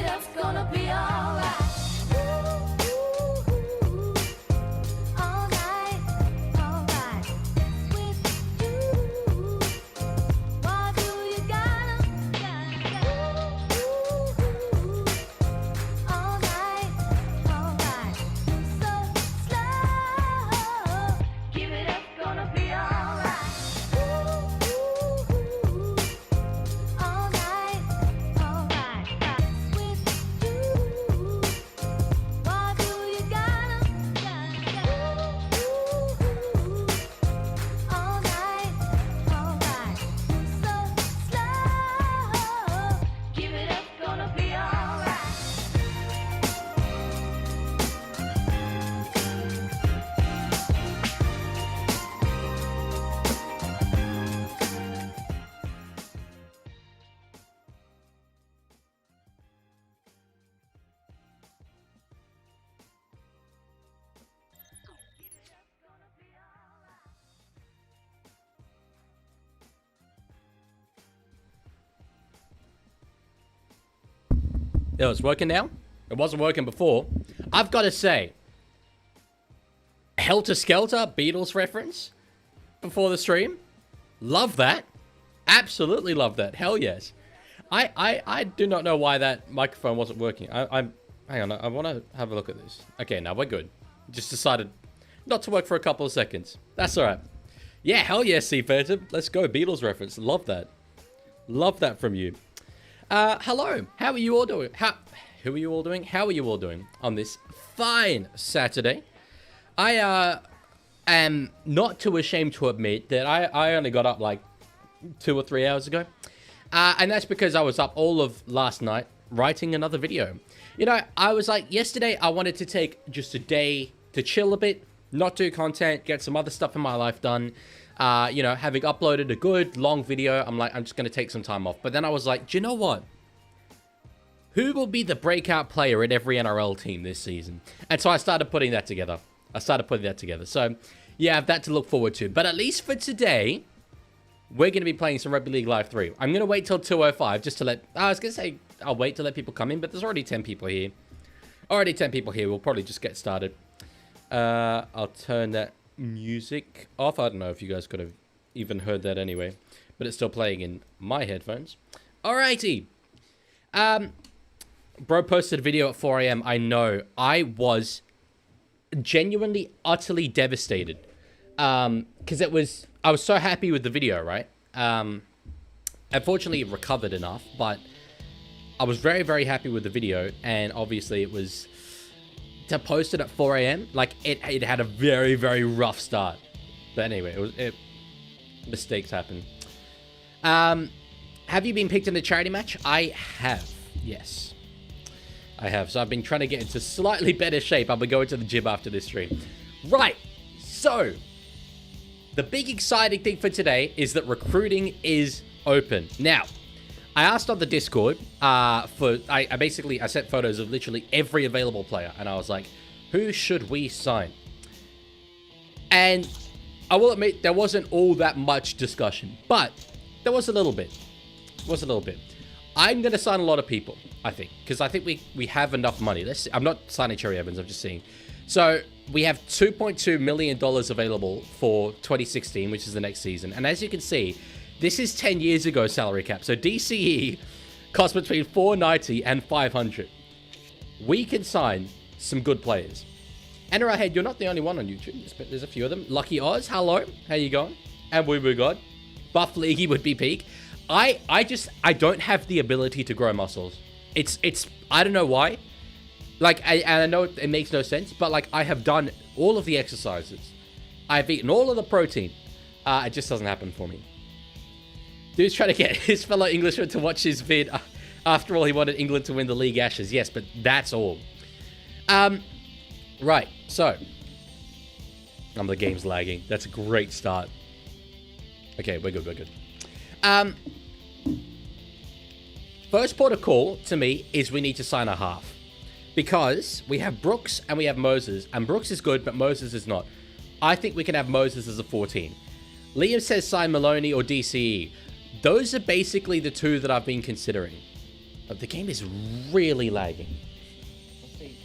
up, gonna be alright. Oh, it's working now? It wasn't working before. I've got to say, Helter Skelter Beatles reference before the stream. Love that. Absolutely love that. Hell yes. I do not know why that microphone wasn't working. Hang on, I want to have a look at this. Okay, now we're good. Just decided not to work for a couple of seconds. That's all right. Yeah, hell yes, Sea Phantom. Let's go. Beatles reference. Love that. Love that from you. Hello. How are you all doing? Who are you all doing? How are you all doing on this fine Saturday? I am not too ashamed to admit that I only got up like 2 or 3 hours ago. And that's because I was up all of last night writing another video. You know, I was like, yesterday I wanted to take just a day to chill a bit, not do content, get some other stuff in my life done. You know, having uploaded a good long video, I'm like, I'm just going to take some time off. But then I was like, do you know what? Who will be the breakout player in every NRL team this season? And so I started putting that together. So, yeah, I have that to look forward to. But at least for today, we're going to be playing some Rugby League Live 3. I'm going to wait till 2:05 just to let... I was going to say I'll wait to let people come in, but there's already 10 people here. We'll probably just get started. I'll turn that music off. I don't know if you guys could have even heard that anyway, but it's still playing in my headphones. Alrighty. Bro posted a video at 4 a.m. I know. I was genuinely, utterly devastated. Because I was so happy with the video, right? Unfortunately, it recovered enough, but I was very, very happy with the video, and obviously it was... to post it at 4 a.m., like, it had a very, very rough start. But anyway, mistakes happen. Have you been picked in a charity match? I have, yes. I have. So I've been trying to get into slightly better shape. I'll be going to the gym after this stream. Right, so... the big exciting thing for today is that recruiting is open. Now, I asked on the Discord I sent photos of literally every available player, and I was like, who should we sign? And I will admit, there wasn't all that much discussion, but there was a little bit. I'm going to sign a lot of people, I think, because I think we have enough money. Let's see. I'm not signing Cherry Evans, I'm just seeing. So we have $2.2 million available for 2016, which is the next season. And as you can see, this is 10 years ago salary cap. So DCE costs between $490 and $500. We can sign some good players. And Head, you're not the only one on YouTube. There's a few of them. Lucky Oz, hello. How you going? And Woo Woo God. Buff Leaguey would be peak. I don't have the ability to grow muscles. It's I don't know why. Like, I know it makes no sense, but like, I have done all of the exercises. I've eaten all of the protein. It just doesn't happen for me. Dude's trying to get his fellow Englishman to watch his vid. After all, he wanted England to win the league ashes. Yes, but that's all. Right, so. The game's lagging. That's a great start. Okay, we're good. First port of call, to me, is we need to sign a half. Because we have Brooks and we have Moses. And Brooks is good, but Moses is not. I think we can have Moses as a 14. Liam says sign Maloney or DCE. Those are basically the two that I've been considering. But the game is really lagging. Let's see.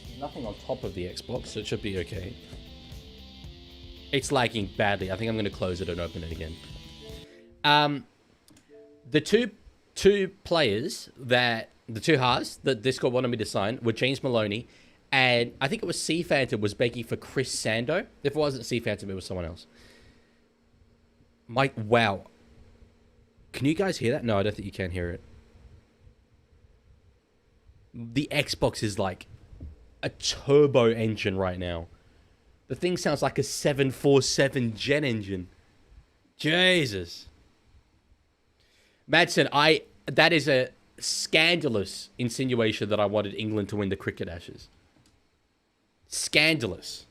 There's nothing on top of the Xbox, so it should be okay. It's lagging badly. I think I'm going to close it and open it again. The two players that... The two halves that Discord wanted me to sign were James Maloney, and I think it was C Phantom was begging for Chris Sando. If it wasn't C Phantom, it was someone else. Mike, wow. Can you guys hear that? No, I don't think you can hear it. The Xbox is like a turbo engine right now. The thing sounds like a 747 jet engine. Jesus. Madsen, that is a scandalous insinuation that I wanted England to win the Cricket Ashes. Scandalous.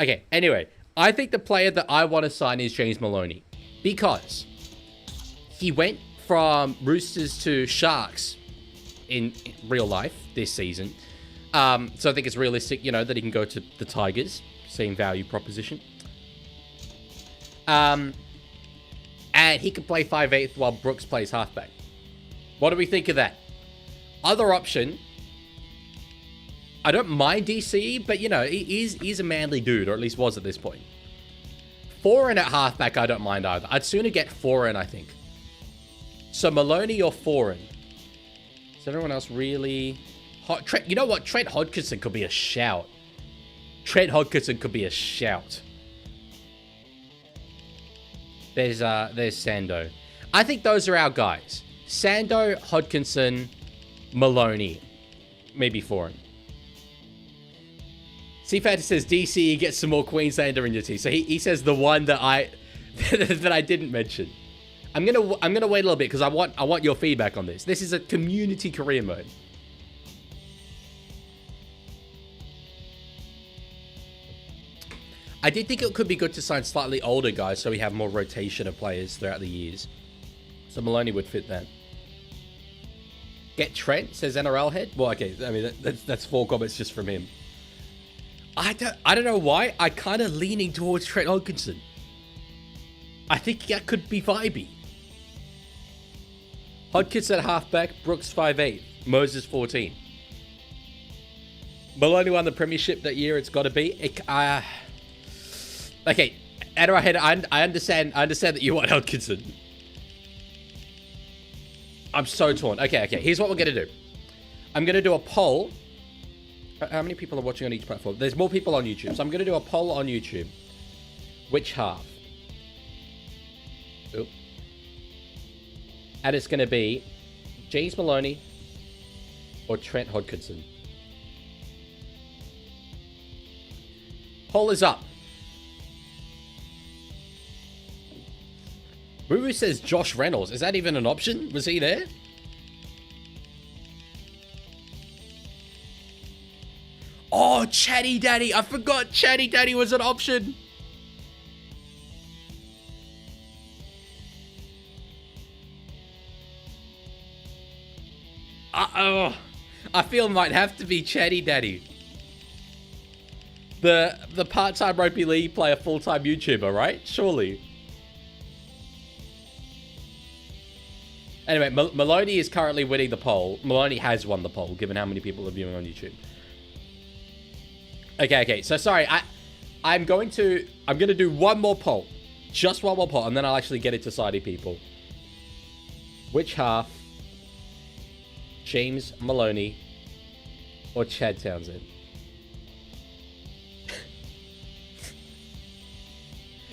Okay, anyway, I think the player that I want to sign is James Maloney. Because he went from Roosters to Sharks in real life this season. So I think it's realistic, that he can go to the Tigers. Same value proposition. And he can play 5'8" while Brooks plays halfback. What do we think of that? Other option. I don't mind DCE, but, he's a manly dude, or at least was at this point. Foreign at halfback, I don't mind either. I'd sooner get foreign, I think. So Maloney or foreign? Is everyone else really... You know what? Trent Hodgkinson could be a shout. Trent Hodgkinson could be a shout. There's Sando. I think those are our guys. Sando, Hodgkinson, Maloney. Maybe foreign. C-Fat says DC gets some more Queenslander in your team. So he says the one that I that I didn't mention. I'm gonna wait a little bit because I want your feedback on this. This is a community career mode. I did think it could be good to sign slightly older guys so we have more rotation of players throughout the years. So Maloney would fit that. Get Trent, says NRL head. Well, okay, I mean that's 4 comments just from him. I don't know why. I kind of leaning towards Trent Hodgkinson. I think that could be vibey. Hodgkinson at halfback, Brooks 5'8", Moses 14. Maloney won the premiership that year. It's got to be. Okay, NRL head. I understand that you want Hodgkinson. I'm so torn. Okay. Here's what we're going to do. I'm going to do a poll. How many people are watching on each platform? There's more people on YouTube. So I'm going to do a poll on YouTube. Which half? Oop. And it's going to be James Maloney or Trent Hodgkinson. Poll is up. Ruru says Josh Reynolds. Is that even an option? Was he there? Oh, Chatty Daddy. I forgot Chatty Daddy was an option. Uh-oh. I feel it might have to be Chatty Daddy. The part-time Rugby League player, full-time YouTuber, right? Surely. Anyway, Maloney is currently winning the poll. Maloney has won the poll, given how many people are viewing on YouTube. Okay. So sorry, I'm going to do one more poll, just one more poll, and then I'll actually get it to Saudi people. Which half? James Maloney or Chad Townsend?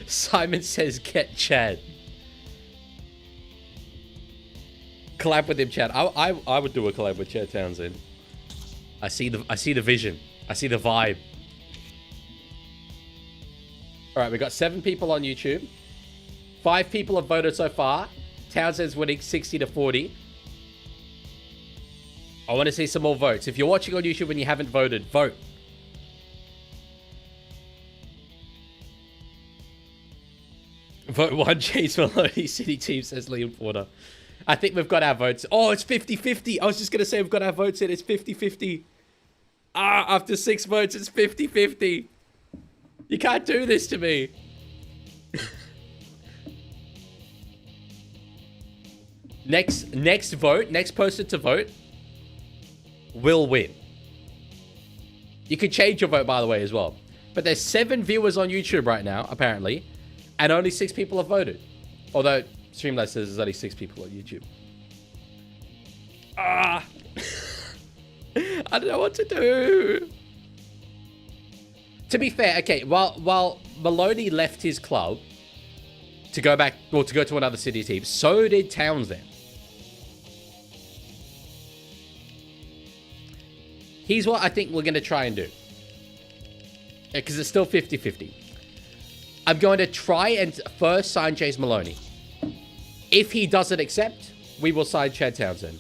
Simon says get Chad. Collab with him, Chad. I would do a collab with Chad Townsend. I see the vision. I see the vibe. All right, we got 7 people on YouTube. 5 people have voted so far. Townsend's winning 60-40. I want to see some more votes. If you're watching on YouTube and you haven't voted, vote. Vote 1, James Maloney, City Team, says Liam Porter. I think we've got our votes. Oh, it's 50-50. I was just going to say we've got our votes in. It's 50-50. After 6 votes, it's 50-50. You can't do this to me. Next vote, next person to vote will win. You can change your vote, by the way, as well. But there's 7 viewers on YouTube right now, apparently, and only 6 people have voted. Although Streamlabs says there's only 6 people on YouTube. I don't know what to do. To be fair, okay, while Maloney left his club to go back, or to go to another city team, so did Townsend. Here's what I think we're going to try and do. Because it's still 50-50. I'm going to try and first sign Chase Maloney. If he doesn't accept, we will sign Chad Townsend.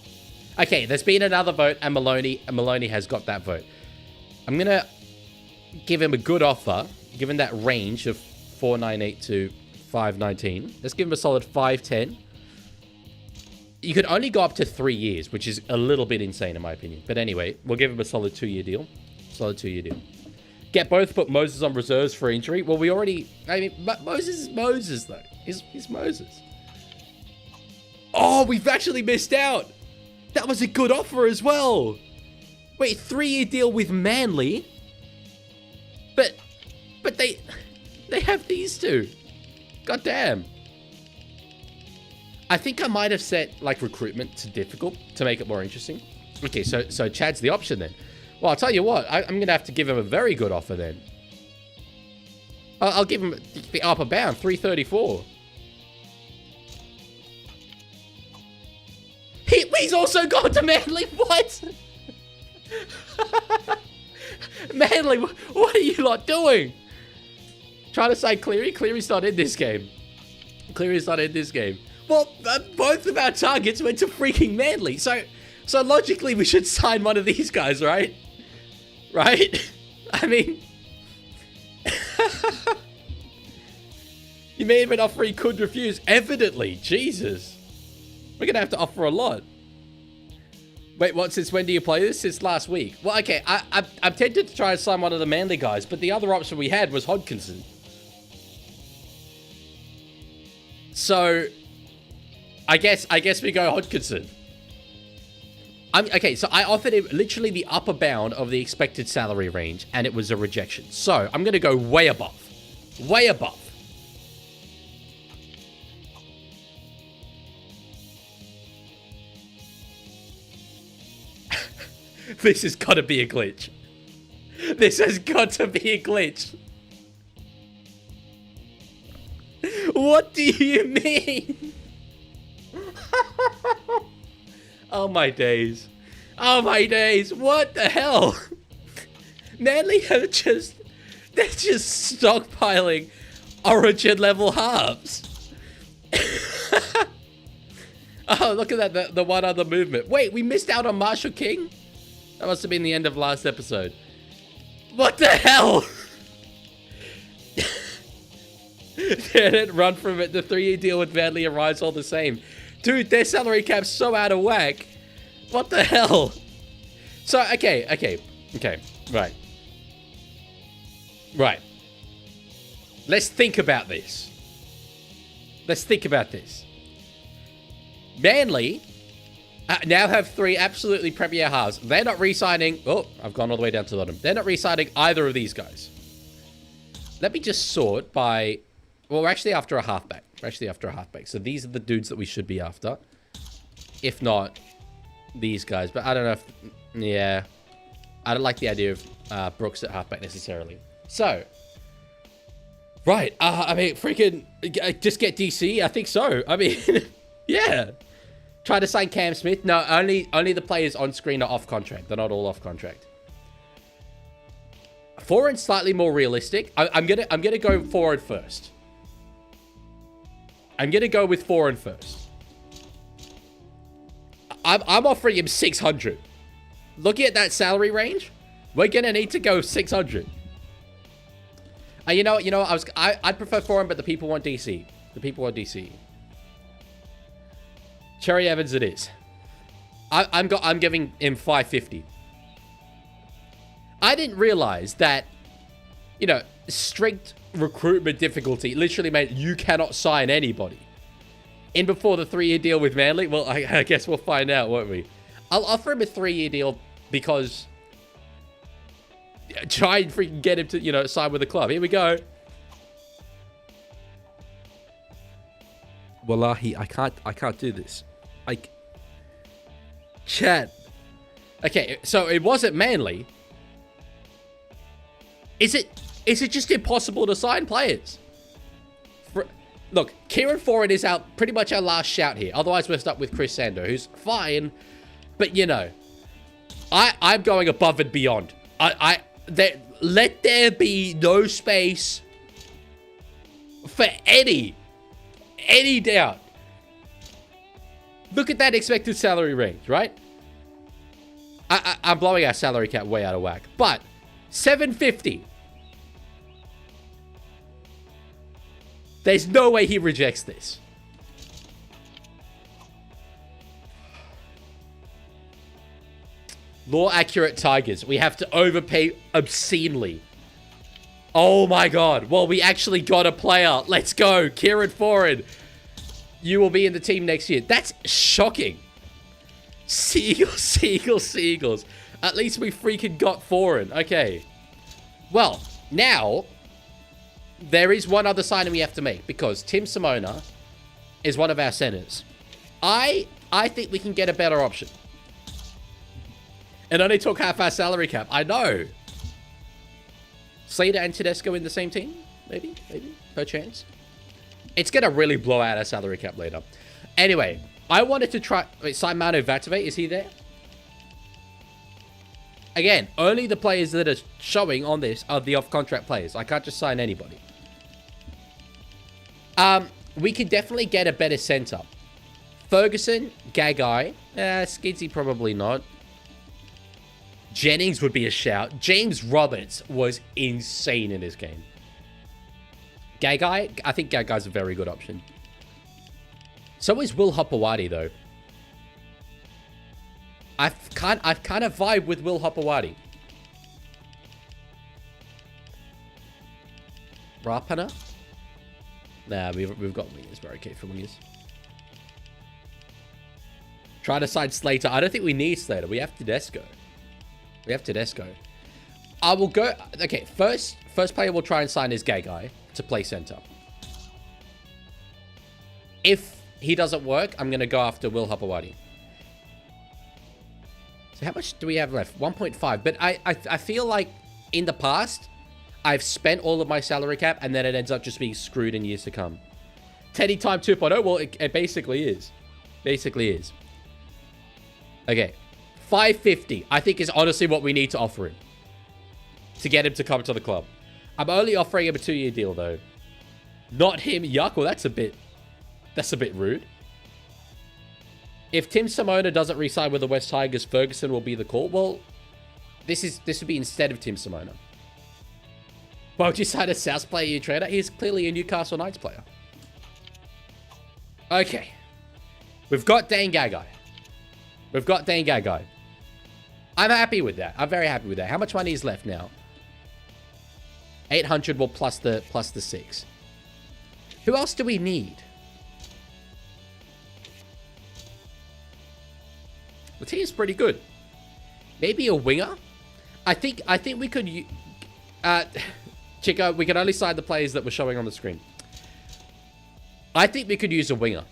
Okay, there's been another vote, and Maloney has got that vote. I'm going to give him a good offer, given that range of 498 to 519. Let's give him a solid 510. You could only go up to 3 years, which is a little bit insane in my opinion. But anyway, we'll give him a solid 2-year deal. Solid 2-year deal. Get both, put Moses on reserves for injury. Well, we already... I mean, Moses is Moses, though. He's Moses. Oh, we've actually missed out. That was a good offer as well. Wait, 3-year deal with Manly? But they have these two. God damn. I think I might have set, like, recruitment to difficult to make it more interesting. Okay, so Chad's the option then. Well, I'll tell you what. I'm going to have to give him a very good offer then. I'll give him the upper bound, 334. He's also gone to Manly. What? Manly, what are you lot doing? Trying to say Cleary? Cleary's not in this game. Cleary's not in this game. Well, both of our targets went to freaking Manly. So logically, we should sign one of these guys, right? Right? I mean... You may have an offer he could refuse. Evidently. Jesus. We're going to have to offer a lot. Wait, what? Since when do you play this? Since last week. Well, okay. I'm tempted to try and sign one of the Manly guys, but the other option we had was Hodkinson. So... I guess we go Hodkinson. Okay, so I offered him literally the upper bound of the expected salary range, and it was a rejection. So I'm going to go way above. Way above. This has got to be a glitch. This has got to be a glitch. What do you mean? Oh my days. Oh my days. What the hell? Manly have just... They're just stockpiling Origin level halves. Oh, look at that. The one other movement. Wait, we missed out on Marshall King? That must have been the end of last episode. What the hell? Didn't run from it. The 3-year deal with Manly arrives all the same. Dude, their salary cap's so out of whack. What the hell? So, okay. Right. Let's think about this. Manly now have 3 absolutely premier halves. They're not re-signing... Oh, I've gone all the way down to the bottom. They're not re-signing either of these guys. Let me just sort by... Well, we're actually after a halfback. So these are the dudes that we should be after. If not, these guys. But I don't know if... Yeah. I don't like the idea of Brooks at halfback necessarily. So. Right. I mean, freaking... Just get DC? I think so. I mean, yeah. Try to sign Cam Smith. No, only the players on screen are off contract. They're not all off contract. Forward slightly more realistic. I'm gonna go forward first. I'm going to go with foreign first. I'm offering him 600. Looking at that salary range, we're going to need to go 600. You know, I'd prefer foreign, but the people want DC. Cherry Evans it is. I'm giving him 550. I didn't realize that, you know, strict recruitment difficulty literally meant you cannot sign anybody. in before the 3-year deal with Manly? Well, I guess we'll find out, won't we? I'll offer him a 3-year deal because try and freaking get him to, you know, sign with the club. Here we go. Wallahi, I can't do this. Chat. Okay, so it wasn't Manly. Is it just impossible to sign players? Look, Kieran Foran is pretty much our last shout here. Otherwise, we're stuck with Chris Sando, who's fine. But, you know, I'm going above and beyond. Let there be no space for any doubt. Look at that expected salary range, right? I'm blowing our salary cap way out of whack. But, 750. There's no way he rejects this. Law accurate Tigers. We have to overpay obscenely. Oh my god. Well, we actually got a player. Let's go. Kieran Foran. You will be in the team next year. That's shocking. Seagulls. At least we freaking got Foran. Okay. Well, now there is one other signing we have to make because Tim Simona is one of our centers. I think we can get a better option. And only took half our salary cap. I know. Slater and Tedesco in the same team? Maybe, per chance. It's going to really blow out our salary cap later. Anyway, I wanted to try... Wait, Simano Vatave, is he there? Again, only the players that are showing on this are the off-contract players. I can't just sign anybody. We could definitely get a better center. Ferguson, Gagai. Skidsy probably not. Jennings would be a shout. James Roberts was insane in this game. Gagai, I think Gagai's a very good option. So is Will Hopewadi, though. I've kind of vibe with Will Hopewadi. Rapana? Nah, we've got wingers. We're okay for wingers. Try to sign Slater. I don't think we need Slater. We have Tedesco. I will go... Okay, first player we'll try and sign is Gagai to play center. If he doesn't work, I'm going to go after Will Hopewadi. So how much do we have left? 1.5. But I feel like in the past, I've spent all of my salary cap and then it ends up just being screwed in years to come. Teddy time 2.0? Well, it basically is. Okay. 550, I think, is honestly what we need to offer him to get him to come to the club. I'm only offering him a 2-year deal, though. Not him. Yuck. Well, that's a bit rude. If Tim Simona doesn't re-sign with the West Tigers, Ferguson will be the call. Well, this would be instead of Tim Simona. Why would you sign a South player, you trader? He's clearly a Newcastle Knights player. Okay. We've got Dane Gagai. I'm happy with that. I'm very happy with that. How much money is left now? 800, well, plus the 6. Who else do we need? The team's pretty good. Maybe a winger? I think we could... Chico, we can only sign the players that were showing on the screen. I think we could use a winger.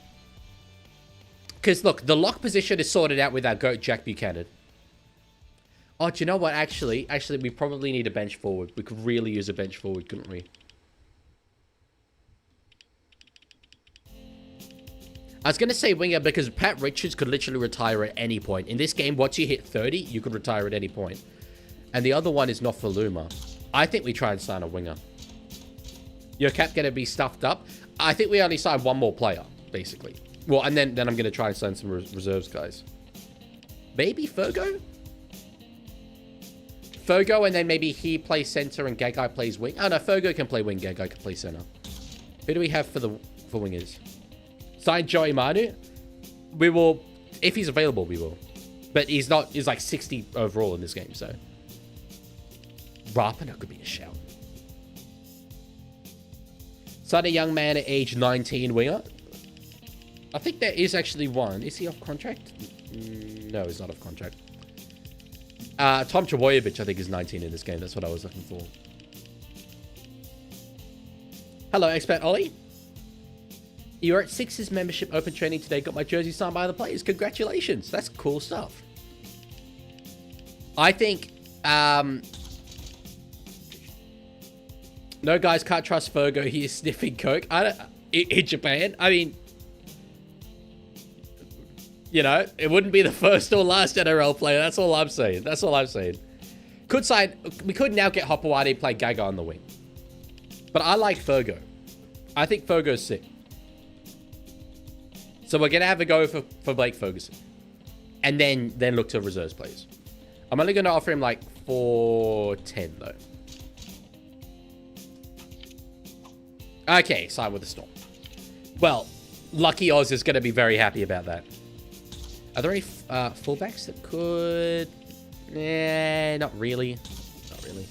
Because, look, the lock position is sorted out with our GOAT, Jack Buchanan. Oh, do you know what? Actually, we probably need a bench forward. We could really use a bench forward, couldn't we? I was going to say winger because Pat Richards could literally retire at any point. In this game, once you hit 30, you could retire at any point. And the other one is Nofaluma. I think we try and sign a winger. Your cap going to be stuffed up? I think we only sign one more player, basically. Well, and then I'm going to try and sign some reserves, guys. Maybe Fergo? Fergo, and then maybe he plays center and Gagai plays wing. Oh, no, Fergo can play wing, Gagai can play center. Who do we have for wingers? Sign Joey Manu. We will, if he's available, we will. But he's like 60 overall in this game, so. Rapana could be a shout. Sign a young man at age 19 winger. I think there is actually one. Is he off contract? No, he's not off contract. Tom Trebojevic, I think, is 19 in this game. That's what I was looking for. Hello, Expat Ollie. You're at Sixers membership open training today. Got my jersey signed by the players. Congratulations. That's cool stuff. I think... no, guys, can't trust Fergo. He is sniffing coke. In Japan, I mean... You know, it wouldn't be the first or last NRL player. That's all I'm saying. That's all I'm saying. We could now get Hopewadi play Gaga on the wing. But I like Fergo. I think Fergo's sick. So we're going to have a go for Blake Ferguson. And then look to reserves players. I'm only going to offer him like 410 though. Okay, side with the Storm. Well, Lucky Oz is going to be very happy about that. Are there any fullbacks that could... not really. Not really.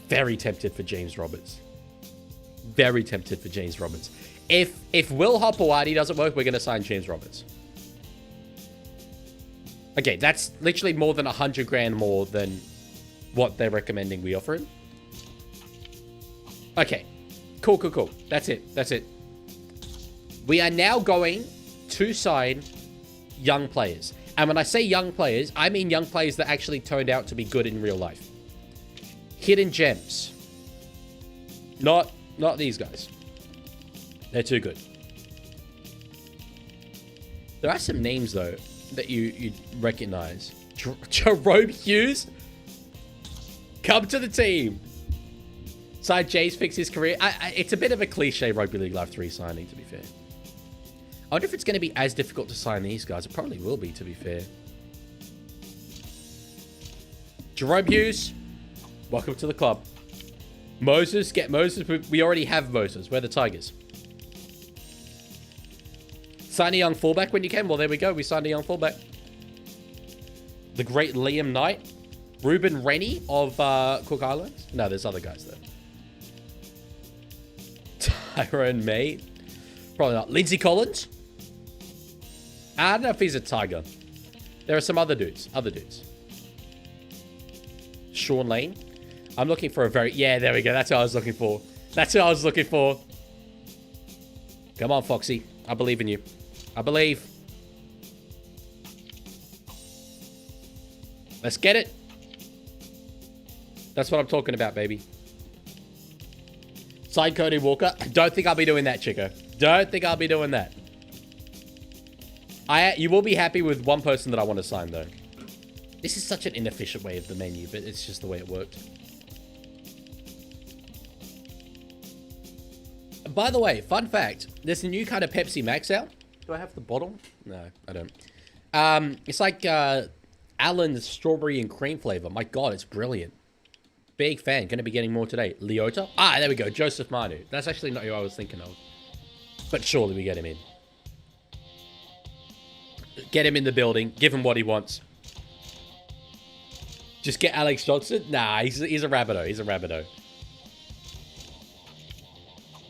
Very tempted for James Roberts. Very tempted for James Roberts. If Will Hopewadi doesn't work, we're going to sign James Roberts. Okay, that's literally more than 100 grand more than what they're recommending we offer him. Okay. Cool. That's it. We are now going to sign young players. And when I say young players, I mean young players that actually turned out to be good in real life. Hidden gems. Not these guys. They're too good. There are some names, though, that you recognize. Jerome Hughes? Come to the team. Side Jay's fix his career. It's a bit of a cliche Rugby League Live 3 signing, to be fair. I wonder if it's going to be as difficult to sign these guys. It probably will be, to be fair. Jerome Hughes, welcome to the club. Moses, get Moses. We already have Moses. We're the Tigers. Sign a young fullback when you can. Well, there we go. We signed a young fullback. The great Liam Knight. Ruben Rennie of Cook Islands. No, there's other guys there. Tyrone May. Probably not. Lindsay Collins. I don't know if he's a Tiger. There are some other dudes. Sean Lane. I'm looking for a very... Yeah, there we go. That's what I was looking for. Come on, Foxy. I believe in you. I believe. Let's get it. That's what I'm talking about, baby. Sign Cody Walker. Don't think I'll be doing that, Chico. Don't think I'll be doing that. You will be happy with one person that I want to sign, though. This is such an inefficient way of the menu, but it's just the way it worked. By the way, fun fact. There's a new kind of Pepsi Max out. Do I have the bottle? No, I don't. It's like Allen's strawberry and cream flavor. My God, it's brilliant. Big fan. Going to be getting more today. Leota. Ah, there we go. Joseph Manu. That's actually not who I was thinking of. But surely we get him in. Get him in the building. Give him what he wants. Just get Alex Johnson? Nah, he's a Rabbitoh. He's a Rabbitoh.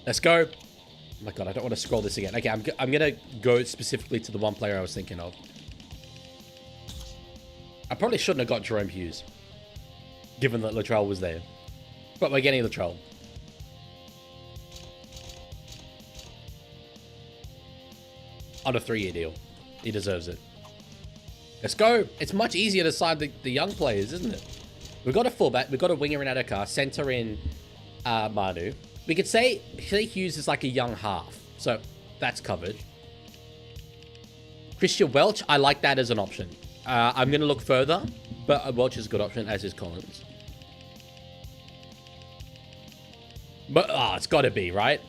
Let's go. Oh my God, I don't want to scroll this again. Okay, I'm going to go specifically to the one player I was thinking of. I probably shouldn't have got Jerome Hughes, given that Latrell was there. But we're getting Latrell. On a 3-year deal. He deserves it. Let's go. It's much easier to sign the young players, isn't it? We've got a fullback. We've got a winger in Adakar. Center in Manu. We could say Hughes is like a young half. So that's covered. Christian Welch, I like that as an option. I'm going to look further, but Welch is a good option, as is Collins. But, it's got to be, right?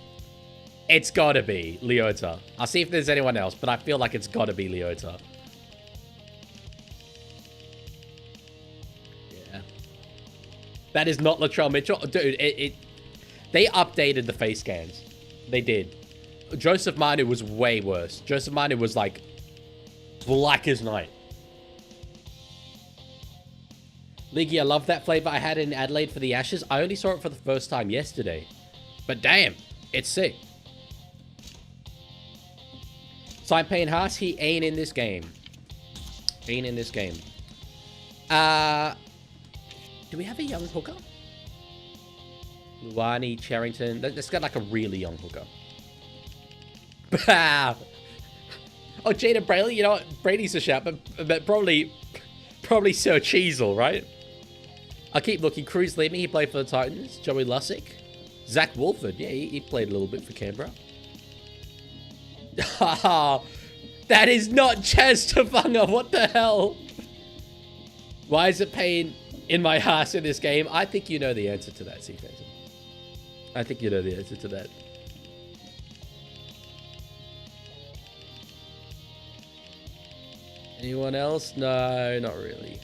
It's got to be Leota. I'll see if there's anyone else, but I feel like it's got to be Leota. Yeah. That is not Latrell Mitchell. Dude, they updated the face scans. They did. Joseph Manu was way worse. Joseph Manu was like black as night. Leaguey, I love that flavor I had in Adelaide for the Ashes. I only saw it for the first time yesterday. But damn, It's sick. So I'm paying Haas. He ain't in this game. Ain't in this game. Do we have a young hooker? Luani, Charrington. Let's get like a really young hooker. Oh, Jada Brayley. You know what? Brady's a shout, but probably Sir Cheezel, right? I keep looking. Cruz Lemme, he played for the Titans. Joey Lussick. Zach Wolford. Yeah, he played a little bit for Canberra. That is not Chaz Tavanga. What the hell? Why is it paying in my heart in this game? I think you know the answer to that, Seafazer. I think you know the answer to that. Anyone else? No, not really.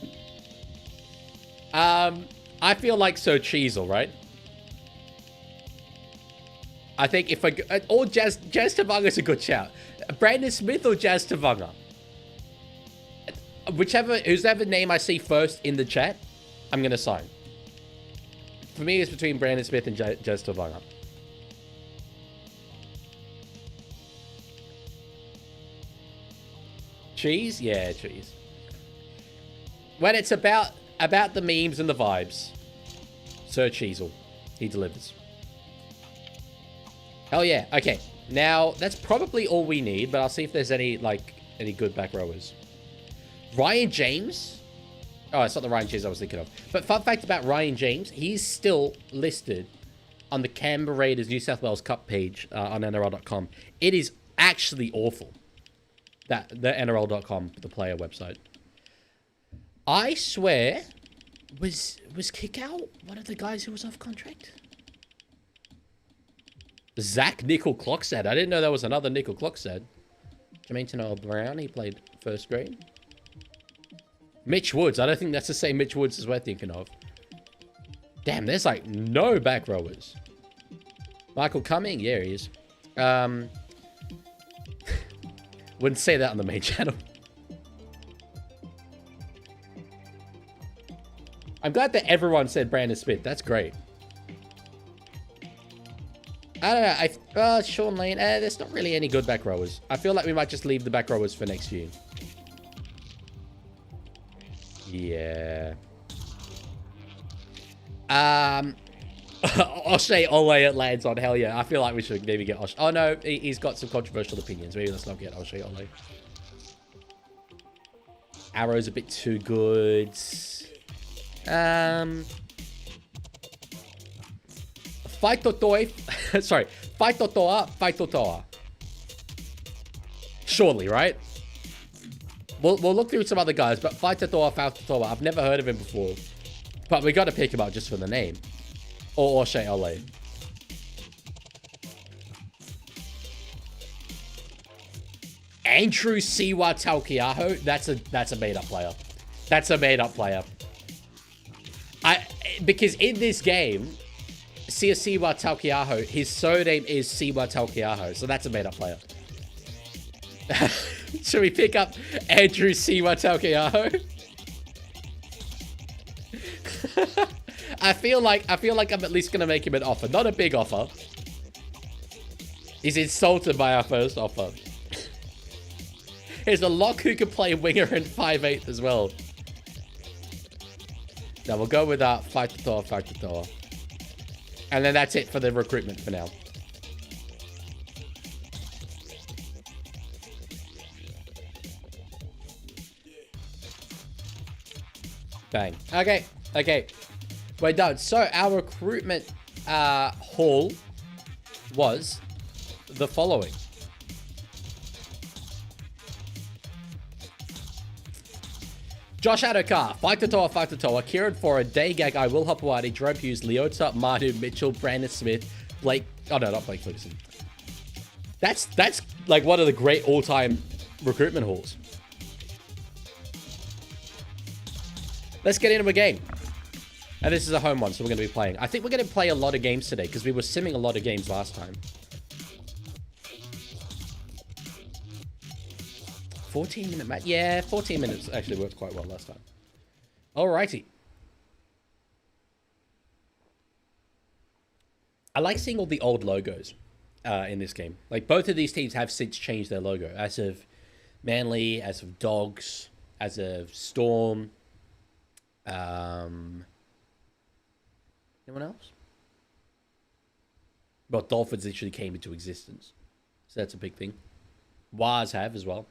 I feel like So Cheezel, right? I think if or Jazz Tavanga's a good shout. Brandon Smith or Jazz Tavanga? Whoever name I see first in the chat, I'm gonna sign. For me, it's between Brandon Smith and Jazz Tavanga. Cheese? Yeah, cheese. When it's about the memes and the vibes, Sir Cheezel, he delivers. Hell yeah. Okay. Now, that's probably all we need, but I'll see if there's any good back rowers. Ryan James? Oh, it's not the Ryan James I was thinking of. But fun fact about Ryan James, he's still listed on the Canberra Raiders New South Wales Cup page on NRL.com. It is actually awful. The NRL.com, the player website. I swear, was Kickout one of the guys who was off contract? Zach Nickel Clockstead. I didn't know there was another Nickel Clockstead. Jermaine Tanoa Brown, he played first grade. Mitch Woods. I don't think that's the same Mitch Woods as we're thinking of. Damn, there's like no back rowers. Michael Cumming? Yeah, he is. Wouldn't say that on the main channel. I'm glad that everyone said Brandon Smith. That's great. I don't know. Sean Lane. There's not really any good back rowers. I feel like we might just leave the back rowers for next year. Yeah. O'Shea Ole at lands on. Hell yeah. I feel like we should maybe get O'Shea. Oh no, he's got some controversial opinions. Maybe let's not get O'Shea Ole. Arrow's a bit too good. Fight Totoi. Sorry. Fight Totoa. Fight Totoa. Surely, right? We'll look through some other guys, but Fight Totoa, Fight Totoa. I've never heard of him before. But we got to pick him up just for the name. Or O'Shea Ole. Andrew Siwa Taukiaho. That's a made-up player. That's a made-up player. Because in this game, Siwa Taukiaho, his surname is Siwa Taukiaho, so that's a made-up player. Should we pick up Andrew Siwa Taukiaho? I feel like I'm at least gonna make him an offer, not a big offer. He's insulted by our first offer. Here's a lock who can play winger and 5'8" as well. Now we'll go with Fight Totoa. And then that's it for the recruitment for now. Bang. Okay. We're done. So our recruitment haul was the following. Josh Adokar, Fight Totoa, Kieran Fora, Dagag, I Will Hopewadi, Jerome Hughes, Leota, Manu, Mitchell, Brandon Smith, Blake. Oh no, not Blake Ferguson. That's like one of the great all-time recruitment hauls. Let's get into a game. And this is a home one, so we're going to be playing. I think we're going to play a lot of games today because we were simming a lot of games last time. 14-minute match. Yeah, 14 minutes actually worked quite well last time. Alrighty. I like seeing all the old logos. in this game. Like, both of these teams have since changed their logo. As of Manly, as of Dogs, as of Storm. Anyone else? Well, Dolphins literally came into existence. So that's a big thing. Wars have as well.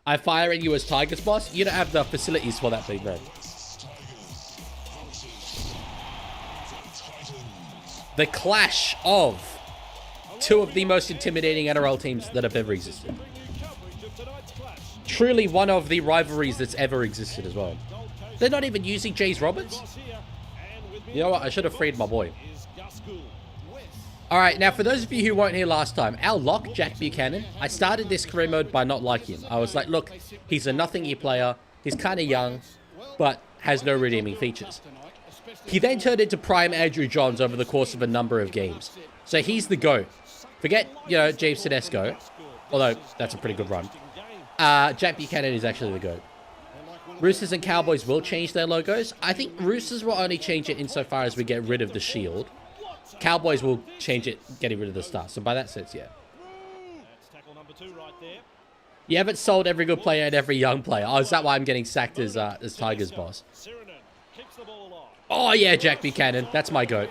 I'm firing you as Tigers, boss. You don't have the facilities for that big, man. The clash of two of the most intimidating NRL teams that have ever existed. Truly one of the rivalries that's ever existed as well. They're not even using Jace Roberts. You know what? I should have freed my boy. Alright, now for those of you who weren't here last time, our lock, Jack Buchanan, I started this career mode by not liking him. I was like, look, he's a nothing-year player. He's kind of young, but has no redeeming features. He then turned into prime Andrew Johns over the course of a number of games. So he's the GOAT. Forget, you know, James Tedesco, although that's a pretty good run. Jack Buchanan is actually the GOAT. Roosters and Cowboys will change their logos. I think Roosters will only change it insofar as we get rid of the shield. Cowboys will change it, getting rid of the star. So by that sense, yeah. You haven't sold every good player and every young player. Oh, is that why I'm getting sacked as Tigers boss? Oh, yeah, Jack Buchanan. That's my GOAT.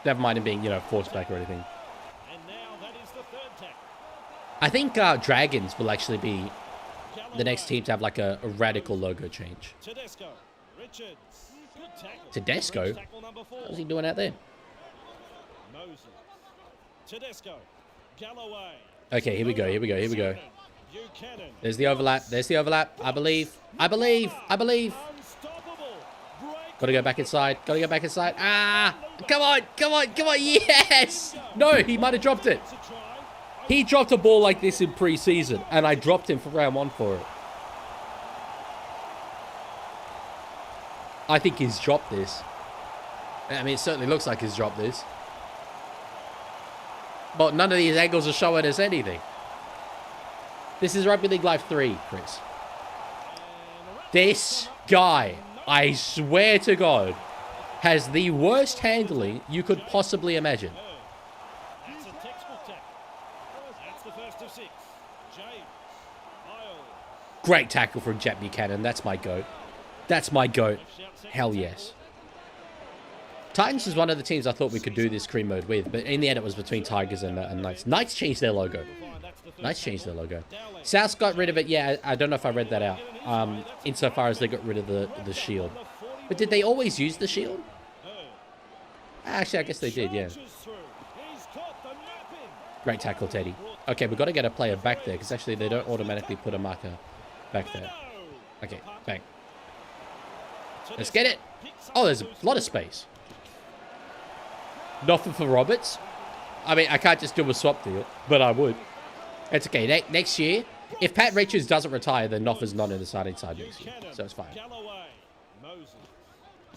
Never mind him being, you know, forced back or anything. I think Dragons will actually be the next team to have, like, a radical logo change. Tedesco? What's he doing out there? Okay, here we go, here we go, here we go. There's the overlap, there's the overlap. I believe. Gotta go back inside, gotta go back inside. Ah! Come on, come on, come on, yes! No, he might have dropped it. He dropped a ball like this in pre-season, and I dropped him for round 1 for it. I think he's dropped this. I mean, it certainly looks like he's dropped this. But none of these angles are showing us anything. This is Rugby League Live 3, Chris. This guy, I swear to God, has the worst handling you could possibly imagine. Great tackle from Jack Buchanan. That's my GOAT. That's my GOAT. Hell yes. Titans is one of the teams I thought we could do this cream mode with, but in the end it was between Tigers and Knights. Knights changed their logo. Knights changed their logo. South got rid of it. Yeah, I don't know if I read that out. Insofar as they got rid of the shield. But did they always use the shield? Actually, I guess they did, yeah. Great tackle, Teddy. Okay, we've got to get a player back there, because actually they don't automatically put a marker back there. Okay, bang. Let's get it. Oh, there's a lot of space. Nothing for Roberts. I mean, I can't just do a swap deal, but I would. It's okay. Next year, if Pat Richards doesn't retire, then Noffa's not in the starting side next year. So it's fine.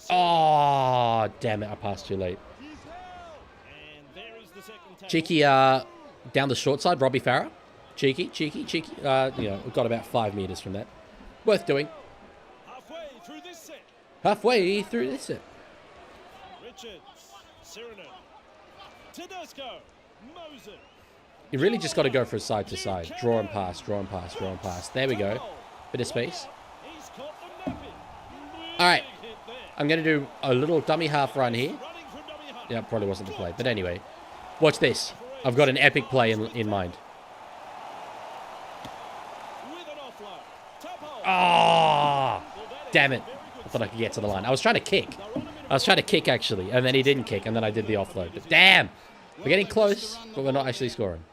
Oh, damn it. I passed too late. Cheeky, down the short side, Robbie Farah. Cheeky. You know, we've got about 5 meters from that. Worth doing. Halfway through this set. You really just got to go for a side to side. Draw and pass, draw and pass, draw and pass. There we go. Bit of space. Alright. I'm going to do a little dummy half run here. Yeah, probably wasn't the play. But anyway. Watch this. I've got an epic play in mind. Ah! Damn it. I thought I could get to the line. I was trying to kick. Actually. And then he didn't kick. And then I did the offload. But damn! We're getting close, but we're not actually scoring.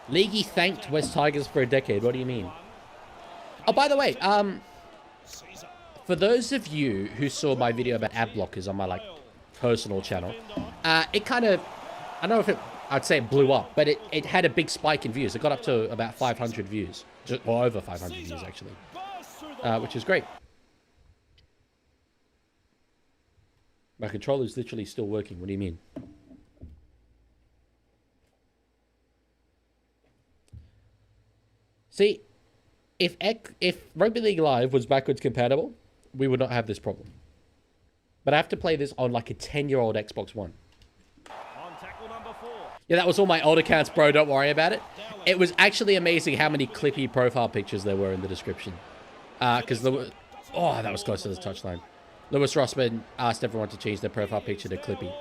Leaguey thanked West Tigers for a decade. What do you mean? Oh, by the way, for those of you who saw my video about ad blockers on my, like, personal channel, it kind of, I don't know if it, I'd say it blew up, but it had a big spike in views. It got up to about 500 views. Or over 500 views, actually. Which is great. My controller's literally still working. What do you mean? See, if Rugby League Live was backwards compatible, we would not have this problem. But I have to play this on like a 10-year-old Xbox One. Yeah, that was all my old accounts, bro. Don't worry about it. It was actually amazing how many clippy profile pictures there were in the description. Because there were... Oh, that was close to the touchline. Lewis Rossman asked everyone to change their profile picture to clippy.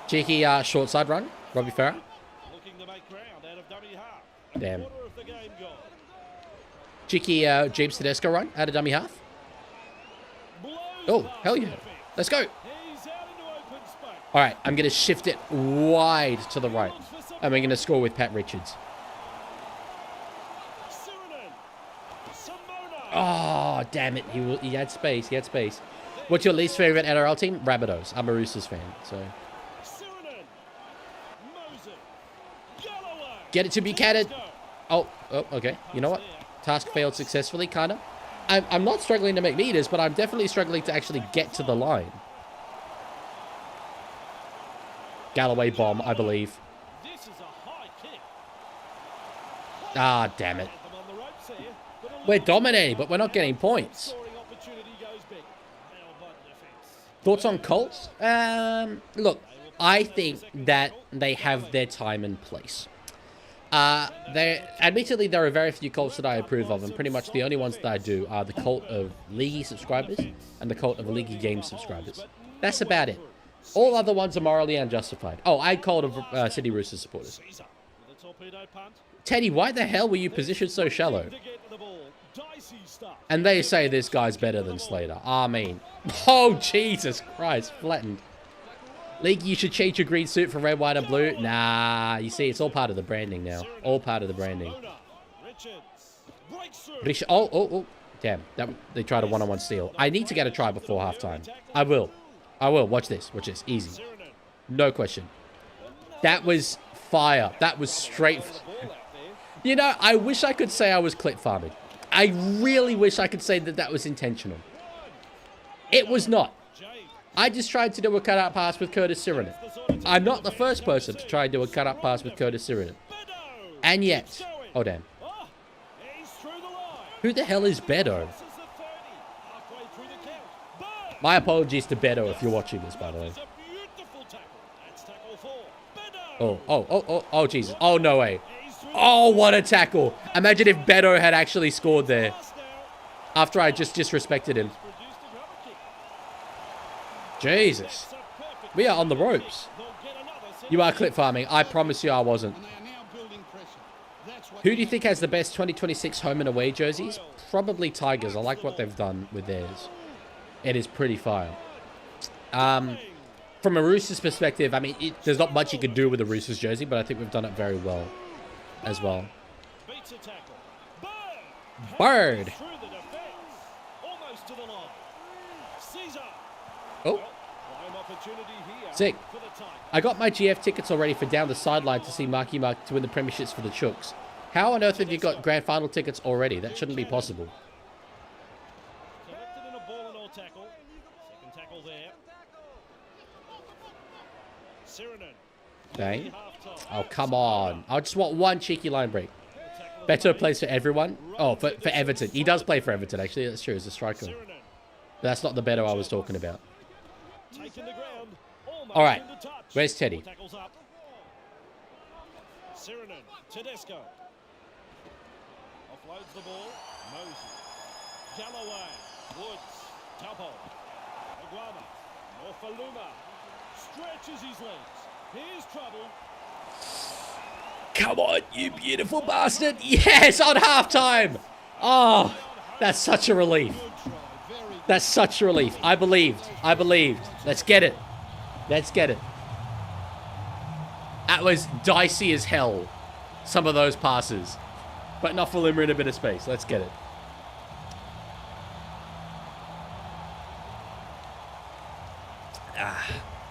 Cheeky short side run. Robbie Farah. Damn. Cheeky James Tedesco run out of dummy half. Oh, hell yeah. Let's go. All right, I'm going to shift it wide to the right. And we're going to score with Pat Richards. Oh, damn it. He had space. He had space. What's your least favorite NRL team? Rabbitohs. I'm a Roosters fan, so... Get it to Buchanan. Oh, okay. You know what? Task failed successfully, kind of. I'm not struggling to make meters, but I'm definitely struggling to actually get to the line. Galloway bomb, I believe. Ah, damn it. We're dominating, but we're not getting points. Thoughts on Colts? Look, I think that they have their time and place. Admittedly, there are very few Colts that I approve of, and pretty much the only ones that I do are the cult of League subscribers and the cult of LeaguieGames subscribers. That's about it. All other ones are morally unjustified. Oh, I cult of City Roosters supporters. Teddy, why the hell were you positioned so shallow? And they say this guy's better than Slater. I mean, oh, Jesus Christ, flattened. League, you should change your green suit from red, white, and blue. Nah, you see, it's all part of the branding now. All part of the branding. Oh. Damn, they tried a one-on-one steal. I need to get a try before halftime. I will. Watch this. Watch this. Easy. No question. That was fire. That was straight. You know, I wish I could say I was clip farming. I really wish I could say that that was intentional. It was not. I just tried to do a cut-out pass with Curtis Sironen. I'm not the first person to try and do a cut-out pass with Curtis Sironen. And yet... Oh, damn. Who the hell is Beto? My apologies to Beto if you're watching this, by the way. Oh, Jesus. Oh, no way. Oh, what a tackle. Imagine if Beto had actually scored there. After I just disrespected him. Jesus. We are on the ropes. You are clip farming. I promise you I wasn't. Who do you think has the best 2026 home and away jerseys? Probably Tigers. I like what they've done with theirs. It is pretty fire. From a Roosters perspective, I mean, there's not much you can do with a Roosters jersey, but I think we've done it very well as well. Bird. Oh. Sick. I got my GF tickets already for down the sideline to see Marky Mark to win the premierships for the Chooks. How on earth have you got grand final tickets already? That shouldn't be possible. Bang. Oh, come on. I just want one cheeky line break. Beto plays for everyone. Oh, for Everton. He does play for Everton, actually. That's true. He's a striker. But that's not the Beto I was talking about. All right. Where's Teddy? Tedesco offloads the ball. Moses, Galloway, Woods, Taupo, Aguama, Morfaluma stretches his legs. Here's trouble. Come on, you beautiful bastard! Yes, on halftime. Oh, that's such a relief. That's such a relief. I believed. Let's get it. Let's get it. That was dicey as hell. Some of those passes. But not for Limmer in a bit of space. Let's get it.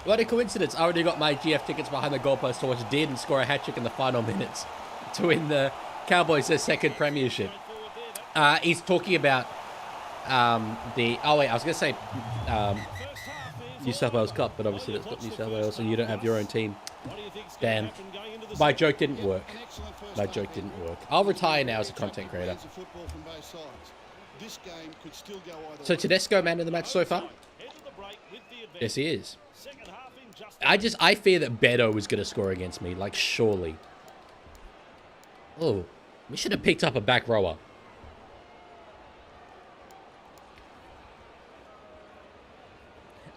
What a coincidence. I already got my GF tickets behind the goalpost to watch Dearden score a hat-trick in the final minutes to win the Cowboys their second premiership. He's talking about the... Oh, wait. I was going to say New South Wales Cup, but obviously that's not New South Wales, and you don't have your own team. Damn. My joke didn't work. I'll retire now as a content creator. So Tedesco, man of the match so far? Yes, he is. I fear that Beto was going to score against me, like, surely. Oh, we should have picked up a back rower.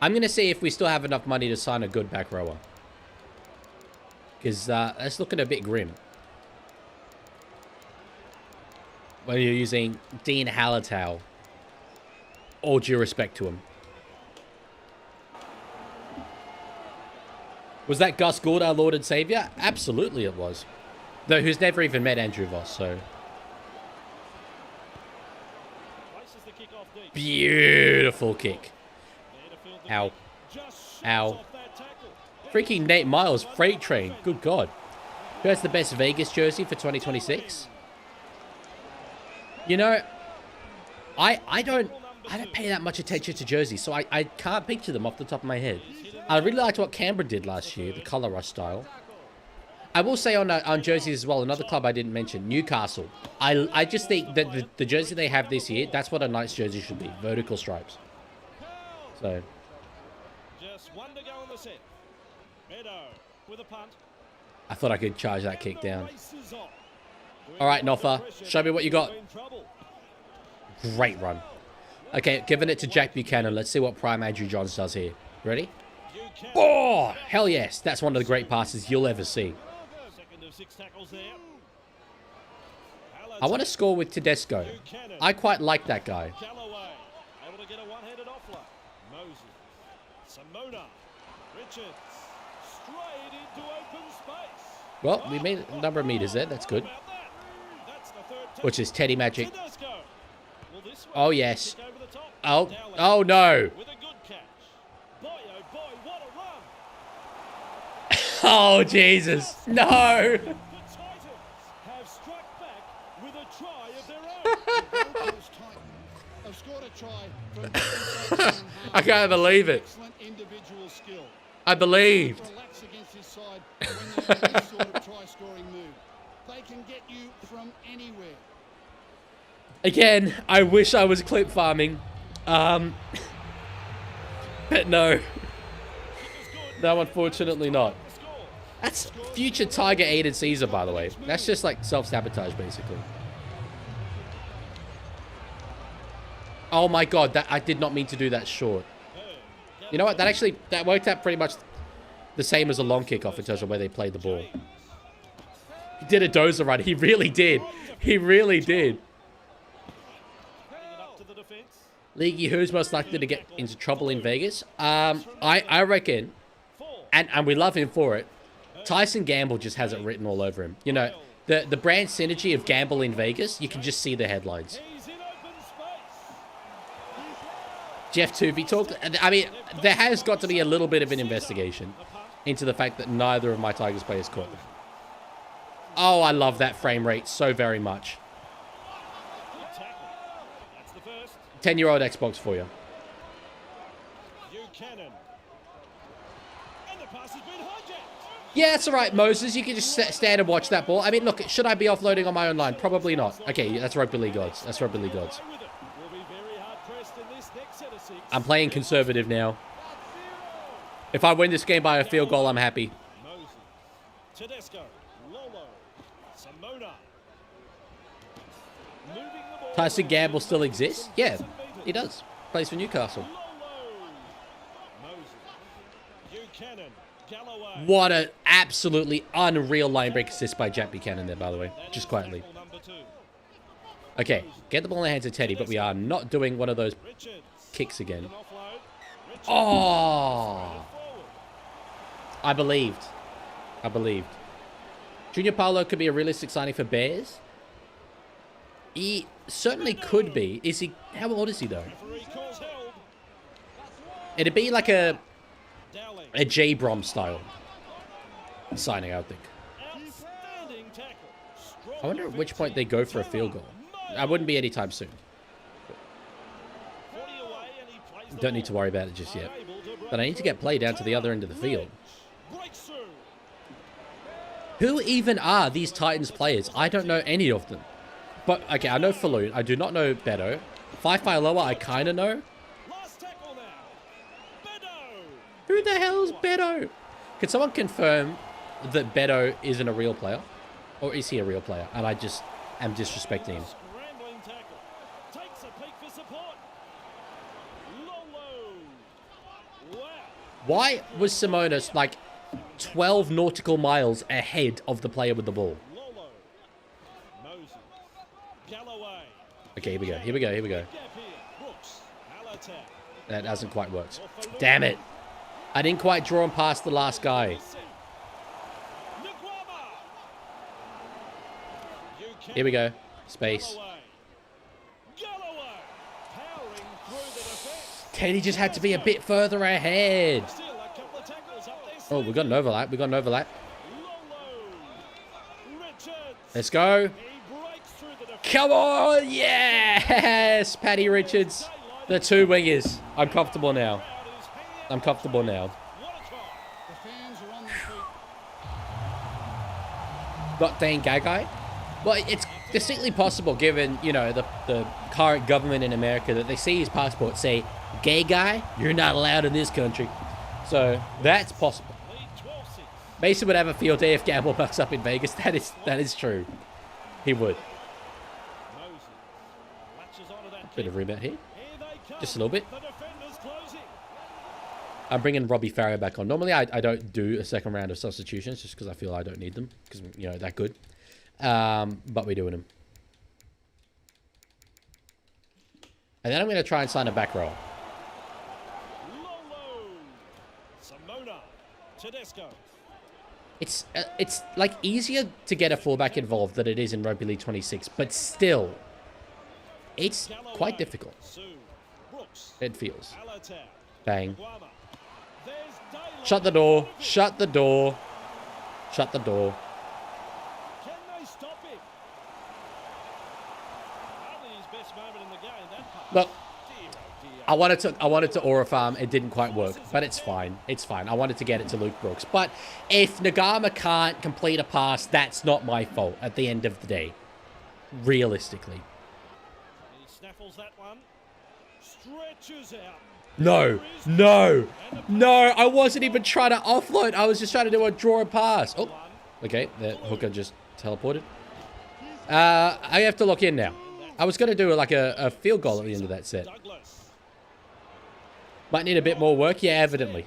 I'm going to see if we still have enough money to sign a good back rower. Because that's looking a bit grim. When you're using Dean Hallertau. All due respect to him. Was that Gus Gould, our Lord and Savior? Absolutely it was. Though who's never even met Andrew Voss, so... Beautiful kick. Ow. Ow. Freaking Nate Miles, freight train. Good God. Who has the best Vegas jersey for 2026? You know, I don't pay that much attention to jerseys, so I can't picture them off the top of my head. I really liked what Canberra did last year, the colour rush style. I will say on jerseys as well, another club I didn't mention, Newcastle. I just think that the jersey they have this year, that's what a Knights jersey should be, vertical stripes. So... Just one to go on the set. Meadow with a punt. I thought I could charge that kick down. All right, Noffa, show me what you got. Great run. Okay, giving it to Jack Buchanan. Let's see what Prime Andrew Johns does here. Ready? Oh, hell yes. That's one of the great passes you'll ever see. I want to score with Tedesco. I quite like that guy. Able to get a one-handed offload. Moses. Simona. Richards. Straight into open space. Well, we made a number of meters there. That's good. Which is Teddy magic. Oh, yes. Oh, oh no. Oh, Jesus. No. I can't believe it. I believed. Again, I wish I was clip farming. But no. No, unfortunately not. That's future Tiger Aiden Caesar, by the way. That's just like self-sabotage, basically. Oh my God, that I did not mean to do that short. You know what? That worked out pretty much the same as a long kickoff in terms of where they played the ball. He did a dozer run. He really did. He really did. Leaguey, who's most likely to get into trouble in Vegas? I reckon, and we love him for it, Tyson Gamble just has it written all over him. You know, the brand synergy of Gamble in Vegas, you can just see the headlines. Jeff Tuvey talked, I mean, there has got to be a little bit of an investigation into the fact that neither of my Tigers players caught them. Oh, I love that frame rate so very much. 10-year-old Xbox for you. Yeah, that's all right, Moses. You can just stand and watch that ball. I mean, look, should I be offloading on my own line? Probably not. Okay, that's Rugby League odds. That's Rugby League odds. I'm playing conservative now. If I win this game by a field goal, I'm happy. Tyson Gamble still exists? Yeah, he does. Plays for Newcastle. What an absolutely unreal line break assist by Jack Buchanan there, by the way. Just quietly. Okay, get the ball in the hands of Teddy, but we are not doing one of those kicks again. Oh! I believed. I believed. Junior Paulo could be a realistic signing for Bears. He certainly could be. Is he? How old is he, though? It'd be like a J. Brom style signing, I would think. I wonder at which point they go for a field goal. I wouldn't be anytime soon. Don't need to worry about it just yet. But I need to get play down to the other end of the field. Who even are these Titans players? I don't know any of them. But, okay, I know Falloon. I do not know Beto. Five Loa, I kind of know. Who Who the hell's Beto? Can someone confirm that Beto isn't a real player? Or is he a real player? And I just am disrespecting him. Scrambling tackle. Takes a peek for support. Lolo. Wow. Why was Simonis like 12 nautical miles ahead of the player with the ball? Lolo. Moses. Galloway. Okay, here we go. Here we go. Here we go. Gap here. Brooks. Alatab. That hasn't quite worked. Damn it. I didn't quite draw him past the last guy. Here we go. Space. Teddy just had to be a bit further ahead. Oh, we got an overlap. We got an overlap. Let's go. Come on. Yes. Paddy Richards. The two wingers. I'm comfortable now. I'm comfortable now. Not Dane Gagai. Well, it's distinctly possible, given, you know, the current government in America, that they see his passport, say, gay guy, you're not allowed in this country. So, that's possible. Mason would have a field day if Gamble bucks up in Vegas. That is true. He would. Bit of rebound here. Just a little bit. I'm bringing Robbie Farrow back on. Normally, I don't do a second round of substitutions just because I feel I don't need them because, you know, that good. But we're doing them. And then I'm going to try and sign a back row. It's like easier to get a fullback involved than it is in Rugby League 26, but still, it's quite difficult. It feels. Bang. Shut the door. Shut the door. Shut the door. Look, I wanted to aura farm. It didn't quite work, but it's fine. It's fine. I wanted to get it to Luke Brooks. But if Nagama can't complete a pass, that's not my fault at the end of the day. Realistically. He snaffles that one. Stretches out. No, no, no. I wasn't even trying to offload. I was just trying to do a draw and pass. Oh, okay. The hooker just teleported. I have to lock in now. I was going to do like a field goal at the end of that set. Might need a bit more work. Yeah, evidently.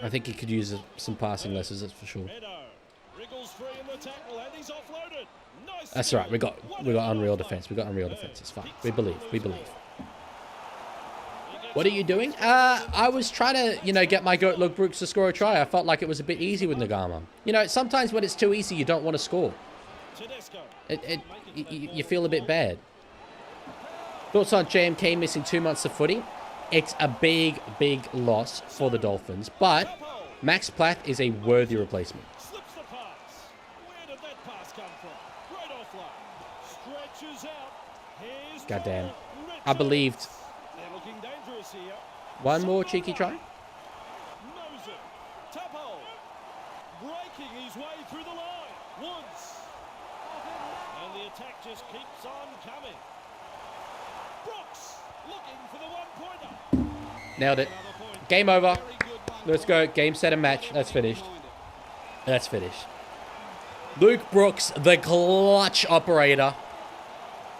I think he could use some passing lessons, that's for sure. That's all right. We got unreal defense. We got unreal defense. It's fine. We believe. What are you doing? I was trying to, you know, get my goat Luke Brooks to score a try. I felt like it was a bit easy with Nagama. You know, sometimes when it's too easy, you don't want to score. You feel a bit bad. Thoughts on JMK missing 2 months of footy? It's a big loss for the Dolphins, but Max Plath is a worthy replacement. Goddamn. I believed. One more cheeky try. Breaking his way through the line once. And the attack just keeps on coming. Brooks looking for the one-pointer. Nailed it. Game over. Let's go. Game, set, and match. That's finished. That's finished. Luke Brooks, the clutch operator.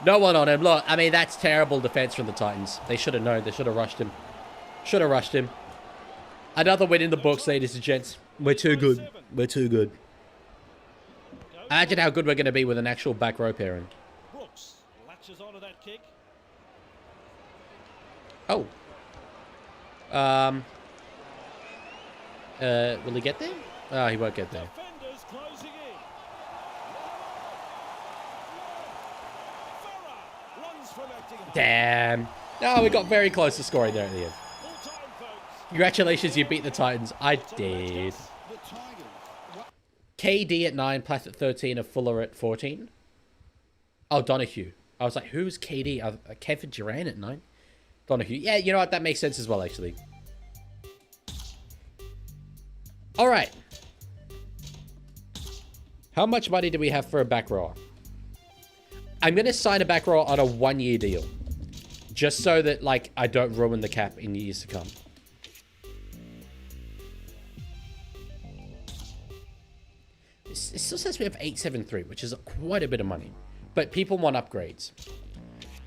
No one on him. Look, I mean, that's terrible defense from the Titans. They should have known. They should have rushed him. Should have rushed him. Another win in the books, ladies and gents. We're too good. We're too good. Imagine how good we're going to be with an actual back row pairing. Brooks latches onto that kick. Oh. Will he get there? Oh, he won't get there. Defenders closing in. Farah runs from acting. Damn. No, we got very close to scoring there at the end. Full time, folks. Congratulations, you beat the Titans. I did. KD at 9, Plath at 13, and Fuller at 14. Oh, Donahue. I was like, who's KD? Kevin Durant at 9. Donahue. Yeah, you know what? That makes sense as well, actually. All right. How much money do we have for a back rower? I'm going to sign a back rower on a 1-year deal. Just so that, like, I don't ruin the cap in years to come. it still says we have 873, which is quite a bit of money. But people want upgrades.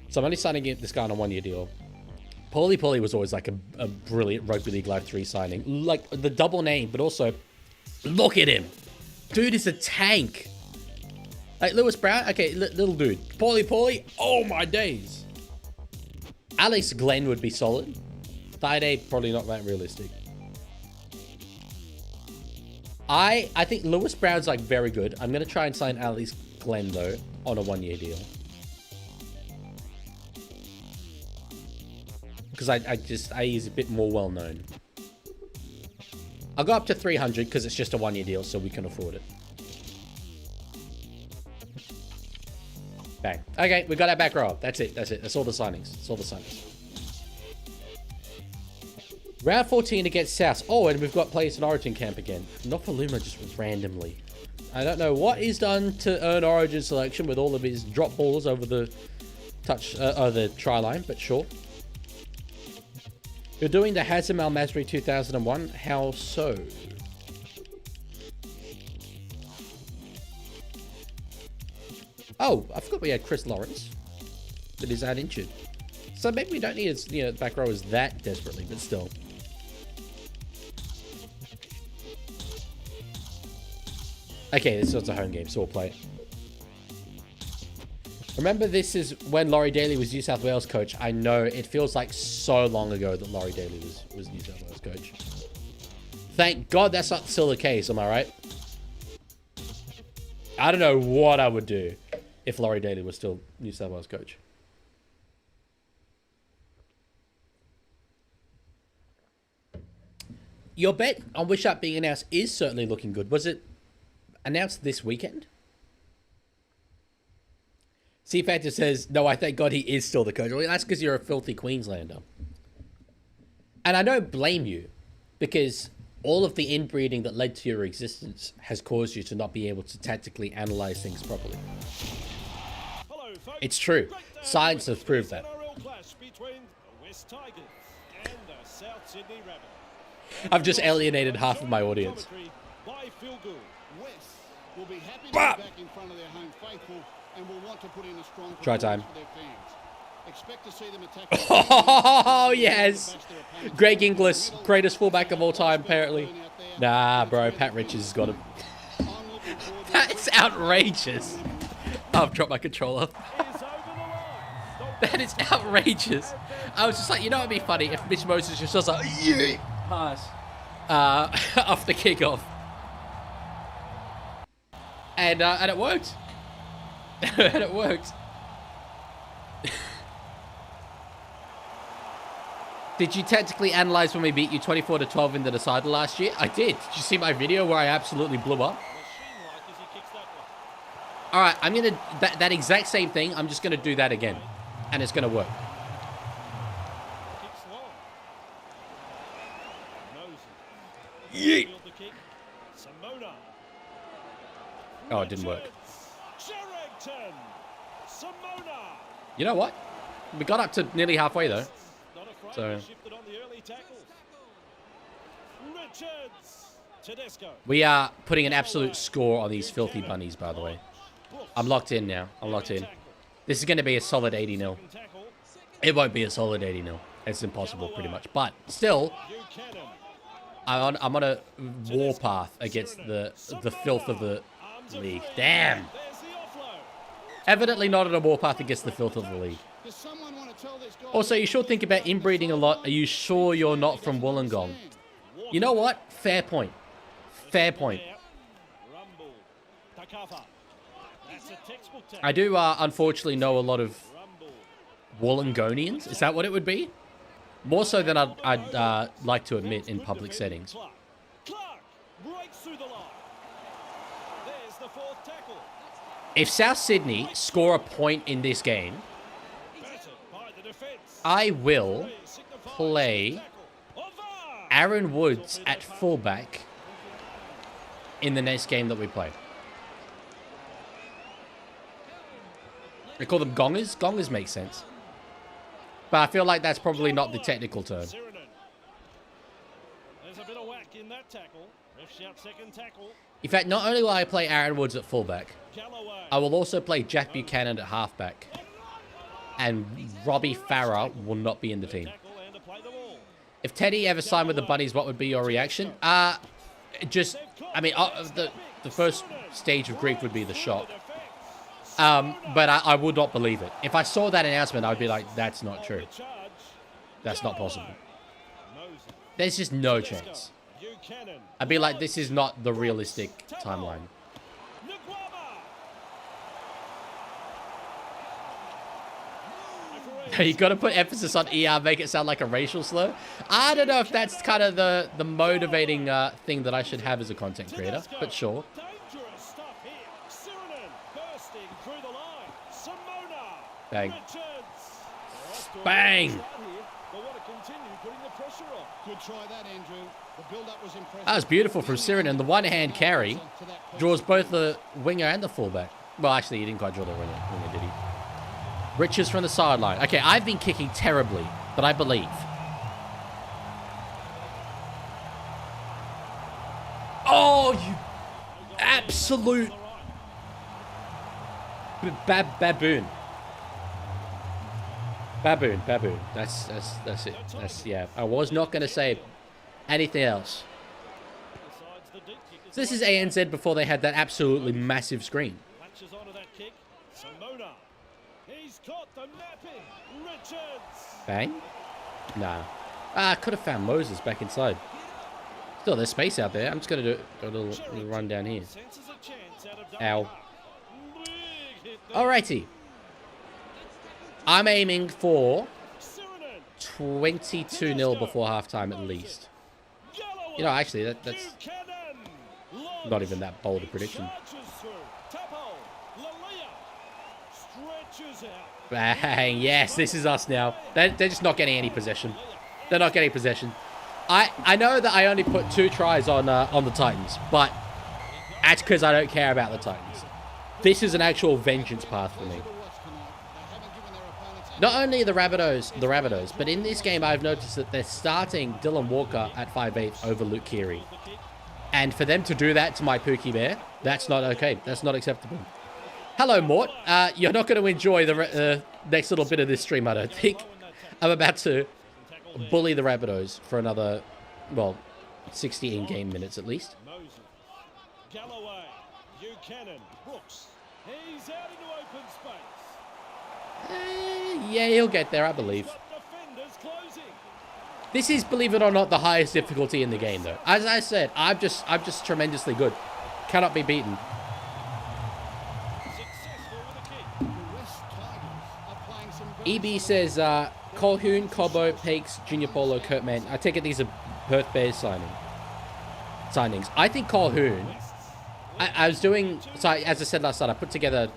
So I'm only signing this guy on a 1-year deal. Paulie Paulie was always like a brilliant Rugby League Live 3 signing. Like the double name, but also look at him. Dude is a tank. Like Lewis Brown, okay, little dude. Paulie Paulie, oh my days. Alex Glenn would be solid. Thide, probably not that realistic. I think Lewis Brown's like very good. I'm going to try and sign Alex Glenn though on a 1-year deal. Because he's a bit more well known. I'll go up to 300 because it's just a 1-year deal, so we can afford it. Bang. Okay, we got our back row. That's it. That's it. That's all the signings. That's all the signings. Round 14 against South. Oh, and we've got players in Origin camp again. Nopaluma just randomly. I don't know what he's done to earn Origin selection with all of his drop balls over the the try line, but sure. You're doing the Hazem Al Masri 2001. How so? Oh, I forgot we had Chris Lawrence, but he's out injured. So maybe we don't need his, back row is that desperately, but still. Okay, this is a home game, so we'll play it. Remember, this is when Laurie Daly was New South Wales coach. I know, it feels like so long ago that Laurie Daly was New South Wales coach. Thank God that's not still the case, am I right? I don't know what I would do if Laurie Daly was still New South Wales coach. Your bet on Wish Up being announced is certainly looking good. Was it announced this weekend? C-Factor says, no, I thank God he is still the coach. Well, that's because you're a filthy Queenslander. And I don't blame you, because all of the inbreeding that led to your existence has caused you to not be able to tactically analyze things properly. Hello, folks. It's true. Science has proved that. RLL clash between the West Tigers and the South Sydney Rabbits. I've just alienated half of my audience. By Phil Gould. West will be happy to Bah! be back in front of their home faithful and will want to put in a strong Try time. performance for their fans. Expect to see them attack. Oh, yes. Greg Inglis, greatest fullback of all time, apparently. Nah, bro, Pat Richards has got him. That's outrageous. Oh, I've dropped my controller. That is outrageous. I was just like, what would be funny if Mitch Moses just was like, yeah, pass. Off the kickoff. And it worked. And it worked. Did you tactically analyze when we beat you 24-12 in the decider last year? I did. Did you see my video where I absolutely blew up? All right, I'm gonna that exact same thing. I'm just gonna do that again, and it's gonna work. Yeet. Oh, it didn't work. You know what? We got up to nearly halfway though. So we are putting an absolute score on these filthy bunnies, by the way. I'm locked in now. I'm locked in. This is going to be a solid 80-0. It won't be a solid 80-0. It's impossible, pretty much. But still, I'm on a warpath against the filth of the league. Damn. Evidently not on a warpath against the filth of the league. Also, you should think about inbreeding a lot. Are you sure you're not from Wollongong? You know what? Fair point. Fair point. I do, unfortunately, know a lot of Wollongonians. Is that what it would be? More so than I'd like to admit in public settings. If South Sydney score a point in this game, I will play Aaron Woods at fullback in the next game that we play. They call them gongers? Gongers make sense. But I feel like that's probably not the technical term. There's a bit of whack in that tackle. Ref shouts second tackle. In fact, not only will I play Aaron Woods at fullback, Galloway. I will also play Jack Buchanan at halfback. And Robbie Farah will not be in the team. Tackle and to play the ball. If Teddy ever signed with the Bunnies, what would be your reaction? The first stage of grief would be the shock. But I would not believe it. If I saw that announcement, I would be like, that's not true. That's not possible. There's just no chance. I'd be like, this is not the realistic timeline. You got to put emphasis on ER, make it sound like a racial slur. I don't know if that's kind of the motivating thing that I should have as a content creator, but sure. Dangerous stuff here. Sirenen bursting through the line. Simona. Bang. Richards. Bang! They want to continue putting the pressure on. Good try that, Andrew. The build-up was impressive. That was beautiful from Siren, and the one-hand carry draws both the winger and the fullback. Well, actually, he didn't quite draw the winger, did he? Richards from the sideline. Okay, I've been kicking terribly, but I believe. Oh, you absolute baboon. Baboon. That's it. Yeah. I was not going to say anything else. So this is ANZ before they had that absolutely massive screen. Latches onto that kick. Simona. He's caught the napping. Richards. Bang. Nah. I could have found Moses back inside. Still, there's space out there. I'm just going to do a little run down here. Senses a chance out of Ow. Big hit there. Alrighty. I'm aiming for Sirenen. 22-0 before halftime at least. Galloway. You know, actually, that's Buchanan. not even that bold a prediction. Charges through. Tapo. Lalia. Stretches out. Bang. Yes, this is us now. They're just not getting any possession. They're not getting possession. I know that I only put 2 tries on the Titans, but that's because I don't care about the Titans. This is an actual vengeance path for me. Not only the Rabbitohs, but in this game I've noticed that they're starting Dylan Walker at 5'8" over Luke Keary. And for them to do that to my Pookie Bear, that's not okay. That's not acceptable. Hello, Mort. You're not going to enjoy the next little bit of this stream, I don't think. I'm about to bully the Rabbitohs for another, well, 60 in-game minutes at least. Moses. Galloway. Buchanan. Brooks. He's out into open space. Yeah, he'll get there, I believe. Got defenders closing. This is, believe it or not, the highest difficulty in the game, though. As I said, I'm just tremendously good. Cannot be beaten. Successful with a kick. The West Tigers are playing some very EB says, Colhoun, Cobbo, Peaks, Junior Polo, Kurtman. I take it these are Perth Bears signings. I think Colhoun, I was doing, so as I said last night, I put together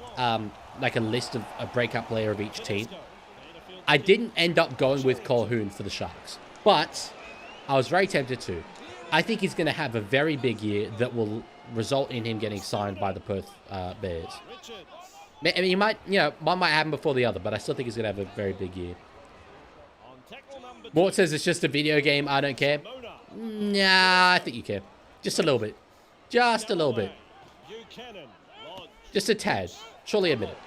like a list of a breakup player of each team. I didn't end up going with Colhoun for the Sharks, but I was very tempted to. I think he's going to have a very big year that will result in him getting signed by the Perth Bears. Richards. I mean, one might happen before the other, but I still think he's going to have a very big year. On tackle number Mort 2. says it's just a video game. I don't care. Mona. Nah, I think you care. Just a little bit. Just a little bit. Buchanan. Lodge. Just a tad. Surely admit it.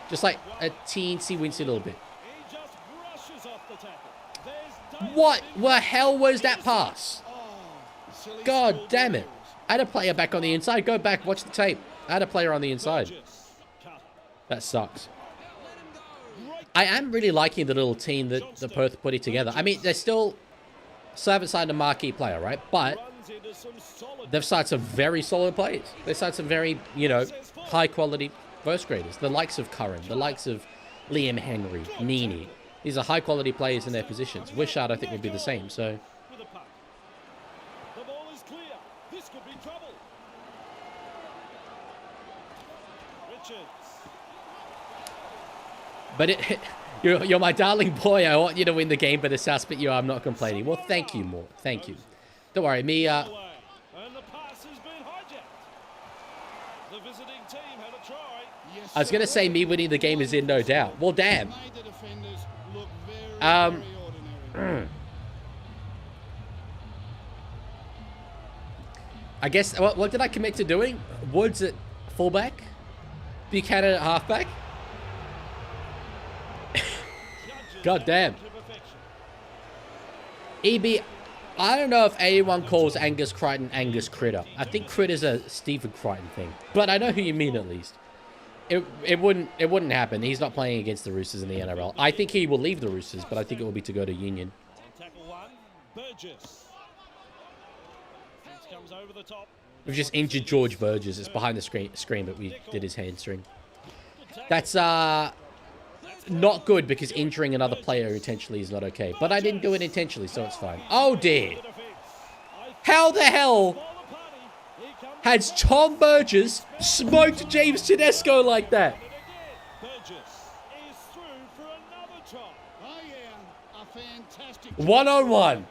Just like a teensy-weensy little bit. He just brushes off the tackle. There's What the hell was that pass? silly God small damn it. balls. I had a player back on the inside. Go back, watch the tape. I had a player on the inside. Cut. That sucks. I am really liking the little team that the Perth putting together. I mean, they're still haven't signed a marquee player, right? But Runs into some solid. they've signed some very solid players. They've signed some very, high-quality first graders. The likes of Curran, the likes of Liam Henry, Nini. These are high-quality players in their positions. Wishart, I think, would be the same. So, With a puck. The ball is clear. This could be trouble. Richards. but you're my darling boy. I want you to win the game, but assess, but I'm not complaining. Well, thank you, Mort. Thank you. Don't worry, me. Away. And the pass has been hijacked. The visiting team had a try. Yes, I was gonna sir. say me winning the game is in no doubt. Well, damn. Made the defenders look very, Um, very ordinary. I guess, what did I commit to doing? Woods at fullback? Buchanan at halfback? God damn. EB, I don't know if anyone calls Angus Crichton Angus Critter. I think Critter's a Stephen Crichton thing. But I know who you mean at least. It wouldn't happen. He's not playing against the Roosters in the NRL. I think he will leave the Roosters, but I think it will be to go to Union. Tackle one, Burgess. Comes over the top. We've just injured George Burgess. It's behind the screen, but we did his hamstring. That's not good because injuring another player intentionally is not okay. But I didn't do it intentionally, so it's fine. Oh dear. How the hell has Tom Burgess smoked James Tedesco like that? Burgess is through for another try. Oh, yeah. A fantastic... One-on-one.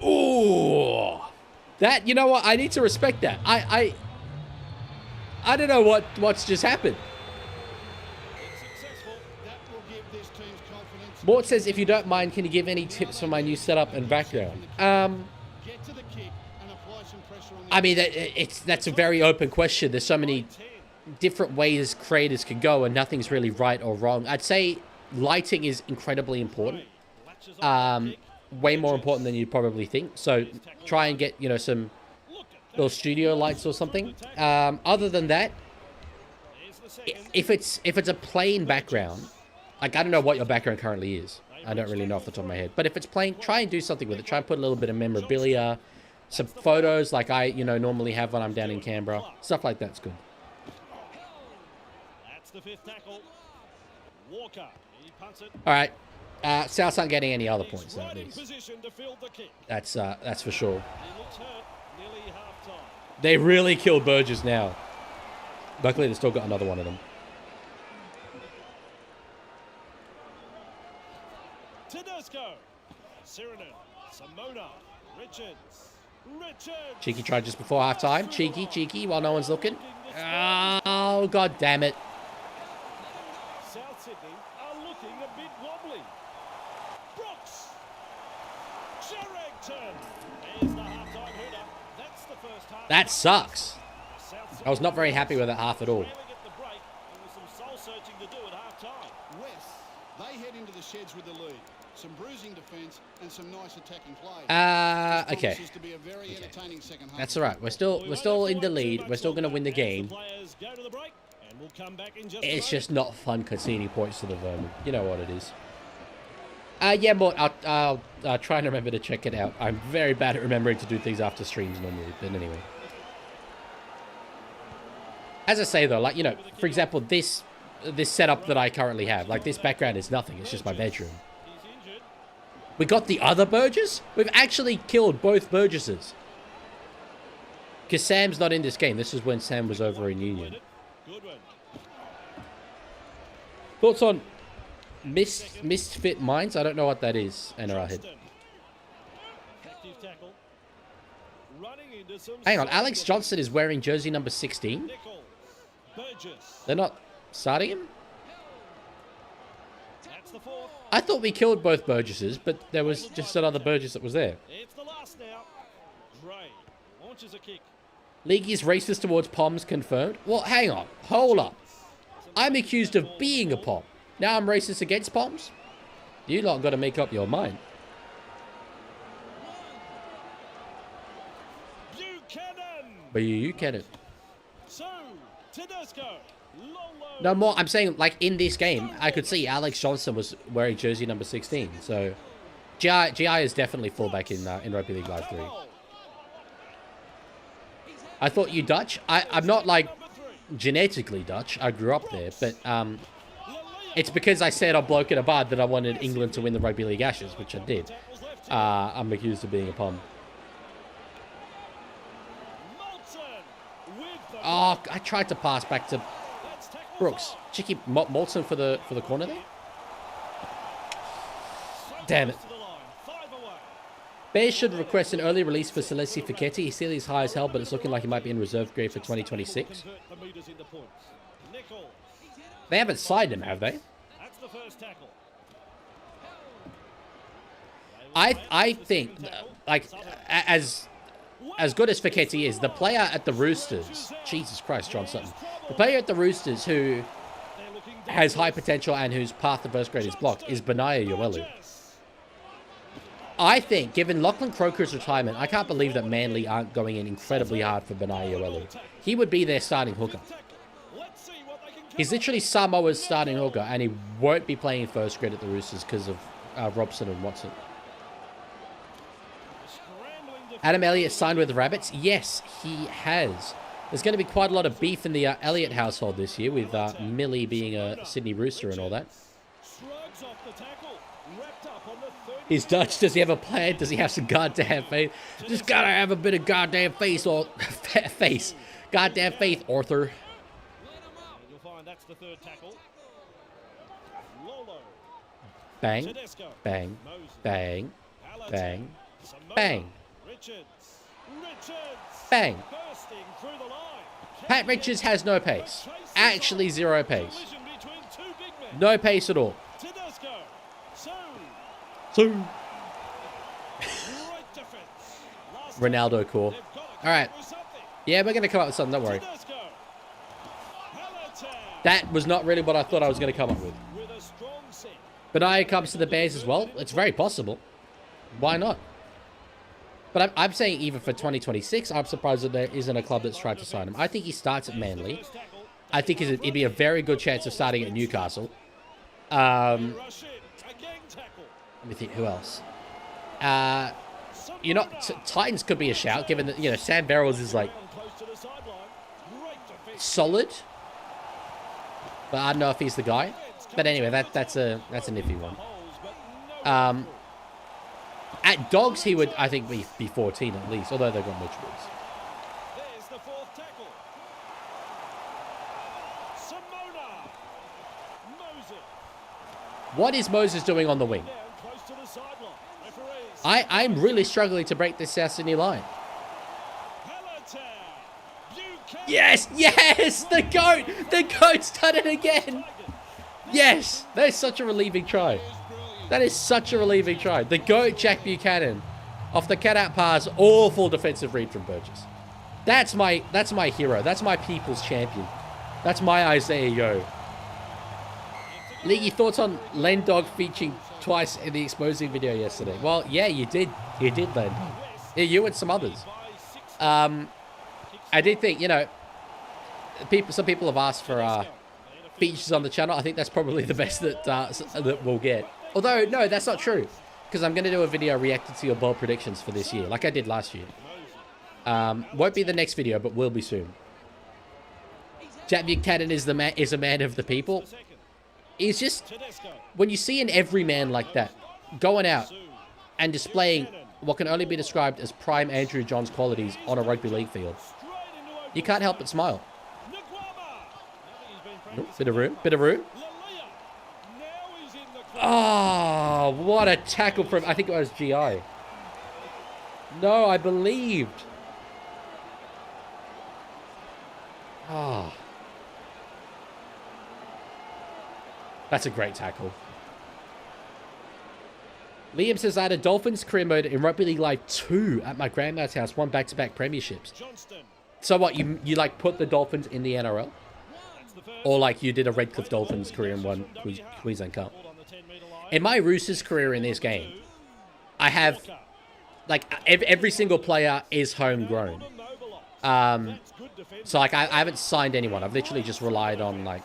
Ooh. That, you know what? I need to respect that. I don't know what's just happened. That will give this team's confidence. Mort says, if you don't mind, can you give any tips for my new setup and background? Get to the kick and apply some pressure on the... I mean, that's a very open question. There's so many different ways creators can go, and nothing's really right or wrong. I'd say lighting is incredibly important. Way more important than you probably think. So try and get, you know, some little studio lights or something. Other than that, if it's a plain background, like I don't know what your background currently is. I don't really know off the top of my head. But if it's plain, try and do something with it. Try and put a little bit of memorabilia, some photos like I, you know, normally have when I'm down in Canberra. Stuff like that's good. That's the fifth tackle. Walker, he punts it. All right. Souths aren't getting any other points, at Right in least. position to field the kick. That's for sure. He looks hurt. Nearly half time. They really killed Burgess now. Luckily, they still got another one of them. Tedesco, Sirenen, Simona, Richards. Cheeky tried just before halftime. Cheeky, while no one's looking. Oh, god damn it. South Sydney are looking a bit wobbly. Brooks. Sherrington. There's the halftime hooter. That's the first half. That sucks. I was not very happy with that half at all. At the break, there was some soul searching to do at halftime. West, they head into the sheds with the lead. Some bruising defence and some nice attacking play. Okay. Promises to be a very entertaining second half. That's all right. We're still in the lead. We're still going to win the game. Players go to the break, and we'll come back in just It's just not fun conceding points to the Vermin. You know what it is. Yeah, Mort, I'll try and remember to check it out. I'm very bad at remembering to do things after streams normally, but anyway. As I say though, like, you know, for example, this setup that I currently have, like this background is nothing. It's just my bedroom. We got the other Burgess? We've actually killed both Burgesses. Because Sam's not in this game. This is when Sam was over in Union. Thoughts on Misfit Minds? I don't know what that is, NRL head. Hang on, Alex Johnson is wearing jersey number 16? They're not starting him? I thought we killed both Burgesses, but there was just another Burgess that was there. It's the last now. Gray launches a kick. League is racist towards Poms confirmed. Well, hang on. Hold up. I'm accused of being a Pom. Now I'm racist against Poms? You lot got to make up your mind. Buchanan. So, Tedesco. No more. I'm saying, like, in this game, I could see Alex Johnson was wearing jersey number 16. So, GI is definitely fullback in Rugby League Live 3. I thought you Dutch. I'm not, like, genetically Dutch. I grew up there. But it's because I said on Bloke in a Bar that I wanted England to win the Rugby League Ashes, which I did. I'm accused of being a Pom. Oh, I tried to pass back to Brooks. Cheeky Molson for the corner there. Damn it. Bears should request an early release for Celessi Fiketti. He's still his high as hell, but it's looking like he might be in reserve grade for 2026. They haven't signed him, have they? I think, like, as as good as Fiketti is, the player at the Roosters, Jesus Christ, John Sutton, the player at the Roosters who has high potential and whose path to first grade is blocked is Benaya Yoelu. I think, given Lachlan Croker's retirement, I can't believe that Manly aren't going in incredibly hard for Benaya Yoelu. He would be their starting hooker. He's literally Samoa's starting hooker, and he won't be playing first grade at the Roosters because of Robson and Watson. Adam Elliott signed with the Rabbits? Yes, he has. There's going to be quite a lot of beef in the Elliott household this year, with Millie being a Sydney Rooster and all that. He's Dutch. Does he have a plan? Does he have some goddamn faith? Just gotta have a bit of goddamn face or face. Goddamn faith, Arthur. You'll find that's the third tackle. Lolo. Bang, Tedesco. bang, Moses. bang, bang, Simona. bang, Richards. bang. Bursting through the line. Pat Richards has no pace. Actually, zero pace. Collision between two big men. No pace at all. Tedesco. So, Great defense. Last Ronaldo core. they've got to All right. come up with something. Yeah, we're going to come up with something. Don't worry. Tedesco. Hallertau That was not really what I thought I was going to come up with. with a strong set. Benaya comes to the Bears as well. It's very possible. Why not? But I'm saying even for 2026, I'm surprised that there isn't a club that's tried to sign him. I think he starts at Manly. First tackle. I think it'd be a very good chance of starting at Newcastle. Rush in. Again tackle. Let me think, who else? You know, Titans could be a shout, given that, you know, Sam Barrels is, like, Close to the sideline. Great defense. solid. But I don't know if he's the guy. But anyway, that's an iffy one. Holes, but no At Dogs, he would, I think, be 14 at least, although they've got much rules. There's the fourth tackle. Simona. Moses. What is Moses doing on the wing? Down close to the sideline. Referees. I'm really struggling to break this South Sydney line. Hallertau. Buchanan. Yes, yes, the goat! The goat's done it again! Yes, that is such a relieving try. That is such a relieving try. The goat, Jack Buchanan, off the cut-out pass, awful defensive read from Burgess. That's my hero. That's my people's champion. That's my Isaiah Yo. League, your thoughts on Len Dog featuring twice in the exposing video yesterday? Well, yeah, you did. You did, Len. Yeah, you and some others. I did think, you know, some people have asked for features on the channel. I think that's probably the best that we'll get. Although, no, that's not true. Because I'm going to do a video reacting to your bold predictions for this year, like I did last year. Won't be the next video, but will be soon. Jack Buchanan is a man of the people. He's just, when you see an everyman like that, going out and displaying what can only be described as prime Andrew Johns qualities on a rugby league field, you can't help but smile. Nope, bit of room, bit of room. Oh, what a tackle from, I think it was GI. No, I believed. Oh. That's a great tackle. Liam says, I had a Dolphins career mode in Rugby League Live 2 at my grandma's house, won back-to-back premierships. So what, you like put the Dolphins in the NRL? Or like you did a Redcliffe Dolphins career and won Queensland Cup? In my Roosters career in this game, I have, like, every single player is homegrown. So, like, I haven't signed anyone. I've literally just relied on, like...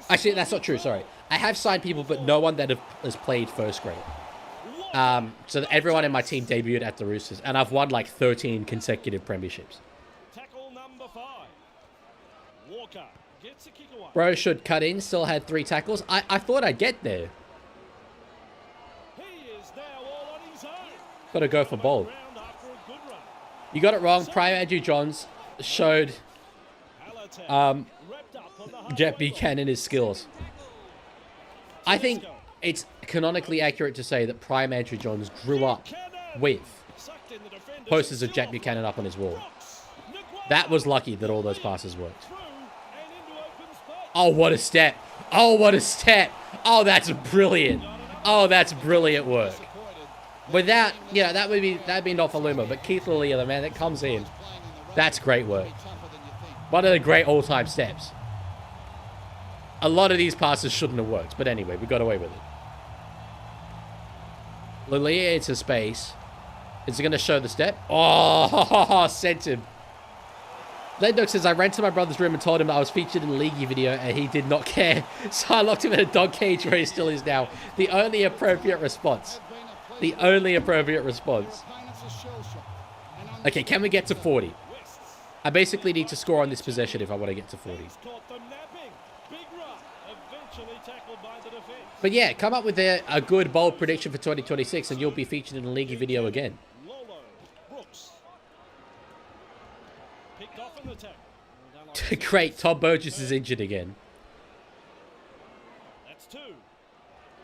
Actually, that's not true, sorry. I have signed people, but no one that has played first grade. So everyone in my team debuted at the Roosters, and I've won, like, 13 consecutive premierships. Tackle number 5. Walker gets a kick away. Bro should cut in, still had 3 tackles. I thought I'd get there. He is now all on his own. Got to go for bold. Round after a good run. You got it wrong. Prime Andrew Johns showed Hallertau wrapped up on the halfway Jack Buchanan his skills. I think it's canonically accurate to say that Prime Andrew Johns grew up with sucked in the defender. posters of Jack Buchanan up on his wall. That was lucky that all those passes worked. Through and into open space. Oh, what a step. Oh, what a step. Oh, that's brilliant. Oh, that's brilliant work. Without, you know, that'd be not for Luma, but Keith Lilia, the man that comes in, that's great work. One of the great all-time steps. A lot of these passes shouldn't have worked, but anyway, we got away with it. Lilia into space. Is it going to show the step? Oh, sent him. Lendog says, I ran to my brother's room and told him that I was featured in the League video and he did not care. So I locked him in a dog cage where he still is now. The only appropriate response. The only appropriate response. Okay, can we get to 40? I basically need to score on this possession if I want to get to 40. But yeah, come up with a good, bold prediction for 2026 and you'll be featured in a League video again. Great, Tom Burgess is injured again. That's 2.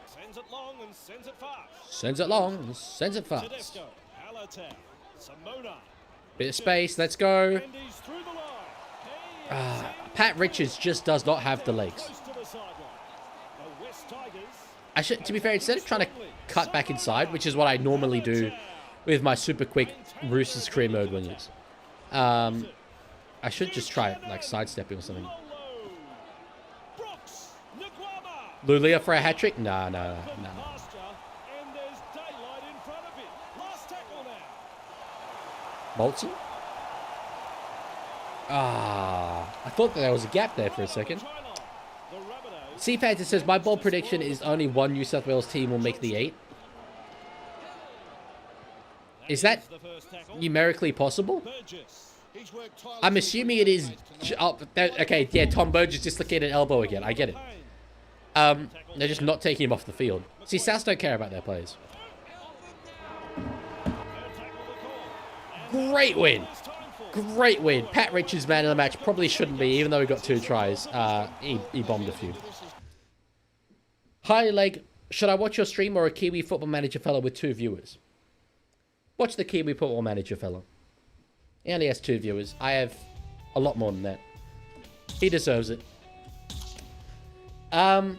Sends it long and sends it fast. Sends it long and sends it fast. Tedesco, Alatek, Simona. Bit of space, let's go. And he's through the line. Pat Richards just does not have the legs. Close to the sideline. The West Tigers. I should, to be fair, instead of trying to cut back inside, which is what I normally do with my super quick Roosters career mode wingers, I should just try like sidestepping or something. Lulia for a hat trick? Nah. Bolton? I thought that there was a gap there for a second. C-Fantasy says, my bold prediction is only one New South Wales team will make the 8. Is that numerically possible? I'm assuming it is... okay, yeah, Tom Burgess dislocated elbow again. I get it. They're just not taking him off the field. See, Souths don't care about their players. Great win. Great win. Pat Richards, man of the match. Probably shouldn't be, even though he got 2 tries. He bombed a few. Hi, Leg. Should I watch your stream or a Kiwi Football Manager fellow with 2 viewers? Watch the Kiwi Football Manager fellow. He only has 2 viewers. I have a lot more than that. He deserves it. Yeah,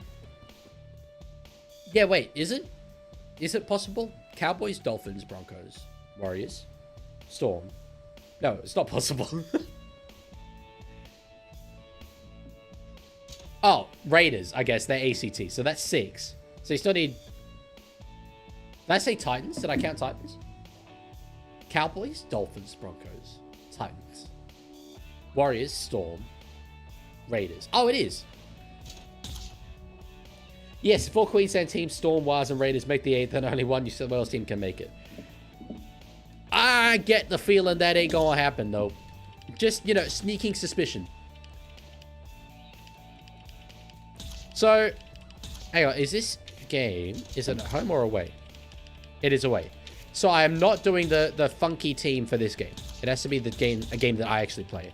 wait. Is it possible? Cowboys, Dolphins, Broncos, Warriors, Storm. No, it's not possible. Oh, Raiders. I guess they're ACT. So that's 6. So you still need... Did I say Titans? Did I count Titans? Cowboys, Dolphins, Broncos, Titans, Warriors, Storm, Raiders. Oh, it is. Yes, 4 Queensland teams, Storm, Wars, and Raiders make the 8th, and only one New South Wales team can make it. I get the feeling that ain't gonna happen, though. Just, you know, sneaking suspicion. So, hang on, is this game, is it at home or away? It is away. So I am not doing the funky team for this game. It has to be a game that I actually play in.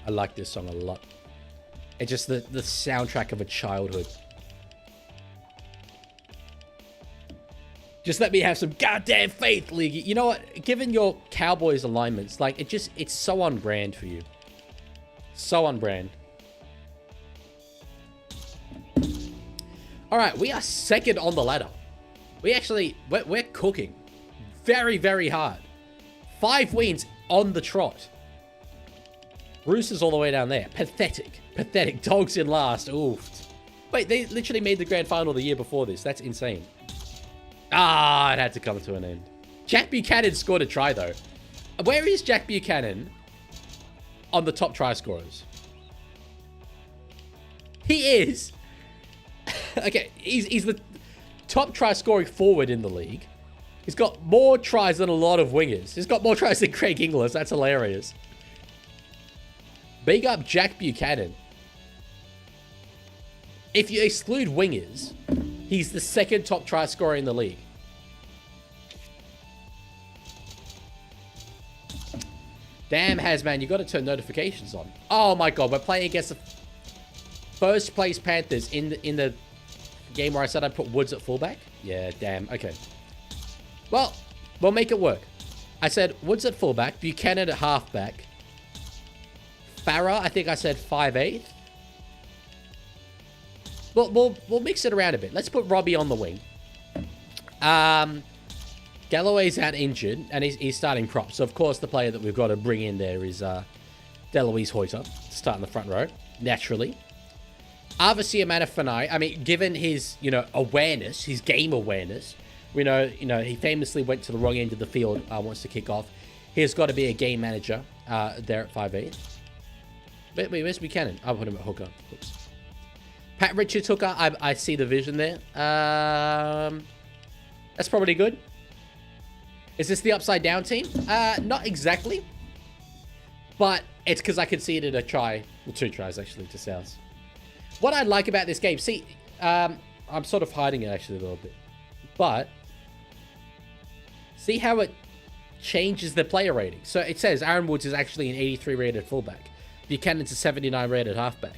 I like this song a lot. It's just the soundtrack of a childhood. Just let me have some goddamn faith, League. You know what? Given your Cowboys alignments, like, it's so on brand for you. So on brand. All right, we are 2nd on the ladder. We're cooking very, very hard. 5 wins on the trot. Roosters all the way down there. Pathetic. Pathetic. Dogs in last. Oof. Wait, they literally made the grand final the year before this. That's insane. Ah, it had to come to an end. Jack Buchanan scored a try, though. Where is Jack Buchanan on the top try scorers? He is. Okay, he's the top try scoring forward in the league. He's got more tries than a lot of wingers. He's got more tries than Craig Inglis. That's hilarious. Big up Jack Buchanan. If you exclude wingers, he's the 2nd top try scorer in the league. Damn, Hazman, you got to turn notifications on. Oh my god, we're playing against the first place Panthers in the game where I said I'd put Woods at fullback. Yeah, damn. Okay. Well, we'll make it work. I said Woods at fullback, Buchanan at halfback. Farah, I think I said 5'8". We'll mix it around a bit. Let's put Robbie on the wing. Galloway's out injured, and he's starting prop. So, of course, the player that we've got to bring in there is Deloise Hoyter, starting the front row, naturally. Arvasia Manafanai, I mean, given his, awareness, his game awareness, we know, he famously went to the wrong end of the field once to kick off. He's got to be a game manager there at 5'8". Wait, where's Buchanan? I'll put him at hooker. Oops. Pat Richards hooker, I see the vision there. That's probably good. Is this the upside down team? Not exactly. But it's because I could see it in a try. Well, 2 tries, actually, to South. What I like about this game, see, I'm sort of hiding it, actually, a little bit. But see how it changes the player rating. So it says Aaron Woods is actually an 83 rated fullback. Buchanan's a 79 rated halfback.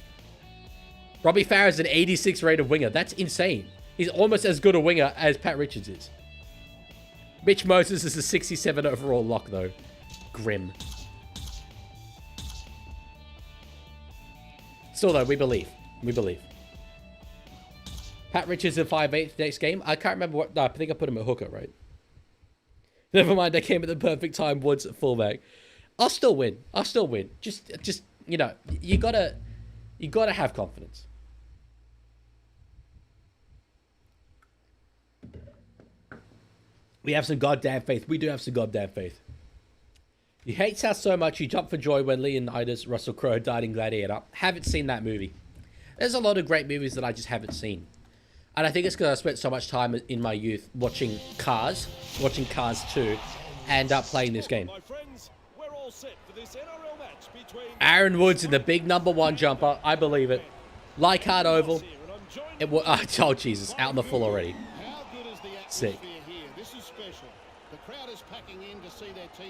Robbie Farah's an 86 rated winger. That's insane. He's almost as good a winger as Pat Richards is. Mitch Moses is a 67 overall lock, though. Grim. Still, though, we believe. We believe. Pat Richards at 5'8" next game. I can't remember what... No, I think I put him at hooker, right? Never mind, I came at the perfect time. Woods at fullback. I'll still win. I'll still win. Just you gotta have confidence. We have some goddamn faith. We do have some goddamn faith. You hate South so much, you jump for joy when Leonidas Russell Crowe died in Gladiator. Haven't seen that movie. There's a lot of great movies that I just haven't seen. And I think it's because I spent so much time in my youth watching Cars 2, and playing this game. Aaron Woods in the big #1 jumper. I believe it. Leichhardt Oval. It was, oh, Jesus. Out in the full already. Sick.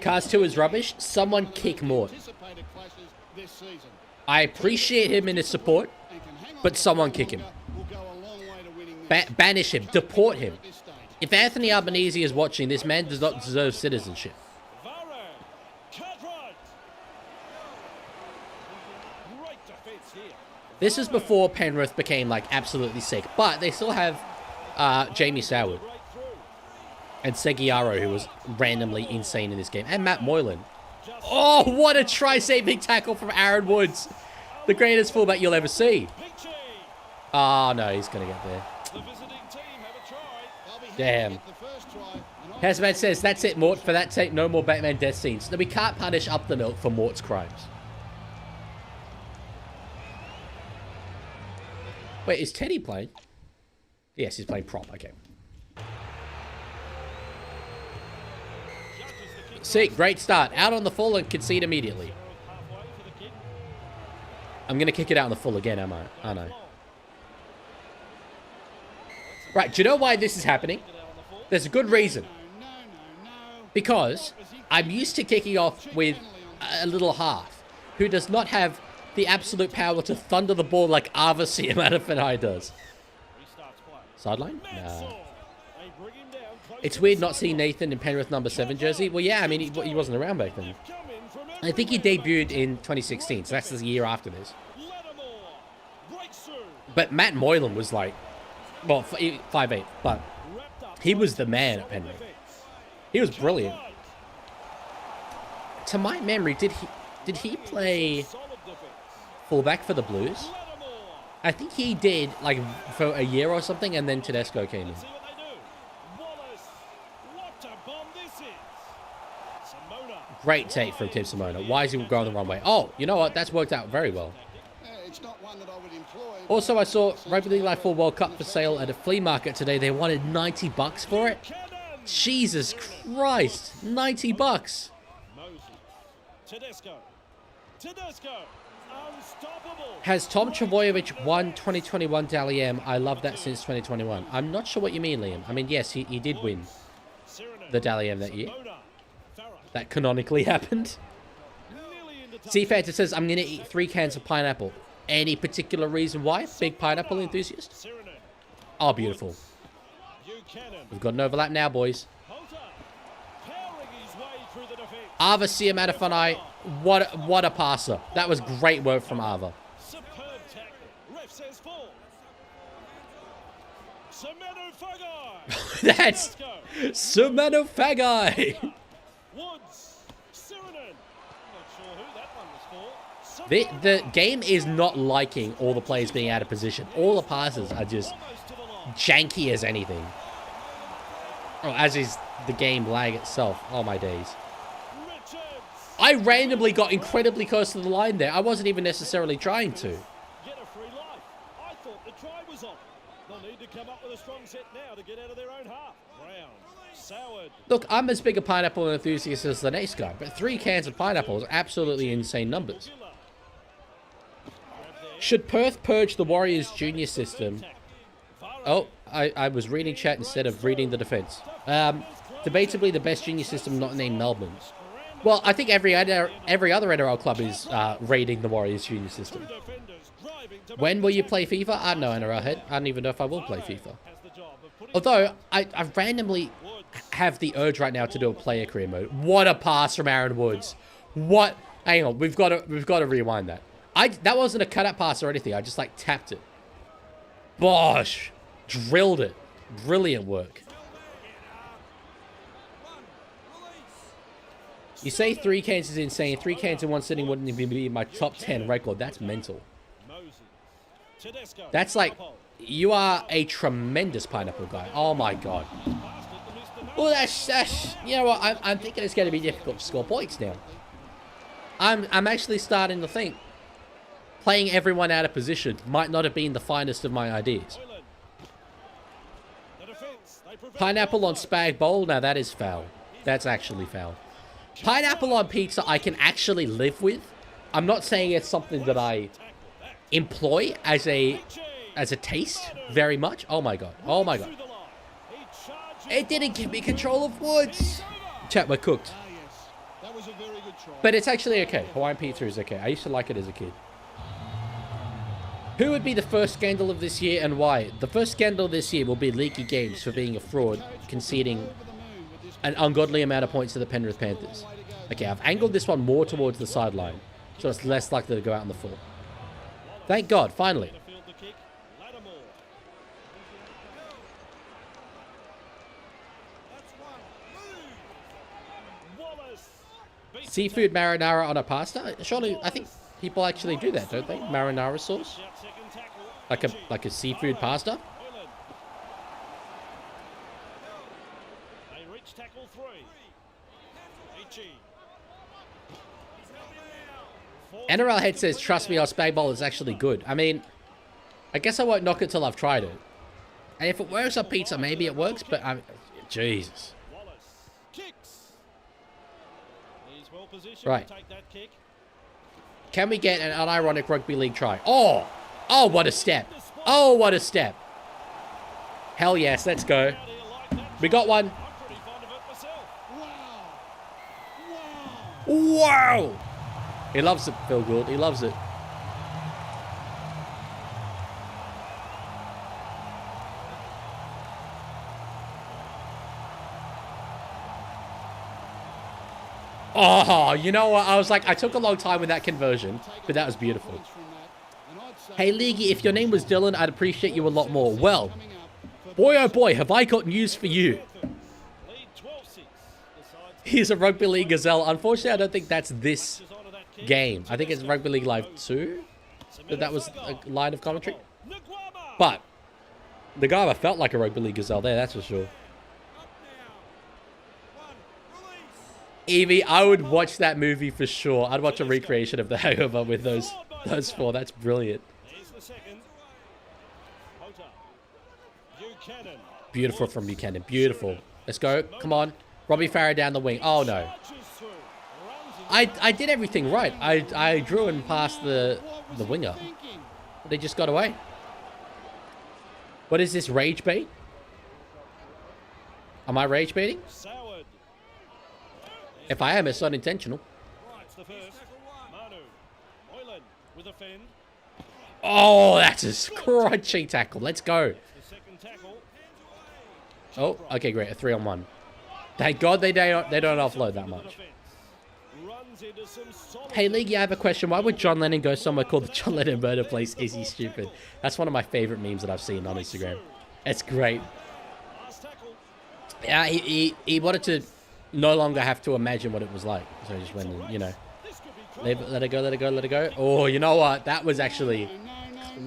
Cars 2 is rubbish. Someone kick Mort. I appreciate him in his support, but someone kick him. Banish him. Deport him. If Anthony Albanese is watching, this man does not deserve citizenship. This is before Penrith became, like, absolutely sick. But they still have Jamie Soward. And Seguiaro, who was randomly insane in this game. And Matt Moylan. Oh, what a try-saving tackle from Aaron Woods. The greatest fullback you'll ever see. Oh, no, he's going to get there. Damn. Hazmat says, that's it, Mort. For that tape, no more Batman death scenes. No, we can't punish up the milk for Mort's crimes. Wait, is Teddy playing? Yes, he's playing prop. Okay. See, great start. Out on the full and concede immediately. I'm going to kick it out on the full again, am I? I know. Right, do you know why this is happening? There's a good reason. Because I'm used to kicking off with a little half who does not have the absolute power to thunder the ball like Arvasia Manafanai does. Sideline? Nah. It's weird not seeing Nathan in Penrith #7 jersey. Well, yeah, I mean, he wasn't around back then. I think he debuted in 2016, so that's the year after this. But Matt Moylan was like, well, 5'8", but he was the man at Penrith. He was brilliant. To my memory, did he play fullback for the Blues? I think he did, like, for a year or something, and then Tedesco came in. Great take from Tim Simona. Why is he going the wrong way? Oh, you know what? That's worked out very well. It's not one that I would employ. Also, I saw Rugby League Live 4 World Cup for sale at a flea market today. They wanted $90 for it. Jesus Christ. $90. Has Tom Trbojevic won 2021 Dally M? I love that since 2021. I'm not sure what you mean, Liam. I mean, yes, he did win the Dally M that year. That canonically happened. Seafanter says, I'm going to eat 3 cans of pineapple. Any particular reason why? Big pineapple enthusiast? Oh, beautiful. We've got an overlap now, boys. Arvasia Manafanai. What a passer. That was great work from Arva. Semeno Fagai. That's Tedesco. Semeno Fagai. Woods. Sirinen. Not sure who that one was for. The game is not liking all the players being out of position. All the passes are just Almost to the line. janky as anything. Oh, as is the game lag itself. Oh, my days. Richards. I randomly got incredibly close to the line there. I wasn't even necessarily trying to. Get a free life. I thought the try was on. They'll need to come up with a strong set now to get out of their own half. Brown. Soured. Look, I'm as big a pineapple enthusiast as the next guy, but 3 cans of pineapple is absolutely insane numbers. Gilla. Should Perth purge the Warriors junior system? Oh, I was reading chat instead of reading the defense. Debatably the best junior system not named Melbourne. Well, I think every other NRL club is raiding the Warriors junior system. When will you play FIFA? I don't know, NRL head. I don't even know if I will play FIFA. Although, I randomly have the urge right now to do a player career mode. What a pass from Aaron Woods. What? Hang on, we've got to rewind that. That wasn't a cutout pass or anything. I just, like, tapped it. Bosh. Drilled it. Brilliant work. You say 3 cans is insane. 3 cans in one sitting wouldn't even be my top 10 record. That's mental. That's like, you are a tremendous pineapple guy. Oh my god. Well, that's you know what? I'm thinking it's going to be difficult to score points now. I'm actually starting to think playing everyone out of position might not have been the finest of my ideas. Pineapple on spag bowl? Now that is foul. That's actually foul. Pineapple on pizza I can actually live with. I'm not saying it's something that I employ as a taste very much. Oh my god. Oh my god. It didn't give me control of Woods. Chat, we're cooked. That was a very good try. But it's actually okay. Hawaiian pizza is okay. I used to like it as a kid. Who would be the first scandal of this year and why? The first scandal this year will be LeaguieGames for being a fraud, conceding an ungodly amount of points to the Penrith Panthers. Okay, I've angled this one more towards the sideline, so it's less likely to go out on the full. Thank God, finally. Seafood marinara on a pasta? Surely, I think people actually do that, don't they? Marinara sauce? Like a seafood pasta? They reach tackle 3. Ichi. NRL Head says, trust me, our spag bowl is actually good. I mean, I guess I won't knock it till I've tried it. And if it works on pizza, maybe it works, but Jesus. Wallace kicks. He's well positioned Right. to take that kick. Can we get an unironic rugby league try? Oh! Oh, what a step. Oh, what a step. Hell yes, let's go. How do you like that? We got one. I'm pretty fond of it myself. Wow! He loves it, Phil Gould. He loves it. Oh, you know what? I was like, I took a long time with that conversion, but that was beautiful. Hey, Leaguey, if your name was Dylan, I'd appreciate you a lot more. Well, boy oh boy, have I got news for you. Lead 12-6. He's a Rugby League Gazelle. Unfortunately, I don't think that's this game. I think it's Rugby League Live 2. That was a line of commentary. But the guy felt like a Rugby League Gazelle there, that's for sure. Evie, I would watch that movie for sure. I'd watch a recreation of The Hangover with those 4. That's brilliant. Here's the second. Hota. Buchanan. Beautiful from Buchanan. Beautiful. Let's go. Come on. Robbie Farah down the wing. Oh, no. Charges through. Runs in. I did everything right. I drew and passed the winger. They just got away. What is this, rage bait? Am I rage baiting? Soured. If I am, it's not intentional. It's the first. Manu. Moylan with a fend. Oh, that's a scrunchy tackle. Let's go. The second tackle. Oh, okay, great. A 3-on-1. Thank God they don't offload that much. Runs into some solid. Hey, League, I have a question. Why would John Lennon go somewhere called the John Lennon Murder Place? Is he stupid? That's one of my favorite memes that I've seen on Instagram. It's great. Last tackle. Yeah, he wanted to no longer have to imagine what it was like. So he just went, and, you know, This could be let it go, let it go, let it go. Oh, you know what? That was actually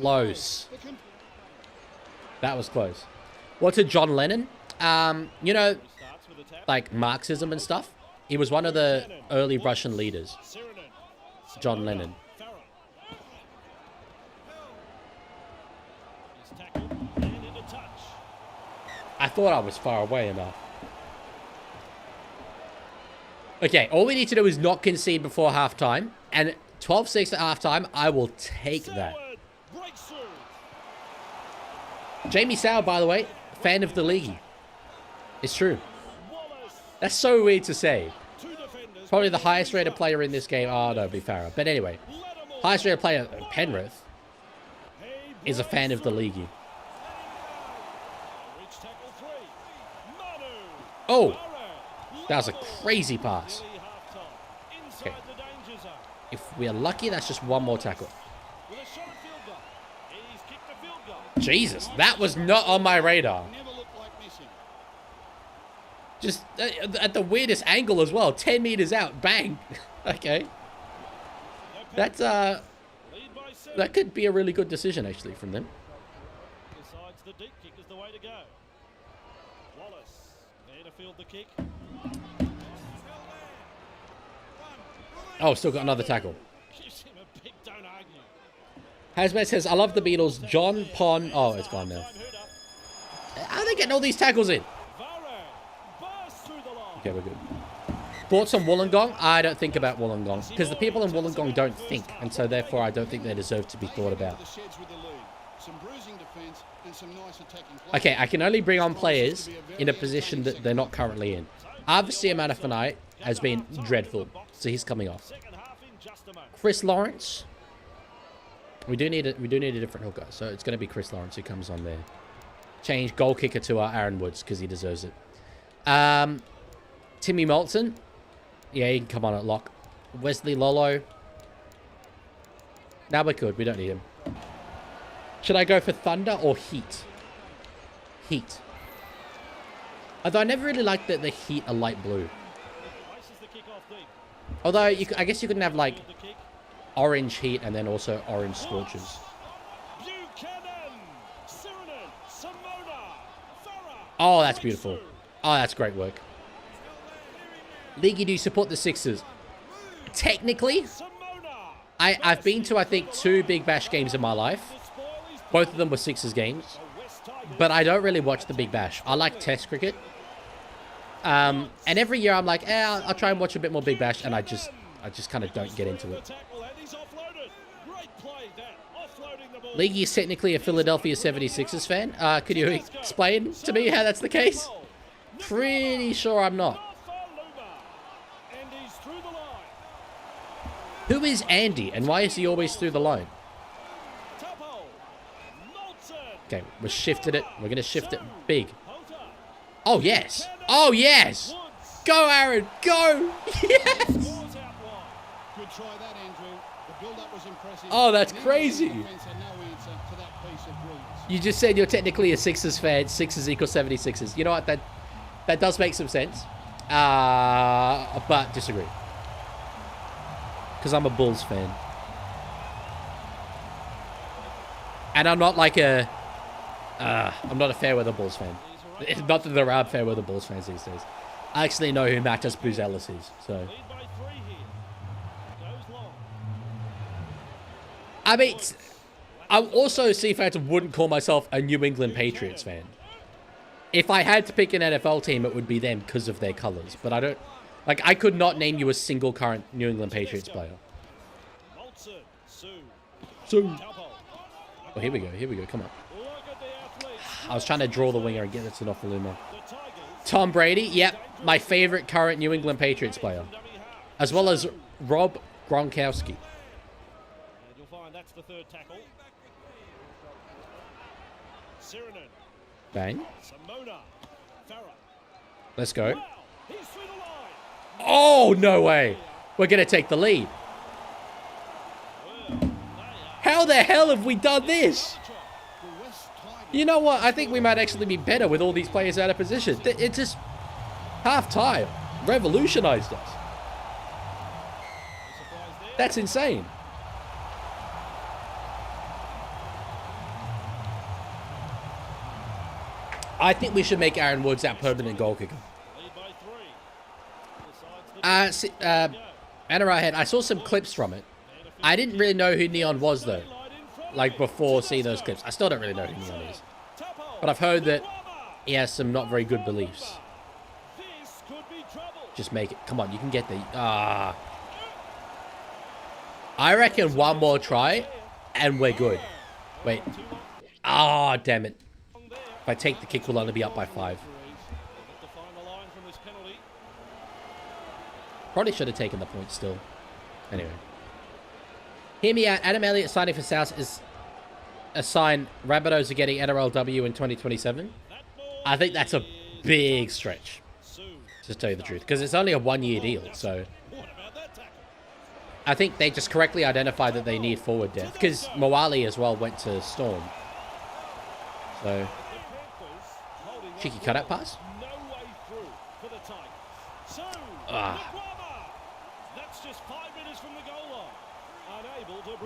close. That was close. What's it, John Lennon? You know, starts with a tap. like Marxism and stuff. He was one of the early Russian leaders, Sirinen. John Lennon. Farah. He's tackled and into touch. I thought I was far away enough. Okay, all we need to do is not concede before halftime. And 12-6 at halftime, I will take that. Forward. Breaks through. Jamie Sauer, by the way, fan of the league. It's true. Wallace. That's so weird to say. Two defenders. Probably the highest rated player in this game. Oh, no, it'd be Farah. But anyway, Let 'em all highest go. rated player, Penrith, He is a fan of the league. reach tackle 3. Manu. Oh, Farah. that was a Level. crazy pass. Nearly half-time. Inside Okay. the danger zone. If we are lucky, that's just one more tackle. With a shot at field goal. He's kicked the field goal. Jesus, that was not on my radar. Never looked like missing. Just at the weirdest angle as well. 10 meters out. Bang. Okay. That's, Lead by 7. that could be a really good decision, actually, from them. Decides the deep kick is the way to go. Wallace there to field the kick. Oh, still got another tackle. Gives him a big don't argue. Hazmat says, I love the Beatles. John Pon. Oh, it's gone now. Time hooter. How are they getting all these tackles in? Varane bursts through the line. Okay, we're good. Bought some Wollongong. I don't think about Wollongong because the people in Wollongong don't think, and so therefore I don't think they deserve to be thought about. The sheds with the lead. Some bruising defence and some nice attacking play. Okay, I can only bring on players in a position that they're not currently in. Obviously, Amanafanite has been dreadful, so he's coming off. Second half in just a moment. Chris Lawrence. We do need a different hooker, so it's going to be Chris Lawrence who comes on there. Change goal kicker to our Aaron Woods because he deserves it. Timmy Moulton. Yeah, he can come on at lock. Wesley Lolo. Now we're good. We don't need him. Should I go for Thunder or Heat? Heat. Although I never really liked that the Heat are light blue. Places the kick off deep. Although I guess you couldn't have like Field the kick. orange Heat and then also orange Scorchers. Buchanan. Sirinen. Simona. Farah. Oh, that's beautiful. Oh, that's great work. Leaguey, do you support the Sixers? Technically, Simona. I've been to, I think, 2 Big Bash games in my life. The spoil is Both of them were Sixers games. the West Tigers. But I don't really watch the Big Bash. I like Test cricket. And every year I'm like, I'll try and watch a bit more Big Bash. And I just kind of don't get into The it. tackle and he's offloaded. Great play that. Offloading the ball. Leaguey is technically a Philadelphia 76ers fan. Could you explain to me how that's the case? Pretty sure I'm not. And he's through the line. Who is Andy and why is he always through the line? Top hole. Moulton. Okay, we shifted it. We're going to shift it big. Holter. Oh, yes. Oh, yes. Woods. Go, Aaron. Go. Yes. Scores out wide. Good try that, Andrew. The build-up was impressive. Oh, that's And the crazy. defence had no answer to that piece of brilliance. You just said you're technically a Sixers fan. Sixers equals 76ers. You know what? That does make some sense. But disagree. Because I'm a Bulls fan. And I'm not like I'm not a Fairweather Bulls fan. It's not that there are Fairweather Bulls fans these days. I actually know who Matas Buzelis is. So, Lead by 3 here. Goes long. I mean, I also see fans wouldn't call myself a New England Patriots fan. If I had to pick an NFL team, it would be them because of their colors. But I don't... Like, I could not name you a single current New England Patriots player. Moulton. Sue. So... Top hole. Oh, here we go. Here we go. Come on. Look at the athlete. I was trying to draw the winger and get it to Nofaluma. The Tigers. Tom Brady. Yep. My favorite current New England Patriots player. Dummy half. As well as Rob Gronkowski. And you'll find that's the third tackle. Sirinen. Bang. Simona. Farah. Let's go. Wow. He's through the line. Oh, no way. We're going to take the lead. Well, they are. How the hell have we done this? The West Tigers You know what? I think we might actually be better with all these players out of position. It just half-time revolutionized us. That's insane. I think we should make Aaron Woods our permanent goal kicker. Anna Head, I saw some clips from it. I didn't really know who Neon was, though. Like, before seeing those clips. I still don't really know who Neon is. But I've heard that he has some not very good beliefs. Just make it. Come on, you can get there. I reckon one more try, and we're good. Wait. Damn it. If I take the kick, we'll only be up by 5. Probably should have taken the point still. Anyway. Hear me out. Adam Elliott signing for South is a sign Rabbitohs are getting NRLW in 2027. I think that's a big stretch. Just to tell you the truth. Because it's only a 1-year deal, so... I think they just correctly identified that they need forward depth. Because Moali as well went to Storm. So... cheeky cutout pass.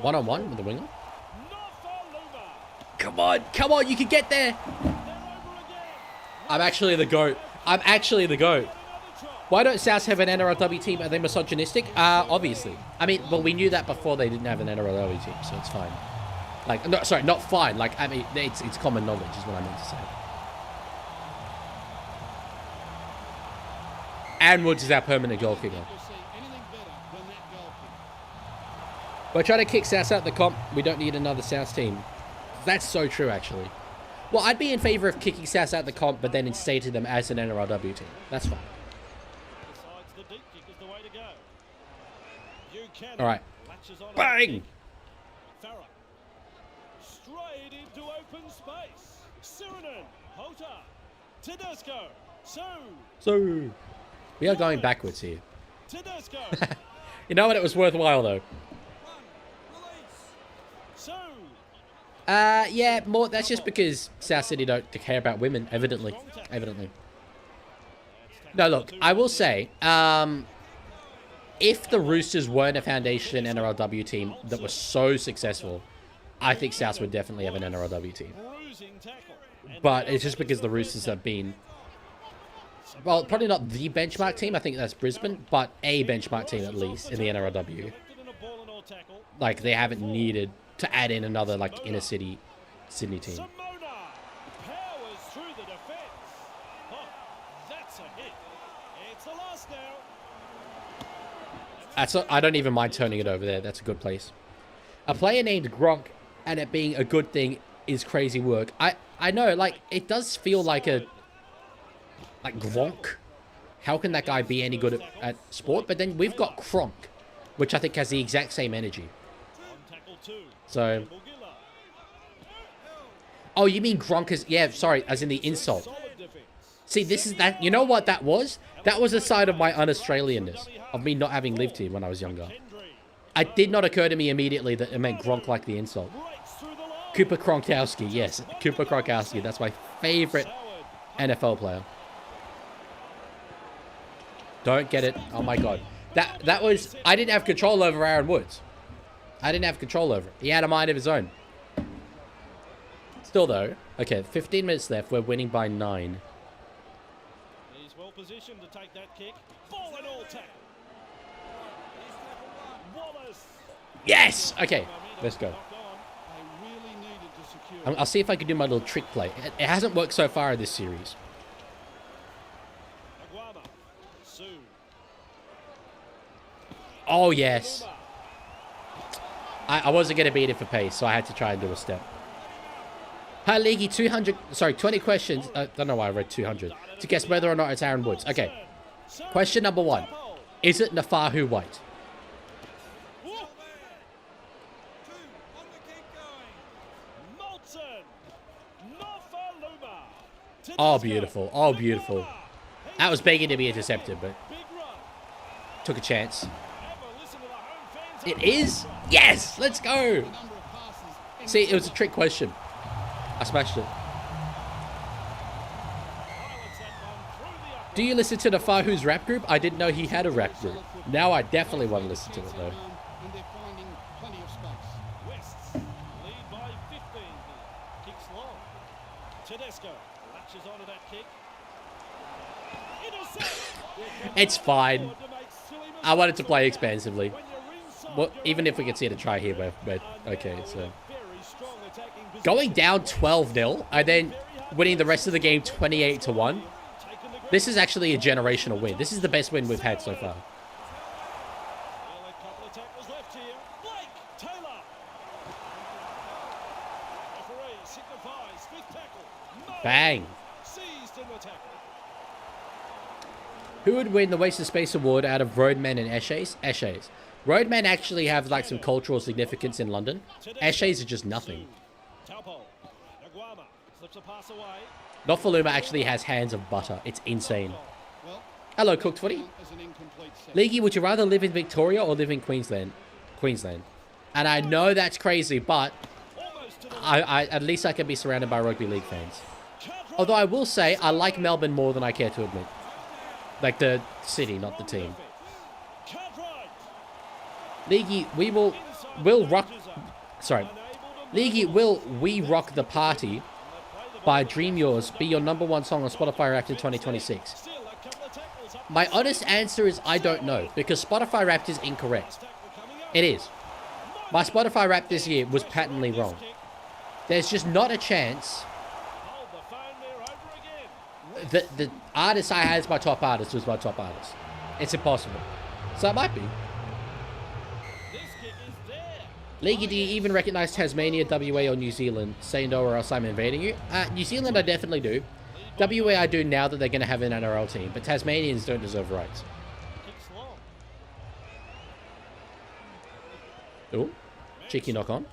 One-on-one with the winger. Come on, you can get there. I'm actually the GOAT. Why don't Souths have an NRLW team? Are they misogynistic? Obviously. I mean, well, we knew that before they didn't have an NRLW team, so it's fine. Like, no, sorry, not fine. Like, I mean, it's common knowledge is what I meant to say. Aaron Woods is our permanent goal kicker. We're trying to kick South out the comp. We don't need another South team. That's so true, actually. Well, I'd be in favor of kicking South out the comp, but then instating them as an NRLW team. That's fine. All right. Bang! Straight into open space. Sirinen, Hota, Tedesco, So, we are going backwards here. Tedesco. You know what? It was worthwhile, though. Yeah, more. That's just because South City don't care about women, evidently. No, look, I will say, if the Roosters weren't a Foundation NRLW team that was so successful, I think South would definitely have an NRLW team. But it's just because the Roosters have been, well, probably not the benchmark team. I think that's Brisbane, but a benchmark team at least in the NRLW. Like, they haven't needed to add in another, like, inner city Sydney team. I don't even mind turning it over there. That's a good place. A player named Gronk and it being a good thing is crazy work. I know, like, it does feel like a... like, Gronk. How can that guy be any good at sport? But then we've got Kronk, which I think has the exact same energy. So... oh, you mean Gronk is... yeah, sorry, as in the insult. See, this is that... you know what that was? That was a side of my un-Australianness. Of me not having lived here when I was younger. It did not occur to me immediately that it meant Gronk like the insult. Cooper Kronkowski, yes. Cooper Kronkowski, that's my favorite NFL player. Don't get it. Oh my god. That was... I didn't have control over Aaron Woods. I didn't have control over it. He had a mind of his own. Still though. Okay, 15 minutes left. We're winning by 9. He's well positioned to take that kick. Ball and all tackle. Yes! Okay, let's go. I'll see if I can do my little trick play. It hasn't worked so far in this series. Oh, yes. I wasn't going to beat it for pace, so I had to try and do a step. Hi, Leaguey, 20 questions. I don't know why I read 200. To guess whether or not it's Aaron Woods. Okay. Question number 1. Is it Nafahu White? Oh, beautiful. Oh, beautiful. That was begging to be intercepted, but took a chance. It is? Yes! Let's go! See, it was a trick question. I smashed it. Do you listen to the Fahu's rap group? I didn't know he had a rap group. Now I definitely want to listen to it, though. And they're finding plenty of space. Wests lead by 15 here. Kicks long. Tedesco latches onto that kick. Intercept. It's fine. I wanted to play expansively. Well, even if we can see the try here, we're okay. So going down 12-0 and then winning the rest of the game 28-1. This is actually a generational win. This is the best win we've had so far. Bang. Who would win the Waste of Space Award out of Roadman and Eshays? Eshays. Roadmen actually have like some cultural significance in London. Eshays are just nothing. Nofaluma actually has hands of butter. It's insane. Hello, Cooked Footy. Leaguey, would you rather live in Victoria or live in Queensland? Queensland. And I know that's crazy, but I at least I can be surrounded by Rugby League fans. Although I will say I like Melbourne more than I care to admit. Like the city, not the team. Leaguey, we'll rock. Sorry, Leaguey, will we rock the party? By Dream Yours be your #1 song on Spotify Wrapped in 2026? My honest answer is I don't know, because Spotify Wrapped is incorrect. It is. My Spotify Wrapped this year was patently wrong. There's just not a chance that the artist I had as my top artist was my top artist. It's impossible. So it might be. Leaguey, do you even recognize Tasmania, WA, or New Zealand? Say no or else I'm invading you. New Zealand I definitely do. WA I do now that they're going to have an NRL team, but Tasmanians don't deserve rights. Oh, cheeky knock on.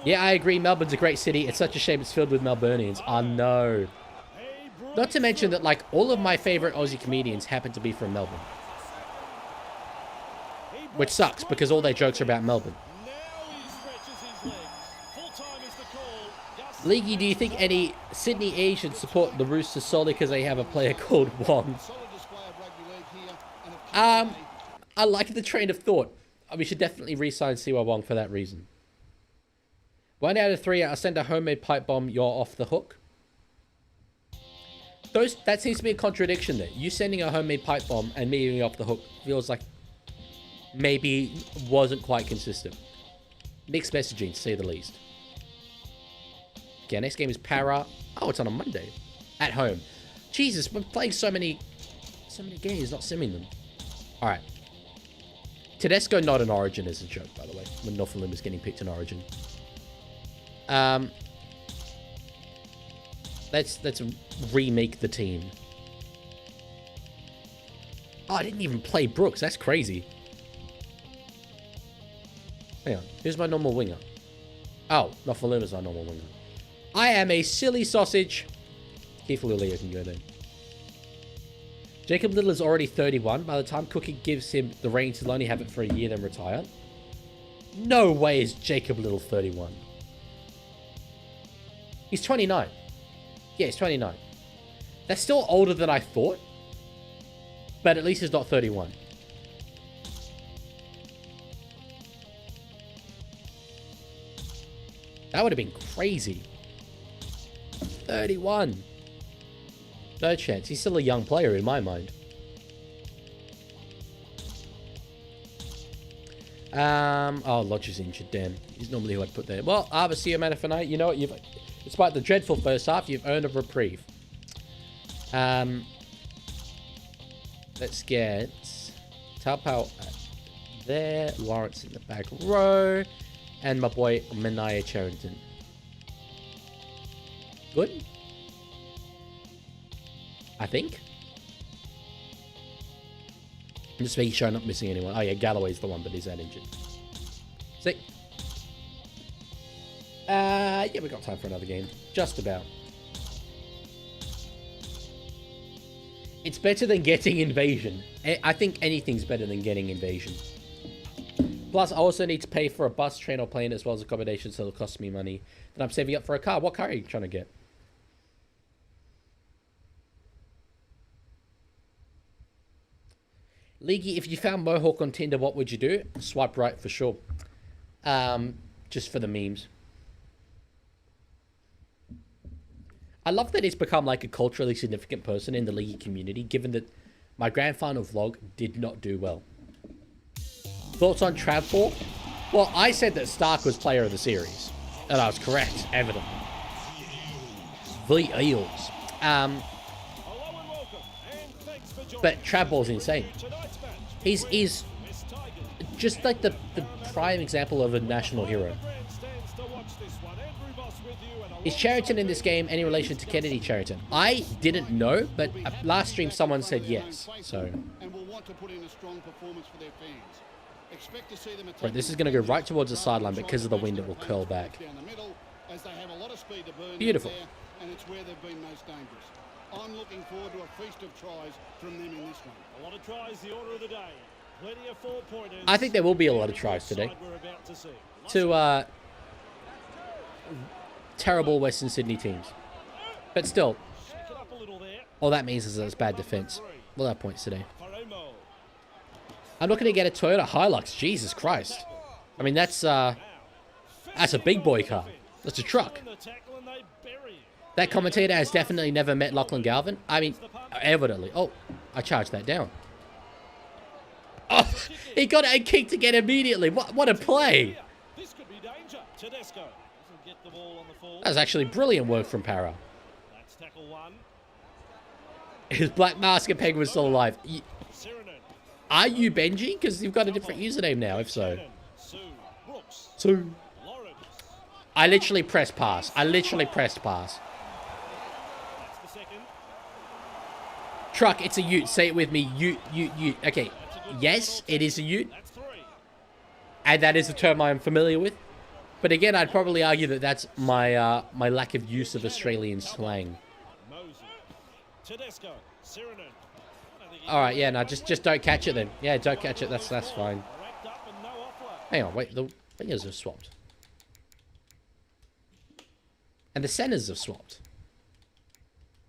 Yeah, I agree. Melbourne's a great city. It's such a shame it's filled with Melburnians. I know. Not to mention that, like, all of my favorite Aussie comedians happen to be from Melbourne. Which sucks, because all their jokes are about Melbourne. Leaguey, do you think any Sydney Asians support the Roosters solely because they have a player called Wong? I like the train of thought. We should definitely re-sign Siwa Wong for that reason. 1 out of 3, I'll send a homemade pipe bomb, you're off the hook. That seems to be a contradiction there. You sending a homemade pipe bomb and me being off the hook feels like maybe wasn't quite consistent. Mixed messaging, to say the least. Okay, next game is Para. Oh, it's on a Monday. At home. Jesus, we're playing so many games, not simming them. Alright. Tedesco not an Origin is a joke, by the way. When Nofalum is getting picked in Origin. Let's remake the team. Oh, I didn't even play Brooks. That's crazy. Hang on. Who's my normal winger? Oh, Nofaluma's our normal winger. I am a silly sausage. Keith Lulio can go there. Jacob Little is already 31. By the time Cookie gives him the reins, he'll only have it for a year, then retire. No way is Jacob Little 31. He's 29. Yeah, he's 29. That's still older than I thought. But at least he's not 31. That would have been crazy. 31. No chance. He's still a young player in my mind. Oh, Lodge is injured. Damn. He's normally who I'd put there. Well, Arvasia Manafanae, you know what? Despite the dreadful first half, you've earned a reprieve. Let's get Taupau there. Lawrence in the back row. And my boy, Manaya Charrington. Good? I think. I'm just making sure I'm not missing anyone. Oh yeah, Galloway's the one, but he's that injured. Sick. Yeah, we got time for another game. Just about. It's better than getting Invasion. I think anything's better than getting Invasion. Plus, I also need to pay for a bus, train, or plane, as well as accommodation, so it'll cost me money. Then I'm saving up for a car. What car are you trying to get? Leaguey, if you found Mohawk on Tinder, what would you do? Swipe right for sure. Just for the memes. I love that it's become like a culturally significant person in the League community, given that my grand final vlog did not do well. Thoughts on Travfor? Well, I said that Stark was player of the series. And I was correct, evidently. The Eels. But Travbor's insane. He's just like the prime example of a national hero. Is Charrington in this game any relation to Kennedy Charrington? I didn't know, but last stream someone said yes. So, right, this is going to go right towards the sideline, but because of the wind, it will curl back. Beautiful. I'm looking forward to a feast of tries from them in this one. A lot of tries, the order of the day. Plenty of 4-pointers. I think there will be a lot of tries today. To terrible Western Sydney teams. But still, all that means is that it's bad defense. We'll have points today. I'm not going to get a Toyota Hilux. Jesus Christ. I mean, that's a big boy car. That's a truck. That commentator has definitely never met Lachlan Galvin. I mean, evidently. Oh, I charged that down. Oh, he got a kick to get immediately. What a play. That was actually brilliant work from Para. His Black Mask and Penguin still alive. Are you Benji? Because you've got a different username now, if so. I literally pressed pass. I literally pressed pass. Truck, it's a ute. Say it with me. Ute. Okay. Yes, it is a ute. And that is a term I'm familiar with. But again, I'd probably argue that that's my my lack of use of Australian slang. Alright, yeah, no, just don't catch it then. Yeah, don't catch it. That's fine. Hang on, wait, the wingers have swapped. And the centers have swapped.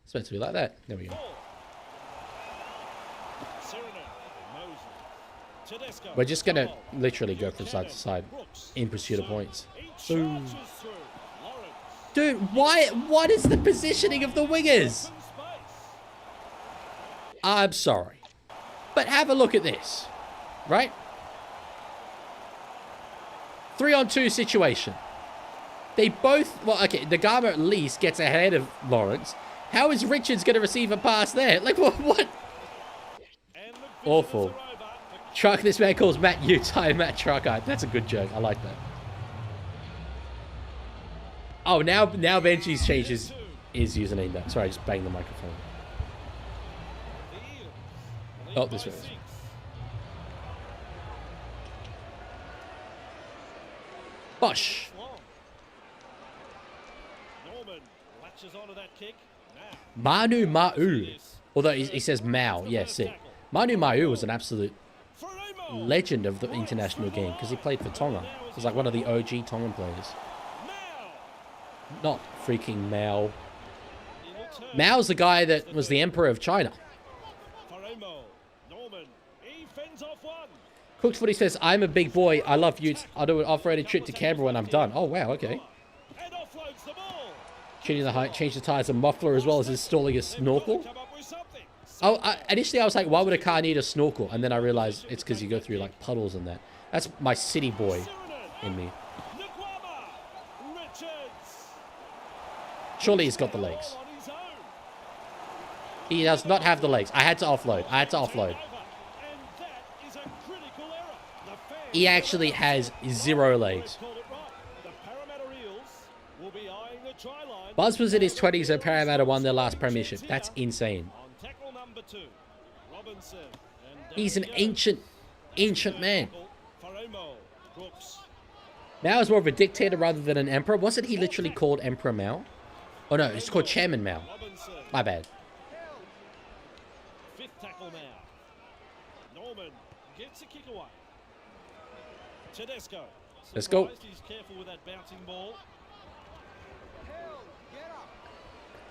It's meant to be like that. There we go. We're just going to literally go from side to side in pursuit of points. Boom. Dude, what is the positioning of the wingers? I'm sorry. But have a look at this. Right? 3-on-2 situation. They both... Well, okay, Nagama at least gets ahead of Lawrence. How is Richards going to receive a pass there? Like, what? Awful. Truck, this man calls Matt Utah Matt Trucker. That's a good joke. I like that. Oh, now Benji's changed his username though. Sorry, I just banged the microphone. Oh, this way. Bosh. Manu Ma'u. Although he says Mao. Yeah, sick. Manu Ma'u was an absolute legend of the international game because he played for Tonga. He was like one of the OG Tongan players. Not freaking Mao. Mao's the guy that was the emperor of China. Cooked Footy says, I'm a big boy. I love utes. I'll do an off-roaded trip to Canberra when I'm done. Oh, wow, okay. Tuning the height, change the tires and muffler as well as installing a snorkel. Oh, initially I was like, why would a car need a snorkel? And then I realized it's because you go through like puddles and that. That's my city boy in me. Surely he's got the legs. He does not have the legs. I had to offload. He actually has 0 legs. Buzz was in his 20s and Parramatta won their last premiership. That's insane. He's an ancient man. Mao is more of a dictator rather than an emperor. Wasn't he literally called Emperor Mao? Oh no, it's called Chairman Mao. My bad. Fifth tackle now. Norman gets a kick away. Tedesco. Let's go. He's careful with that bouncing ball.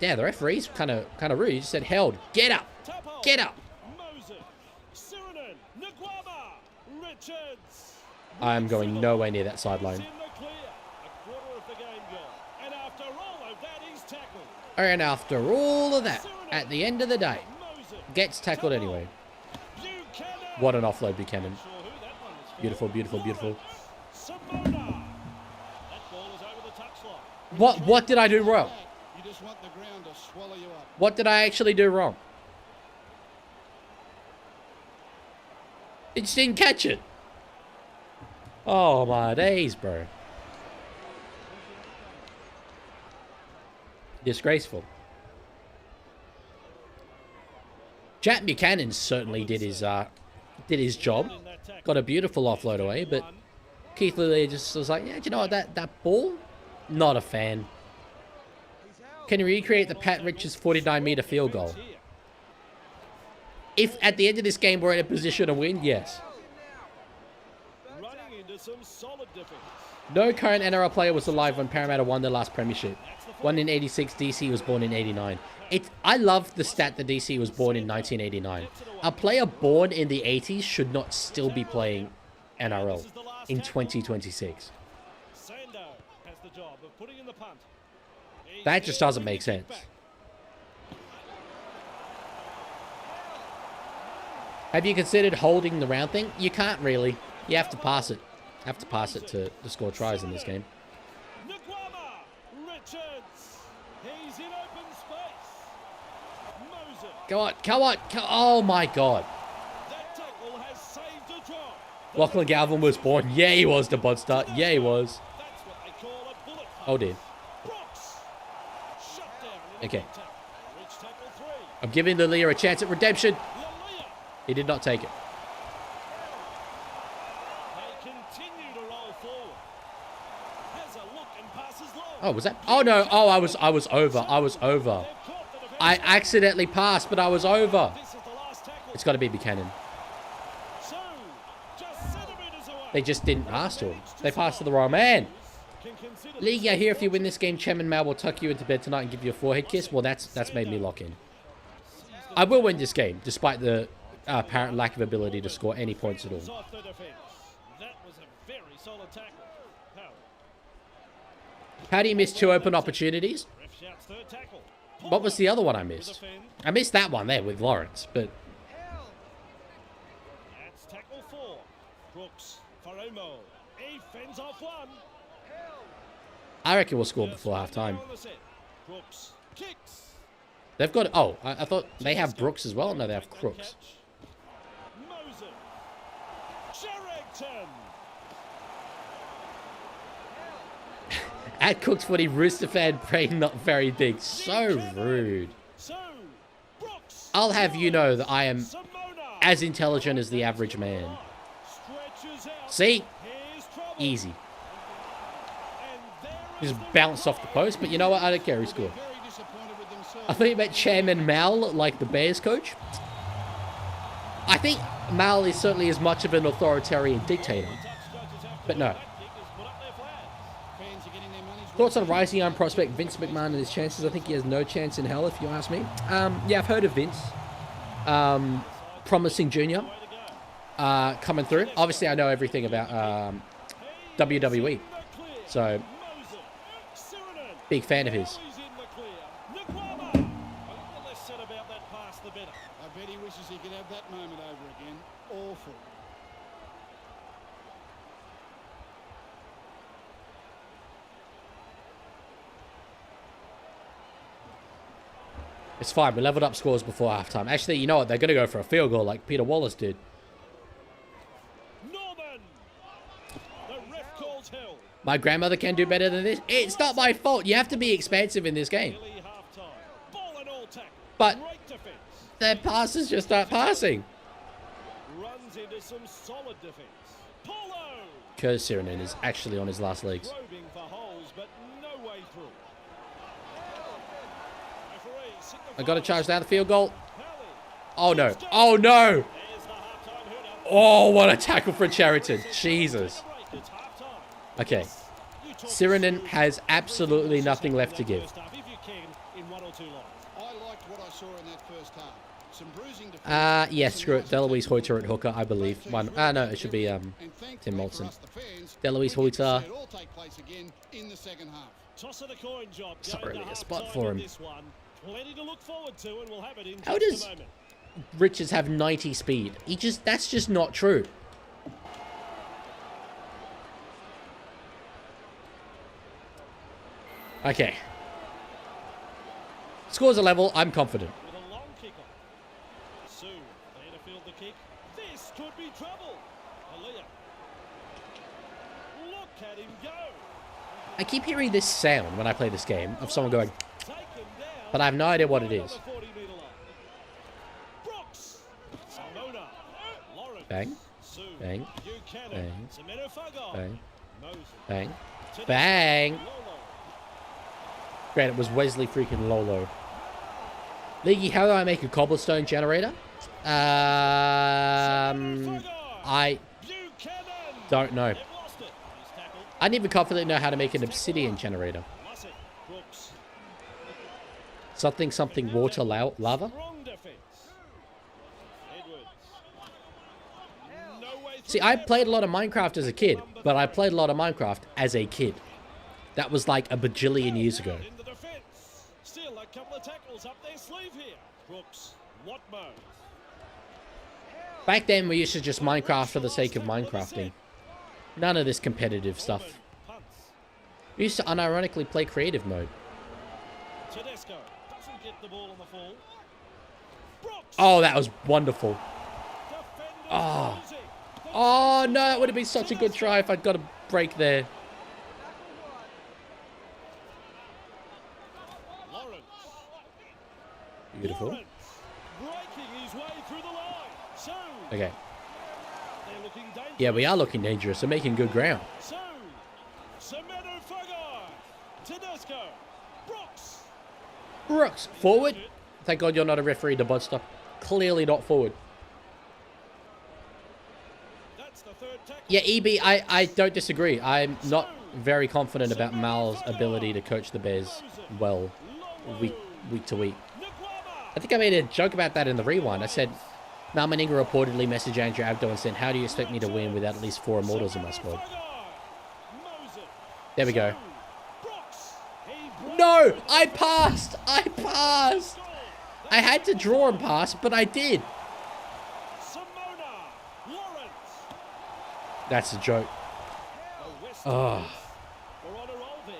Yeah, the referee's kind of rude. He just said, held. Get up. Get up. Sirenen, Nguama, Richards. I'm going nowhere near that sideline. In the clear. A quarter of the game gone. And after all of that, he's tackled. And after all of that, at the end of the day, Moses. gets tackled anyway. Buchanan. What an offload, Buchanan. Sure who that one is for. Beautiful, beautiful, beautiful. Simona. That ball is over the touchline. What did I do wrong? You just want the ground to swallow you up. What did I actually do wrong? It just didn't catch it. Oh my days, bro. Disgraceful. Jack Buchanan certainly did his job. Got a beautiful offload away, but Keith Lee just was like, yeah, do you know what, that ball? Not a fan. Can you recreate the Pat Richards 49-meter field goal? If at the end of this game we're in a position to win, yes. Running into some solid defense. No current NRL player was alive when Parramatta won their last premiership. Won in 86, DC was born in 89. I love the stat that DC was born in 1989. A player born in the 80s should not still be playing NRL in 2026. Sando has the job of putting in the punt. That just doesn't make sense. Have you considered holding the round thing? You can't really. You have to pass it. Have to pass it to score tries in this game. Nguama, Richards. He's in open space. Moses. Go on, come on. Oh my God. That tackle has saved a drop. Lachlan Galvin was born. Yeah, he was the Budster. Yeah, he was. That's what they call a bullet. Oh dear. Brooks. Shut down in Okay. the tackle. Reach tackle 3. I'm giving the Leah a chance at redemption. Lalia. He did not take it. They continue to roll forward. Has a look and passes long. Oh, was that? Oh no. Oh, I was over. I was over. They've caught the defense. I accidentally passed, but I was over. This is the last tackle. It's got to be Buchanan. So, just centimeters away. They just didn't pass to him. They passed to the wrong man. Can consider League, I hear if you win this game, Chairman Mao will tuck you into bed tonight and give you a forehead kiss. Well, that's made me lock in. I will win this game, despite the apparent lack of ability to score any points at all. off the defense. That was a very solid tackle. Powell. Paddy missed 2 open opportunities. Ref shouts third tackle. What was the other one I missed? I missed that one there with Lawrence, but That's tackle 4. Brooks. Faromo. He fends off one. I reckon we'll score before halftime. On the set. Brooks kicks. They've got... Oh, I thought they have Brooks as well. No, they have Crooks. Moses. Sherrington. At Cook's Footy, Rooster fan, brain not very big. So rude. So, Brooks. I'll have you know that I am Simona. as intelligent as the average man. Stretches out. See? Here's trouble. Easy. And there is Just the bounced off the post, but you know what? I don't care who scored. Very disappointed with themselves. I think about Chairman Mal, like the Bears coach. I think Mal is certainly as much of an authoritarian dictator. But no. Fans are getting their money's Thoughts on rising young prospect Vince McMahon and his chances? I think he has no chance in hell, if you ask me. Yeah, I've heard of Vince. Promising junior. Coming through. Obviously, I know everything about WWE. So, big fan of his. I bet he wishes he could have that moment over again. Awful. It's fine. We leveled up scores before halftime. Actually, you know what? They're going to go for a field goal like Peter Wallace did. Norman. The ref calls hell. My grandmother can do better than this. It's not my fault. You have to be expansive in this game. Nearly half-time. Ball and all tackle. But Great defense. their passes just aren't passing. Runs into some solid defense. Polo. Curtis Sirenen is actually on his last legs. Probing for holes, but no way through. Referee signifies I got to charge down the field goal. Pally. Oh no. Oh no. There's the half-time hooter. Oh, what a tackle for Charrington. Jesus. It's half-time. Okay. You talk Sirenen has absolutely nothing left to give. first half, if you can, in one or two lines. I liked what I saw in that first half. Some bruising defence. Yeah, screw it. Deloise Hoyter at hooker, I believe. One. No, it should be Tim Moulton. Deloise Hoyter. Toss of the coin job. It's not going really to a spot half-time for in him. this one. Plenty to look forward to, and we'll have it in How just does a moment. Richards have 90 speed? That's just not true. Okay. Scores a level. I'm confident. With a long kick off. Sue, there to field the kick. This could be trouble. Aaliyah. Look at him go. I keep hearing this sound when I play this game of someone going, Take him down. but I have no idea what it Right on is. the 40-metre line. Brooks. Simona. Lawrence. Bang. Sue. Bang. Buchanan. Bang. Semeno Fago. Bang. Moses. Bang. Tedesco. Bang. Lolo. Great, it was Wesley freaking Lolo. Leaguey, how do I make a cobblestone generator? I Buchanan. don't know. They've lost it. He's tackled. I didn't even confidently know how to make an obsidian generator. Lussick. Brooks. Something water lava? Strong defense. Edwards. No way through See, I that. played a lot of Minecraft as a kid, but I played a lot of Minecraft as a kid. That was like a bajillion years ago. In the defense. Still a couple of tackles up their sleeve here. Brooks. Watmo. Back then, we used to just Minecraft for the sake of Minecrafting. None of this competitive stuff. Punts. We used to unironically play creative mode. Tedesco doesn't get the ball on the fall. Brooks. Oh, that was wonderful. Defenders Oh. losing. Oh, no, that would have been such a good try if I'd got a break there. Lawrence. Beautiful. Lawrence. Breaking his way through the line. So Okay. they're looking dangerous. Yeah, we are looking dangerous. They're making good ground. So Semeno Fago. Tedesco. Brooks. Brooks, forward. Thank God you're not a referee, the Budster. Clearly not forward. That's the third tackle. Yeah, EB, I don't disagree. I'm not very confident about Mal's ability to coach the Bears well week to week. I think I made a joke about that in the rewind. I said, Mal Meninga reportedly messaged Andrew Abdo and said, how do you expect me to win without at least 4 Immortals in my squad? There we go. No! I passed! I passed! I had to draw and pass, but I did. That's a joke. Oh. We're on a roll there.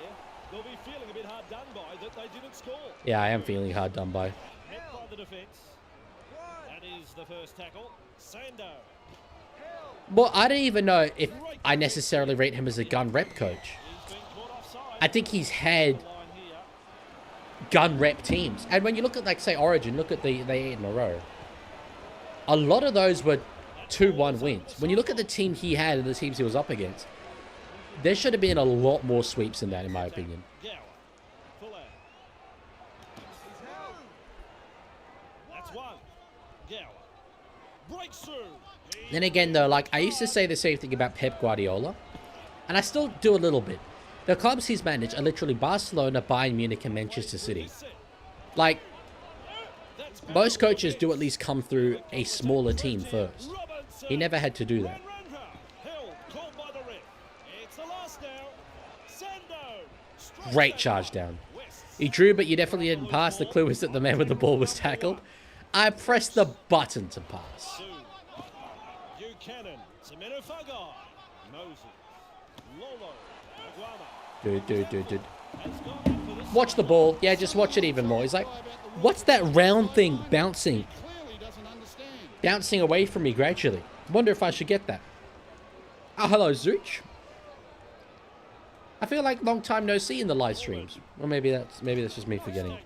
They'll be feeling a bit hard done by that they didn't score. Yeah, I am feeling hard done by. Met by the defence. That is the first tackle. Sando. Well, I don't even know if I necessarily rate him as a gun rep coach. He's been caught offside. I think he's had Line here. gun rep teams. And when you look at, like, say, Origin, look at the 8 in a row. A lot of those were 2-1 wins. When you look at the team he had and the teams he was up against, there should have been a lot more sweeps than that, in my opinion. Gower. Full out. That's one. Gower. Breaks through. Then again, though, like, I used to say the same thing about Pep Guardiola, and I still do a little bit. The clubs he's managed are literally Barcelona, Bayern Munich, and Manchester City. Like, most coaches do at least come through a smaller team first. He never had to do that. Great charge down. He drew, but you definitely didn't pass. The clue is that the man with the ball was tackled. I pressed the button to pass. Buchanan. Semeno Fago. Moses. Lolo. Dude. Watch the ball. Yeah, just watch it even more. He's like, what's that round thing bouncing? Bouncing away from me gradually. Wonder if I should get that. Oh, hello, Zooch. I feel like long time no see in the live streams. Or maybe that's just me forgetting.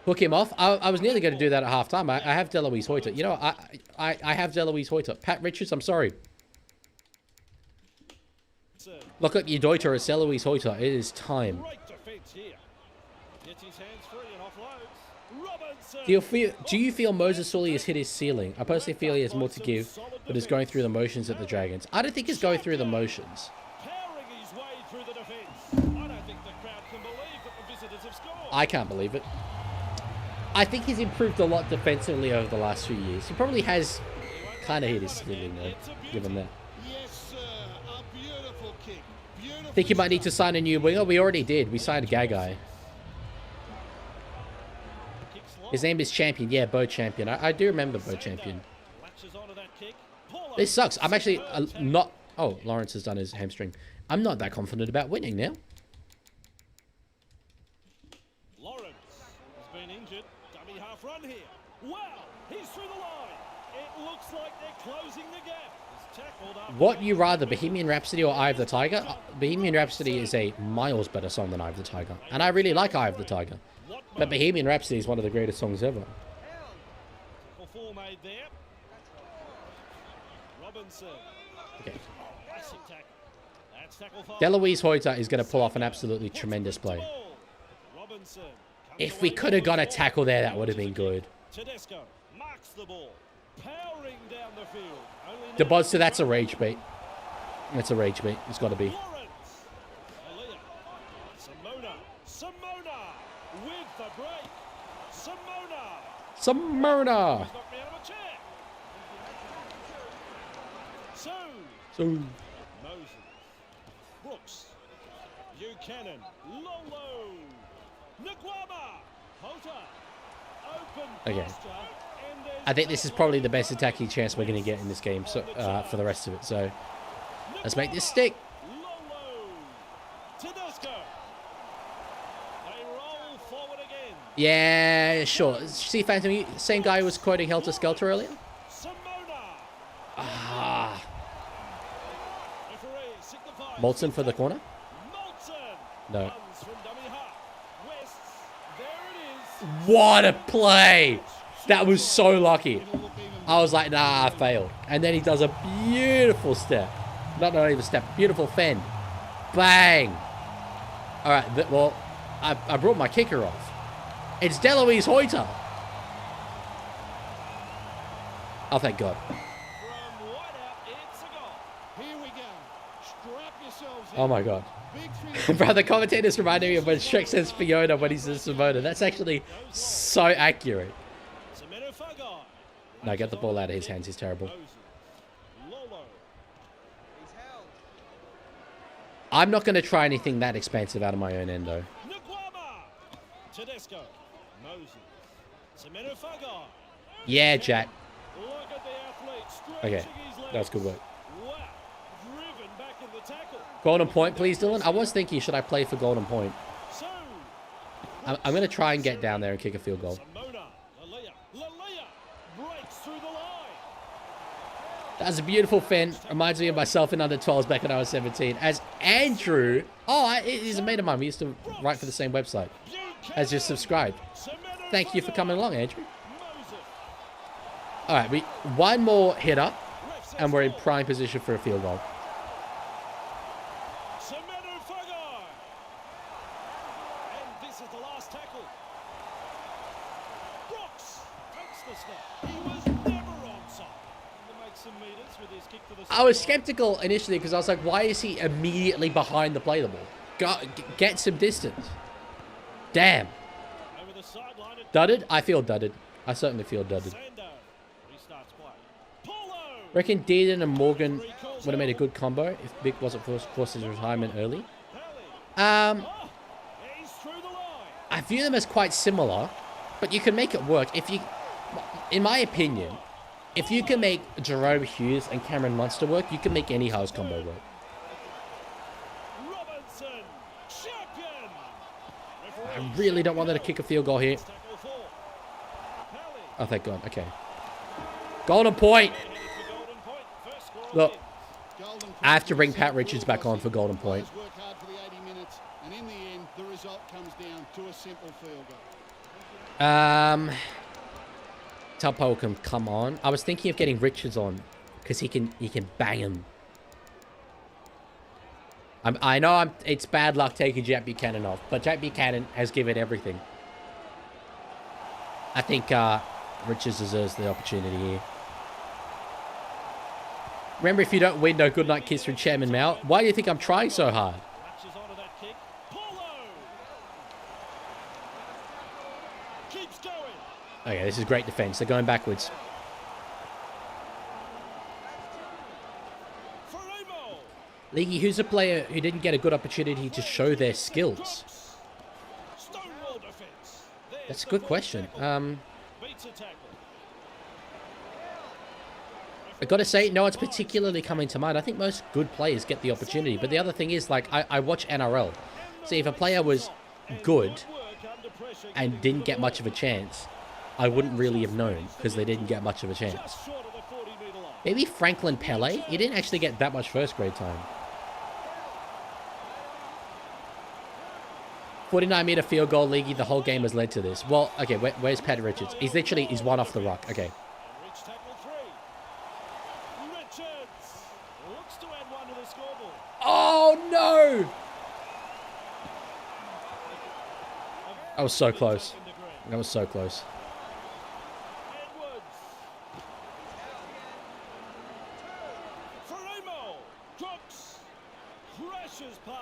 Hook him off. I was nearly going to do that at halftime. I have Deloise Hoyter. You know, I have Deloise Hoyter. Pat Richards, I'm sorry. Look up your Deuter as Deloise Hoyter. It is time. Great defense here. Gets his hands free and offloads. Robinson. Do you feel Moses Sully has hit his ceiling? I personally feel he has more to give, but is going through the motions at the Dragons. I don't think he's going through the motions. Powering his way through the defense. I don't think the crowd can believe that the visitors have scored. I can't believe it. I think he's improved a lot defensively over the last few years. He probably has kind of hit his ceiling, though, given that. Yes, sir. A beautiful kick. Beautiful. I think you might need to sign a new winger. We already did. We signed a Gagai. His name is Champion. Yeah, Bo Champion. I do remember Bo Champion. This sucks. I'm actually not... Oh, Lawrence has done his hamstring. I'm not that confident about winning now. Lawrence has been injured. Dummy half run here. Wow, he's through the line. It looks like they're closing the gap. He's tackled up. What you rather, Bohemian Rhapsody or Eye of the Tiger? Bohemian Rhapsody is a miles better song than Eye of the Tiger. And I really like Eye of the Tiger. But Bohemian Rhapsody is one of the greatest songs ever. Four made there. Robinson. Okay. Classic tackle. That's tackle five. Deloise Hoyter is going to pull off an absolutely tremendous play. Robinson. If we could have got a tackle there, that would have been good. Tedesco marks the ball. Powering down the field. The Buzzer, that's a rage bait. That's a rage bait. It's got to be. Lawrence. Aaliyah. Simona with the break. Simona. He's knocked me out of a chair. So, Moses. Brooks. Buchanan. Lolo. Nguama. Holter. Open. okay. Pasture, and there's I think this is probably the best attacking chance we're going to get in this game for the rest of it. So, let's make this stick. Lolo. Tedesco. They roll forward again. Yeah, sure. See, Phantom, same guy who was quoting Helter Skelter earlier? Simona. Ah. Referee signifies Molson for the corner? Molson. No. Runs from dummy half. West. There it is. What a play! That was so lucky. I was like, nah, I failed. And then he does a beautiful step. Not even step, beautiful fend. Bang! All right, well, I brought my kicker off. It's Deloise Hoyter. Oh, thank God. From Whiteout, it's a goal. Here we go. Strap yourselves in. Oh, my God. Big three. Bro, the commentators reminded me of when Shrek says Fiona when he says Simona. That's actually so accurate. Semeno Fagai. No, get the ball out of his hands. He's terrible. Moses. Lolo. I'm not going to try anything that expansive out of my own end, though. Nguama. Tedesco. Moses. Semeno Fagai. Yeah, Jack. Look at the athlete stretching Okay, his legs. that's good work. Wow. Driven back in the tackle. Golden Point, please, Dylan. I was thinking, should I play for Golden Point? So, I'm going to try and get down there and kick a field goal. Simona. Lalea breaks through the line. That's a beautiful fin. Reminds me of myself in under 12s back when I was 17. As Andrew... Oh, he's a mate of mine. We used to write for the same website. Has just subscribed. Thank you for coming along, Andrew. All right, one more hit up, and we're in prime position for a field goal. Semeno Fagai. And this is the last tackle. Brooks takes the snap. He was never onside. To make some meters with his kick to the I was skeptical initially because I was like, why is he immediately behind the play the ball? Get some distance. Damn. over the sideline. Dudded? I feel dudded. I certainly feel dudded. Sando restarts play. Polo. Reckon Dearden and Morgan would have made a good combo if Vic wasn't forced his retirement early. He's through the line. I view them as quite similar, but you can make it work. If you, in my opinion, if you can make Jerome Hughes and Cameron Munster work, you can make any house combo work. Robinson. Champion. I really don't want them to kick a field goal here. Tackle four. Pally. Oh, thank God. Okay. Golden Point. Headed for Golden Point. First score Look, wins. Golden I have to bring Point Pat Richards back on for Golden Point. Players work hard for the 80 minutes, and in the end, the result comes down to a simple field goal. Tuppo can come on. I was thinking of getting Richards on because he can bang him. I know it's bad luck taking Jack Buchanan off, but Jack Buchanan has given everything. I think Richards deserves the opportunity here. Remember, if you don't win, no good night kiss from Chairman Mao. Why do you think I'm trying so hard? Latches onto that kick. Polo. Keeps going. Okay, this is great defense. They're going backwards. Leaguey, who's a player who didn't get a good opportunity to show their skills? That's a good question. I gotta say, no one's particularly coming to mind. I think most good players get the opportunity. But the other thing is, like, I watch NRL. See, if a player was good and didn't get much of a chance, I wouldn't really have known because they didn't get much of a chance. Maybe Franklin Pele? He didn't actually get that much first grade time. 49-meter field goal, Leaguey. The whole game has led to this. Well, okay, where's Pat Richards? He's one off the rock. Okay. Oh, no! That was so close. That was so close.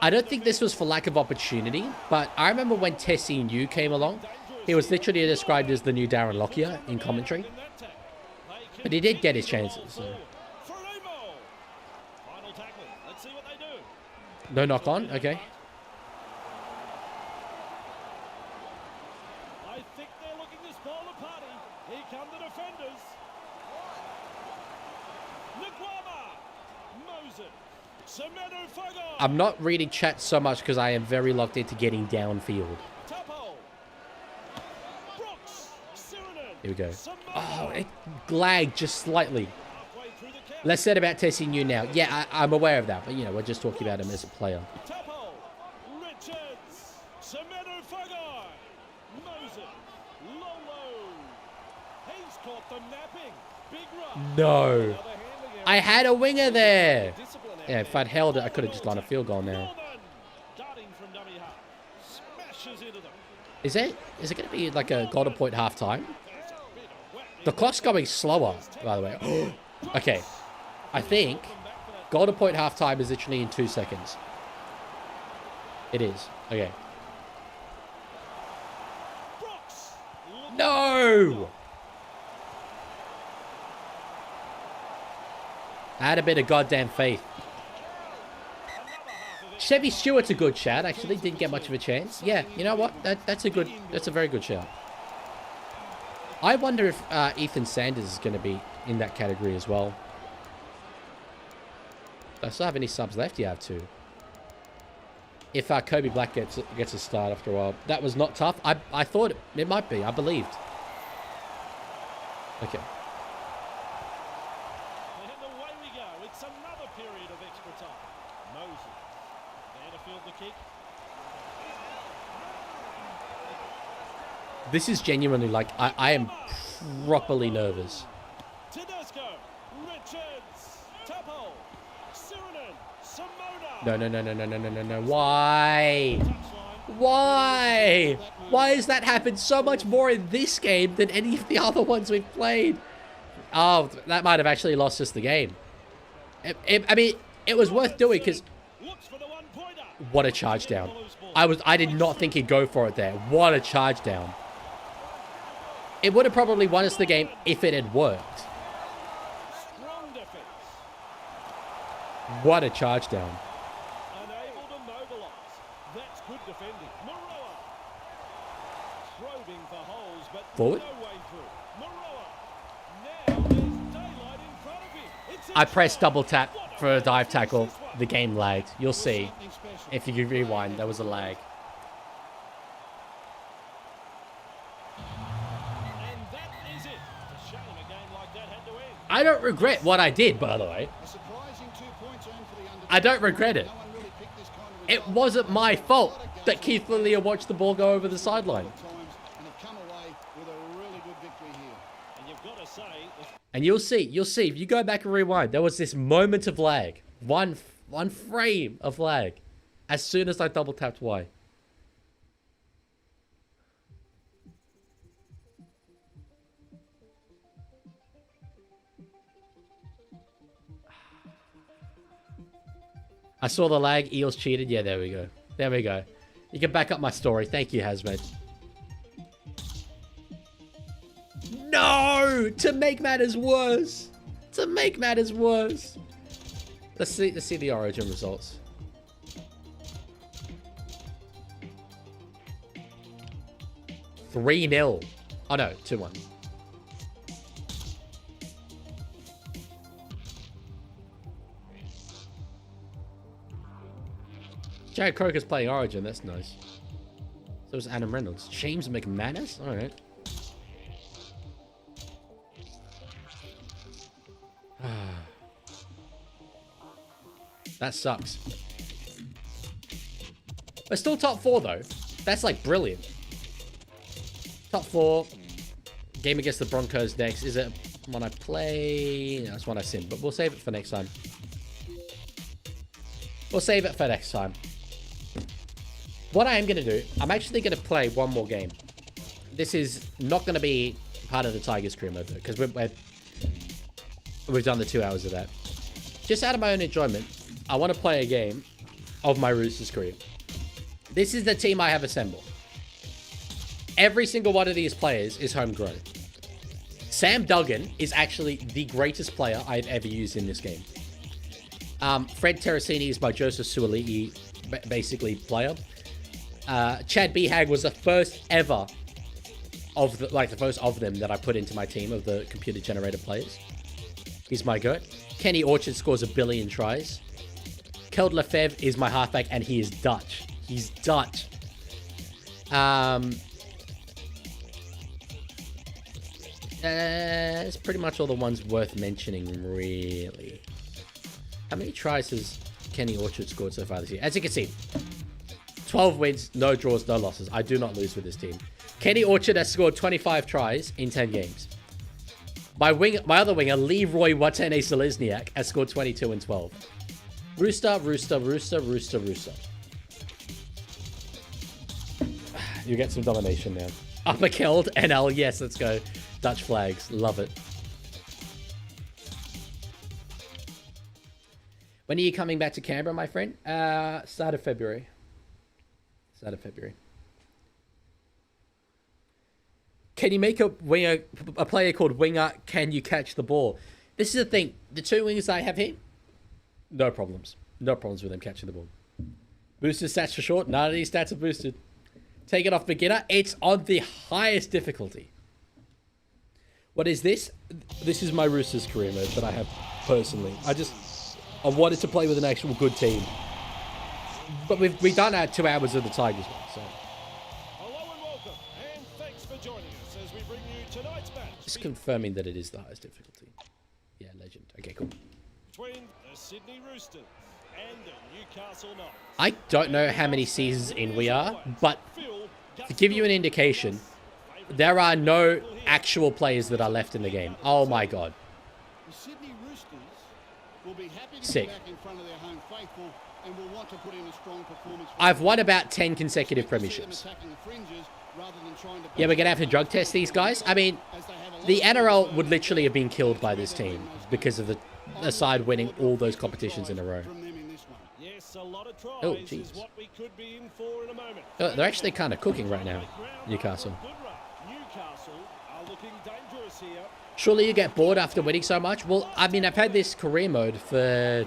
I don't think this was for lack of opportunity, but I remember when Tessie New came along, he was literally described as the new Darren Lockyer in commentary. But he did get his chances. So. No knock on? Okay. I think they're looking this ball a party. Here come the defenders. I'm not reading chat so much because I am very locked into getting downfield. Here we go. Oh, it lagged just slightly. Less said about Tessie New now. Yeah, I'm aware of that, but you know, we're just talking about him as a player. No. I had a winger there. Yeah, if I'd held it, I could have just gone a field goal now. Is it going to be like a golden point half time? The clock's going slower, by the way. Okay. I think golden point half time is literally in 2 seconds. It is. Okay. No! I had a bit of goddamn faith. Chevy Stewart's a good shout, actually. Didn't get much of a chance. Yeah, you know what? That's a very good shout. I wonder if Ethan Sanders is going to be in that category as well. Do I still have any subs left? Yeah, I have 2. If Kobe Black gets a start after a while. That was not tough. I thought it might be. I believed. Okay. And away we go. It's another period of extra time. Moses. There to field the kick. This is genuinely like, I am properly nervous. Tedesco. Richards. Tapo. Sirinen. Simona. No. Why? Why? Why has that happened so much more in this game than any of the other ones we've played? Oh, that might have actually lost us the game. I mean, it was worth doing because... What a charge down. I did not think he'd go for it there. What a charge down. It would have probably won us the game if it had worked. What a charge down. Unable to mobilize. That's good defending. Maroa. Probing for holes, but Forward. no way through. Maroa. Now there's daylight in front of him. It's I pressed double tap for a dive tackle. The game lagged. You'll see. If you can rewind, there was a lag. And that is it. It's a shame a game like that had to end. I don't regret what I did, by the way. I don't regret it. It wasn't my fault that Keith Lilia watched the ball go over the sideline. And you'll see, if you go back and rewind, there was this moment of lag. One frame of lag. As soon as I double tapped Y. I saw the lag. Eels cheated. Yeah, there we go. There we go. You can back up my story. Thank you, Hazmat. to make matters worse. To make matters worse. Let's see the Origin results. $3-0. Oh no, 2-1. Jared Croker's playing Origin, that's nice. So is Adam Reynolds. James McManus? Alright. That sucks. We're still top 4 though. That's like brilliant. Top 4. Game against the Broncos next. Is it one I play? No, it's one I sim, but we'll save it for next time. We'll save it for next time. What I am going to do, I'm actually going to play one more game. This is not going to be part of the Tigers career mode though, because we've done the 2 hours of that. Just out of my own enjoyment, I want to play a game of my Roosters career. This is the team I have assembled. Every single one of these players is homegrown. Sam Duggan is actually the greatest player I've ever used in this game. Fred Terracini is my Joseph Suaalii basically player. Chad Behag was the first ever of the first of them that I put into my team of the computer generated players. He's my goat. Kenny Orchard scores 1 billion tries. Keld Lefebvre is my halfback, and he is Dutch. He's Dutch. It's pretty much all the ones worth mentioning, really. How many tries has Kenny Orchard scored so far this year? As you can see, 12 wins, no draws, no losses. I do not lose with this team. Kenny Orchard has scored 25 tries in 10 games. My other winger, Leroy Watene-Selesniak, has scored 22 and 12. Rooster. You get some domination now. Upper Keld, NL, yes, let's go. Dutch flags, love it. When are you coming back to Canberra, my friend? Start of February. Can you make a player called Winger? Can you catch the ball? This is the thing. The 2 wingers I have here, no problems. No problems with them catching the ball. Boosted stats for short. None of these stats are boosted. Take it off beginner. It's on the highest difficulty. What is this? This is my Roosters career mode that I have personally. I wanted to play with an actual good team. But we've done our 2 hours of the Tigers one, so. Hello and welcome, and thanks for joining us as we bring you tonight's match. Just confirming that it is the highest difficulty. Yeah, legend. Okay, cool. Between the Sydney Roosters and the Newcastle Knights. I don't know how many seasons in we are, but to give you an indication, there are no actual players that are left in the game. Oh my god. The Sydney Roosters will be happy to Sick. be back in front of their home faithful and will want to put in a strong performance. I've won about 10 consecutive premierships. Yeah, we're going to have to drug test these guys. I mean, the NRL would literally have been killed by this team because of the side winning all those competitions in a row. Yes, a lot of Oh, tries jeez. is what we could be in for in a moment. They're actually kind of cooking right now, Newcastle. Good run. Newcastle are looking dangerous here. Surely you get bored after winning so much? Well, I mean, I've had this career mode for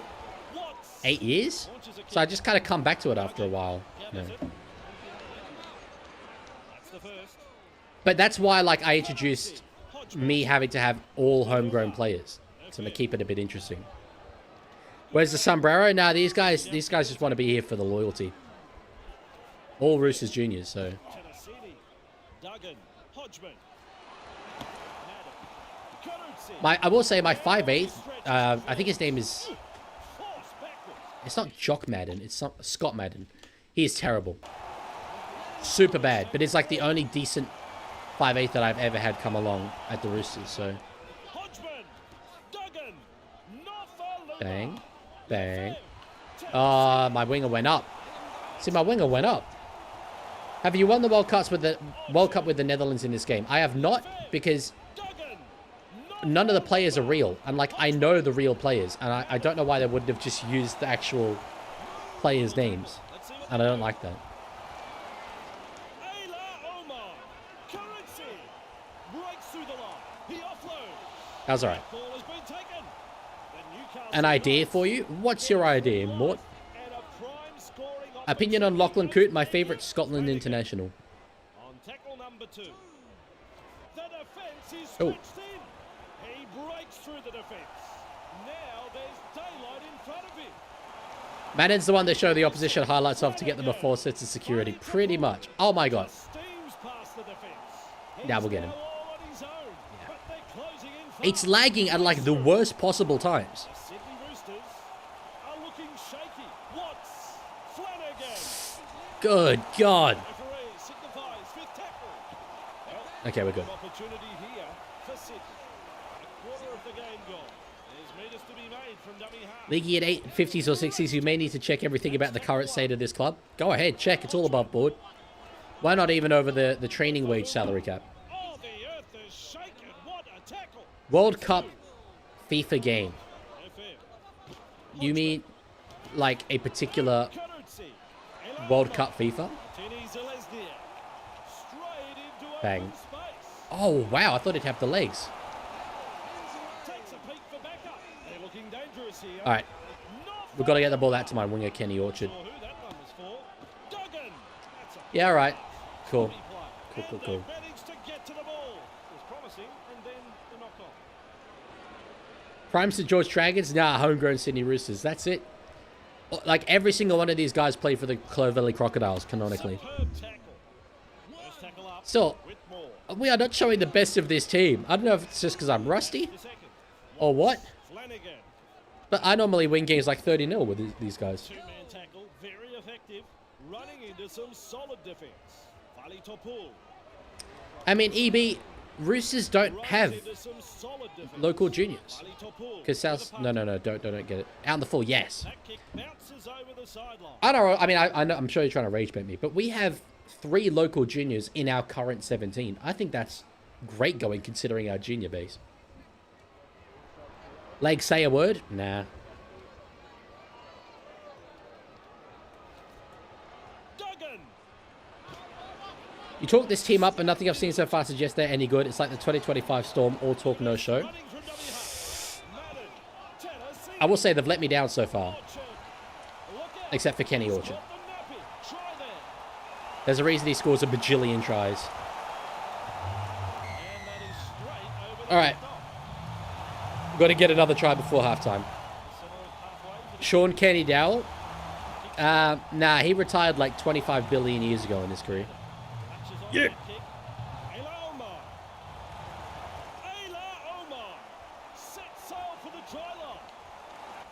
8 years, so I just kind of come back to it after a while. Yeah. That's the first. But that's why, like, I introduced me having to have all homegrown players to keep it a bit interesting. Where's the sombrero? Nah, these guys just want to be here for the loyalty. All Roosters juniors, so. Tennessee, Duggan, Hodgman. I will say my 5'8", I think his name is... It's not Jock Madden, it's Scott Madden. He is terrible. Super bad, but it's like the only decent 5'8" that I've ever had come along at the Roosters, so. Bang. Bang. Oh, my winger went up. See, my winger went up. Have you won the World Cup with the Netherlands in this game? I have not, because none of the players are real. And, like, I know the real players. And I don't know why they wouldn't have just used the actual players' names. And I don't like that. That was all right. Ball has been taken. The Newcastle An idea for you? What's your idea, Mort? Opinion on Lachlan Coote, my favourite Scotland international. On tackle number 2. The defence is Oh. switched in. He breaks through the defence. Now there's daylight in front of him. Madden's the one they show the opposition highlights of to get them a 4 sets of security. Pretty much. Oh my god. Steams past the defence. Now we'll get him. He's now all on his own, but they're closing in fast. It's lagging at like the worst possible times. The Sydney Roosters are looking shaky. Watts, Flanagan. Good god. Referee signifies fifth tackle. Okay, we're good. Opportunity here for Sydney. A quarter of the game gone. There's meters to be made from dummy half. Leaguey at 850s or 60s, you may need to check everything about the current state of this club. Go ahead, check. It's all above board. Why not even over the training wage salary cap? Oh, the earth is shaken. What a tackle. World Cup FIFA game. FM. You mean like a particular Currency. World Cup FIFA? Martini Zeleznia. Straight into Bang. open space. Oh, wow. I thought it'd have the legs. Takes a peek for backup. They're looking dangerous here. All right. Not We've got to get the ball out to my winger, Kenny Orchard. sure who that one was for. Duggan. That's a Yeah, all right. Cool. play. Cool, cool, And cool. they managed to get to the ball. It was promising, and then the knock on. Prime St. George Dragons? Nah, homegrown Sydney Roosters. That's it. Like, every single one of these guys play for the Clovelly Crocodiles, canonically. Superb tackle. First tackle up. Still, Whitmore. we are not showing the best of this team. I don't know if it's just because I'm rusty The second. or what, Flanagan. but I normally win games like 30-0 with these guys. Two-man tackle. Very effective. Running into some solid defence. Fali Topul. I mean, EB, Roosters don't have Into some solid defence. local juniors. Fali Topul. Because South... No, don't get it. Out in the full, yes. That kick bounces over the sideline. I don't know. I mean, I know, I'm sure you're trying to rage bait me, but we have 3 local juniors in our current 17. I think that's great going considering our junior base. Leg, say a word? Nah. Duggan. You talk this team up, and nothing I've seen so far suggests they're any good. It's like the 2025 Storm, all talk, no show. Running from dummy half. Madden. Tennessee. I will say they've let me down so far, Orchard. Look out. except for Kenny Orchard. Got the nappy. Try there. There's a reason he scores a bajillion tries. And that is straight over the All right. top. We've got to get another try before halftime. Center of halfway to the Sean Kenny Dowell? Nah, he retired like 25 billion years ago in his career. touches on Yeah. that kick. Ayla Omar. Ayla Omar. Set sail for the try line.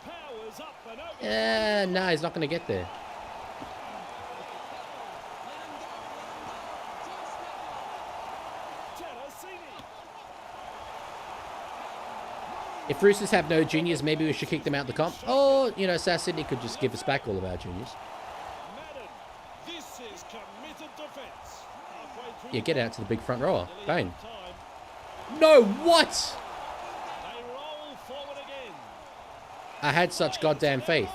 Powers up and over. Nah, he's not going to get there. Tennessee. If Roosters have no juniors, maybe we should kick them out the comp. Or, you know, South Sydney could just give us back all of our juniors. Madden. This is committed defence. Halfway through Yeah, get out to the big front rower. nearly Bang. time. No, what? They roll forward again. I had such goddamn faith.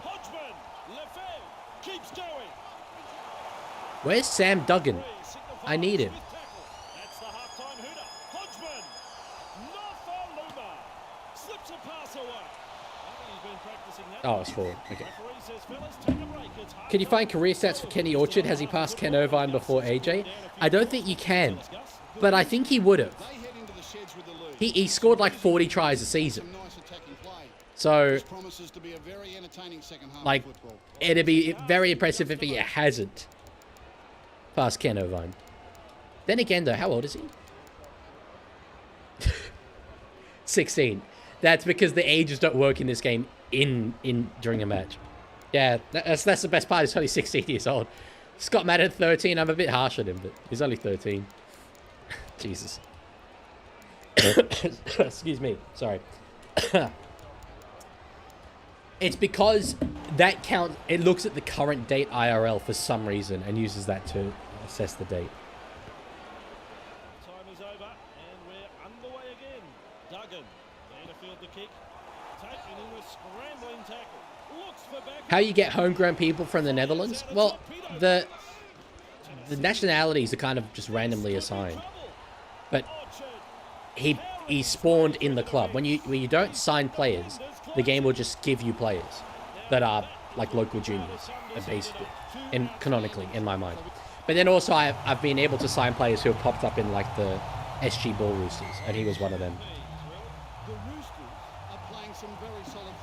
Hodgman. Lefebvre keeps going. Where's Sam Duggan? I need him. That's the halftime hooter. Hodgman. Nofaluma. Slips a pass away. I think he's been practicing that. Oh, it's forward. Okay. Referee says, fellas, take a break. It's Can you find career stats for Kenny Orchard? Has he passed Ken Irvine before AJ? I don't think you can, but I think he would have. They head into the sheds with the lead. He scored like 40 tries a season. Some nice attacking play. So, This promises to be a very entertaining second half like, of football. it'd be very impressive if he hasn't passed Ken Irvine. Then again, though, how old is he? 16. That's because the ages don't work in this game during a match. Yeah, that's the best part. He's only 16 years old. Scott Madden 13. I'm a bit harsh on him, but he's only 13. Jesus. Excuse me. Sorry. It's because that count. It looks at the current date IRL for some reason and uses that to assess the date. Time is over, and we're underway again. Duggan, there to field the kick. Taken in a scrambling tackle. Looks for back. How you get homegrown people from the Netherlands? Well, the nationalities are kind of just randomly assigned. But he he's spawned in the club. When you don't sign players, the game will just give you players that are like local juniors, basically, and canonically in my mind. But then also I've been able to sign players who have popped up in like the SG Ball Roosters, and he was one of them.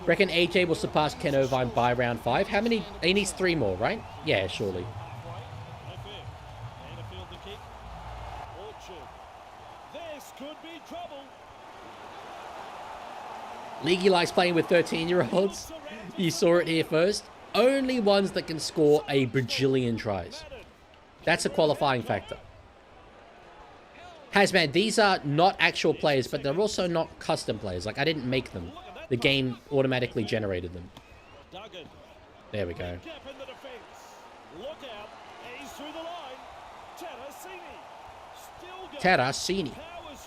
Reckon AJ will surpass Ken Irvine by round 5? How many? He needs 3 more, right? Yeah, surely. Leaguey likes playing with 13-year-olds. You saw it here first. Only ones that can score a bajillion tries. That's a qualifying factor. Hazman, these are not actual players, but they're also not custom players. Like, I didn't make them. The game automatically generated them. There we go. Terracini.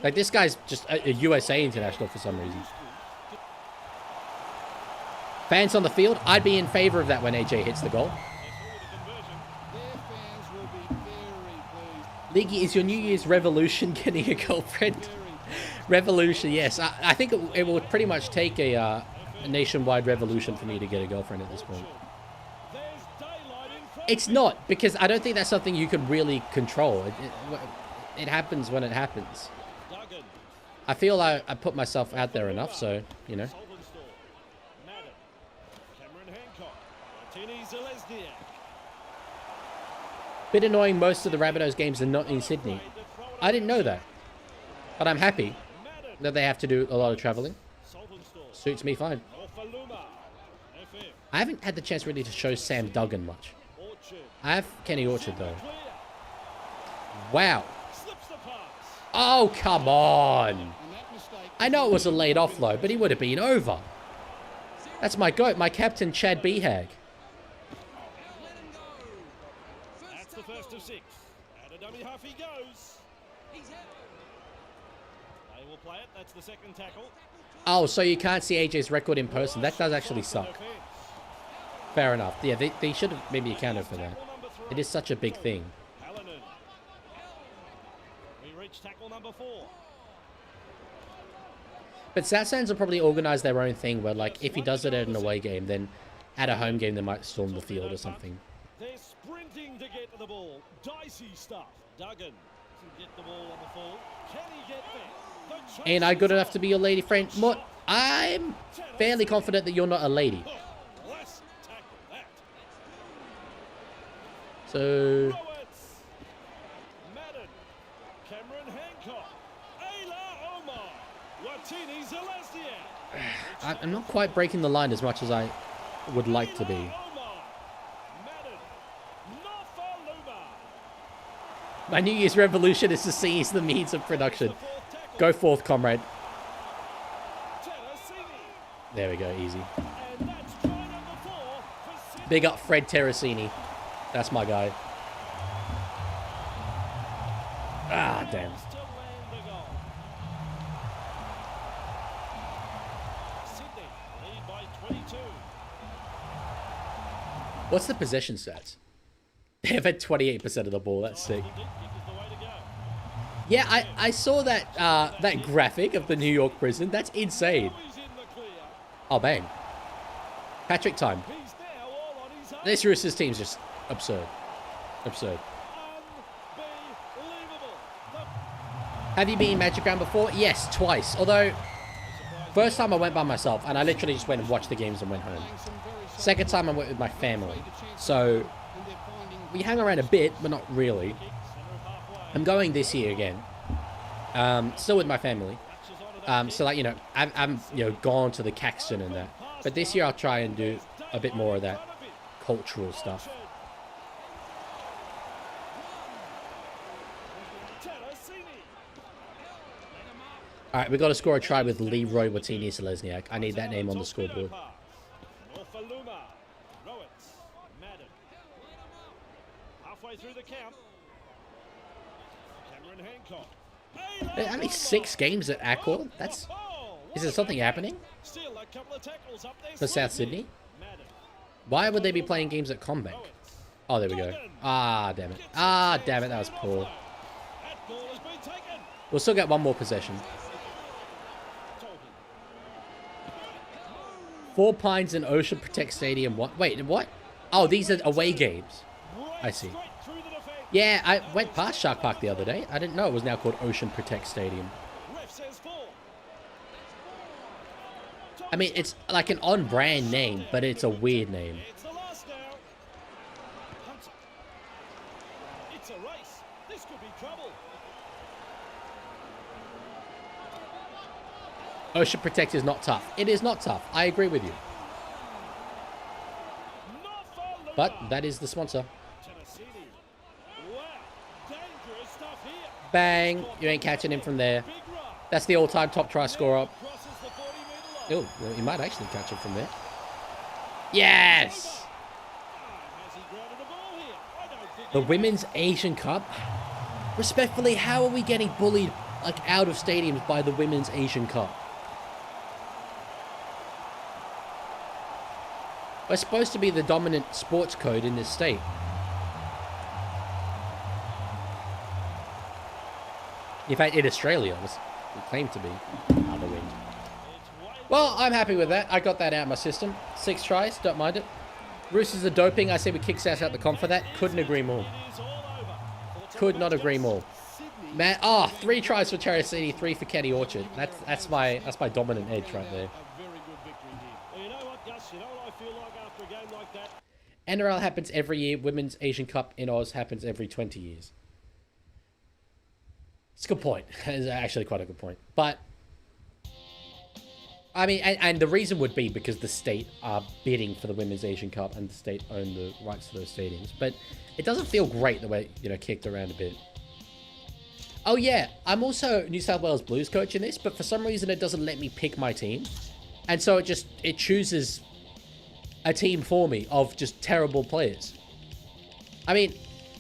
Like, this guy's just a USA international for some reason. Fans on the field, I'd be in favor of that when AJ hits the goal. Leaguey, is your New Year's revolution getting a girlfriend? Revolution, yes. I think it will pretty much take a nationwide revolution for me to get a girlfriend at this point. It's not, because I don't think that's something you can really control. It happens when it happens. I feel I put myself out there enough, so, you know. Bit annoying, most of the Rabbitohs games are not in Sydney. I didn't know that. But I'm happy that they have to do a lot of travelling. Suits me fine. I haven't had the chance really to show Sam Duggan much. I have Kenny Orchard though. Wow. Oh, come on. I know it was a late offload, but he would have been over. That's my goat, my captain, Chad Behag. That's the first of 6. And a dummy half he goes. They will play it. That's the second tackle. Oh, so you can't see AJ's record in person. That does actually suck. Fair enough. Yeah, they should have maybe accounted for that. It is such a big thing. We reach tackle number 4. But Satsans will probably organise their own thing where, like, if he does it at an away game, then at a home game they might storm the field or something. They're sprinting to get to the ball. Dicey stuff. Duggan can get the ball on the full. Can he get there? Ain't I good enough to be your lady friend? Mort, I'm fairly confident that you're not a lady. Let's tackle that. So... Madden. Cameron Hancock. Ayla Omar. Watini Zelestia. I'm not quite breaking the line as much as I would like to be. My New Year's revolution is to seize the means of production. Go forth, comrade. There we go, easy. Big up Fred Terracini. That's my guy. Ah, damn. What's the possession stats? They've had 28% of the ball. That's sick. Yeah, I saw that that graphic of the New York prison. That's insane. Oh, bang. Patrick time. This Roosters team's just absurd. Absurd. Have you been in Magic Round before? Yes, twice. Although, first time I went by myself, and I literally just went and watched the games and went home. Second time I went with my family. So, we hang around a bit, but not really. I'm going this year again. Still with my family. So, like, you know, I'm you know, gone to the Caxton and that. But this year I'll try and do a bit more of that cultural stuff. Alright, we've got to score a try with Leroy Watini-Selesniak. I need that name on the scoreboard. Halfway through the count. Cameron Hancock. Only 6 games at Accor? That's... Is there something happening? For South Sydney? Why would they be playing games at Combank? Oh, there we go. Ah, damn it. Ah, damn it, that was poor. We'll still get one more possession. Four Pines and Ocean Protect Stadium. What? Wait, what? Oh, these are away games. I see. Yeah, I went past Shark Park the other day. I didn't know it was now called Ocean Protect Stadium. I mean, it's like an on-brand name, but it's a weird name. It's a race. This could be trouble. Ocean Protect is not tough. It is not tough. I agree with you. But that is the sponsor. Bang. You ain't catching him from there. That's the all-time top try scorer. Oh, well, you might actually catch him from there. Yes! The Women's Asian Cup. Respectfully, how are we getting bullied like out of stadiums by the Women's Asian Cup? We're supposed to be the dominant sports code in this state. In fact, in Australia, we claim to be other wind. Well, I'm happy with that. I got that out of my system. 6 tries, don't mind it. Roosters are doping. I say we kick ass out the comp for that. Couldn't agree more. Could not agree more. Man, 3 tries for Cherry City, 3 for Kenny Orchard. That's my dominant edge right there. NRL happens every year. Women's Asian Cup in Oz happens every 20 years. It's a good point. It's actually quite a good point. But, I mean, and the reason would be because the state are bidding for the Women's Asian Cup and the state own the rights to those stadiums. But it doesn't feel great the way, kicked around a bit. Oh, yeah. I'm also New South Wales Blues coach in this, but for some reason it doesn't let me pick my team. And so it chooses a team for me of just terrible players. I mean,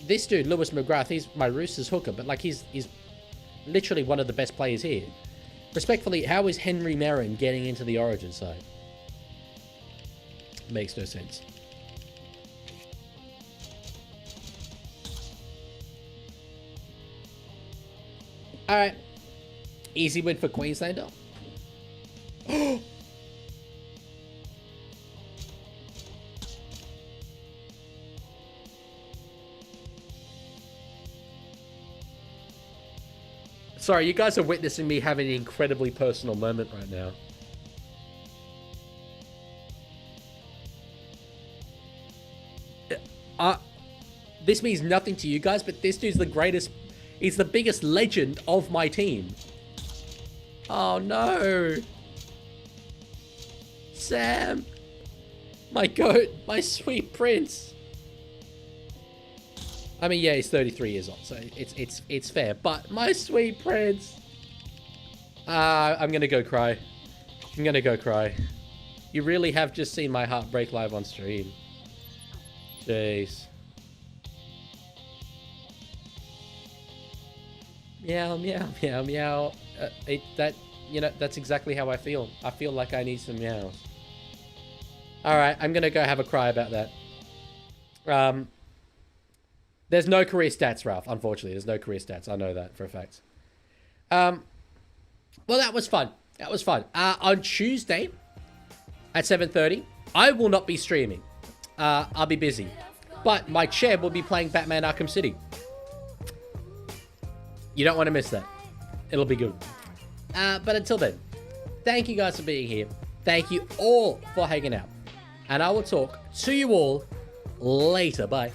this dude, Lewis McGrath, he's my Roosters hooker, but like he's literally one of the best players here. Respectfully, how is Henry Merrin getting into the Origin side? Makes no sense. Alright. Easy win for Queenslander. Sorry, you guys are witnessing me having an incredibly personal moment right now. This means nothing to you guys, but this dude's the greatest. He's the biggest legend of my team. Oh no. Sam. My goat. My sweet prince. I mean, yeah, he's 33 years old, so it's fair. But my sweet prince. I'm gonna go cry. I'm gonna go cry. You really have just seen my heart break live on stream. Jeez. Meow, meow, meow, meow. That's exactly how I feel. I feel like I need some meows. All right, I'm gonna go have a cry about that. There's no career stats, Ralph. Unfortunately, there's no career stats. I know that for a fact. Well, that was fun. That was fun. On Tuesday at 7:30, I will not be streaming. I'll be busy. But my chair will be playing Batman Arkham City. You don't want to miss that. It'll be good. But until then, thank you guys for being here. Thank you all for hanging out. And I will talk to you all later. Bye.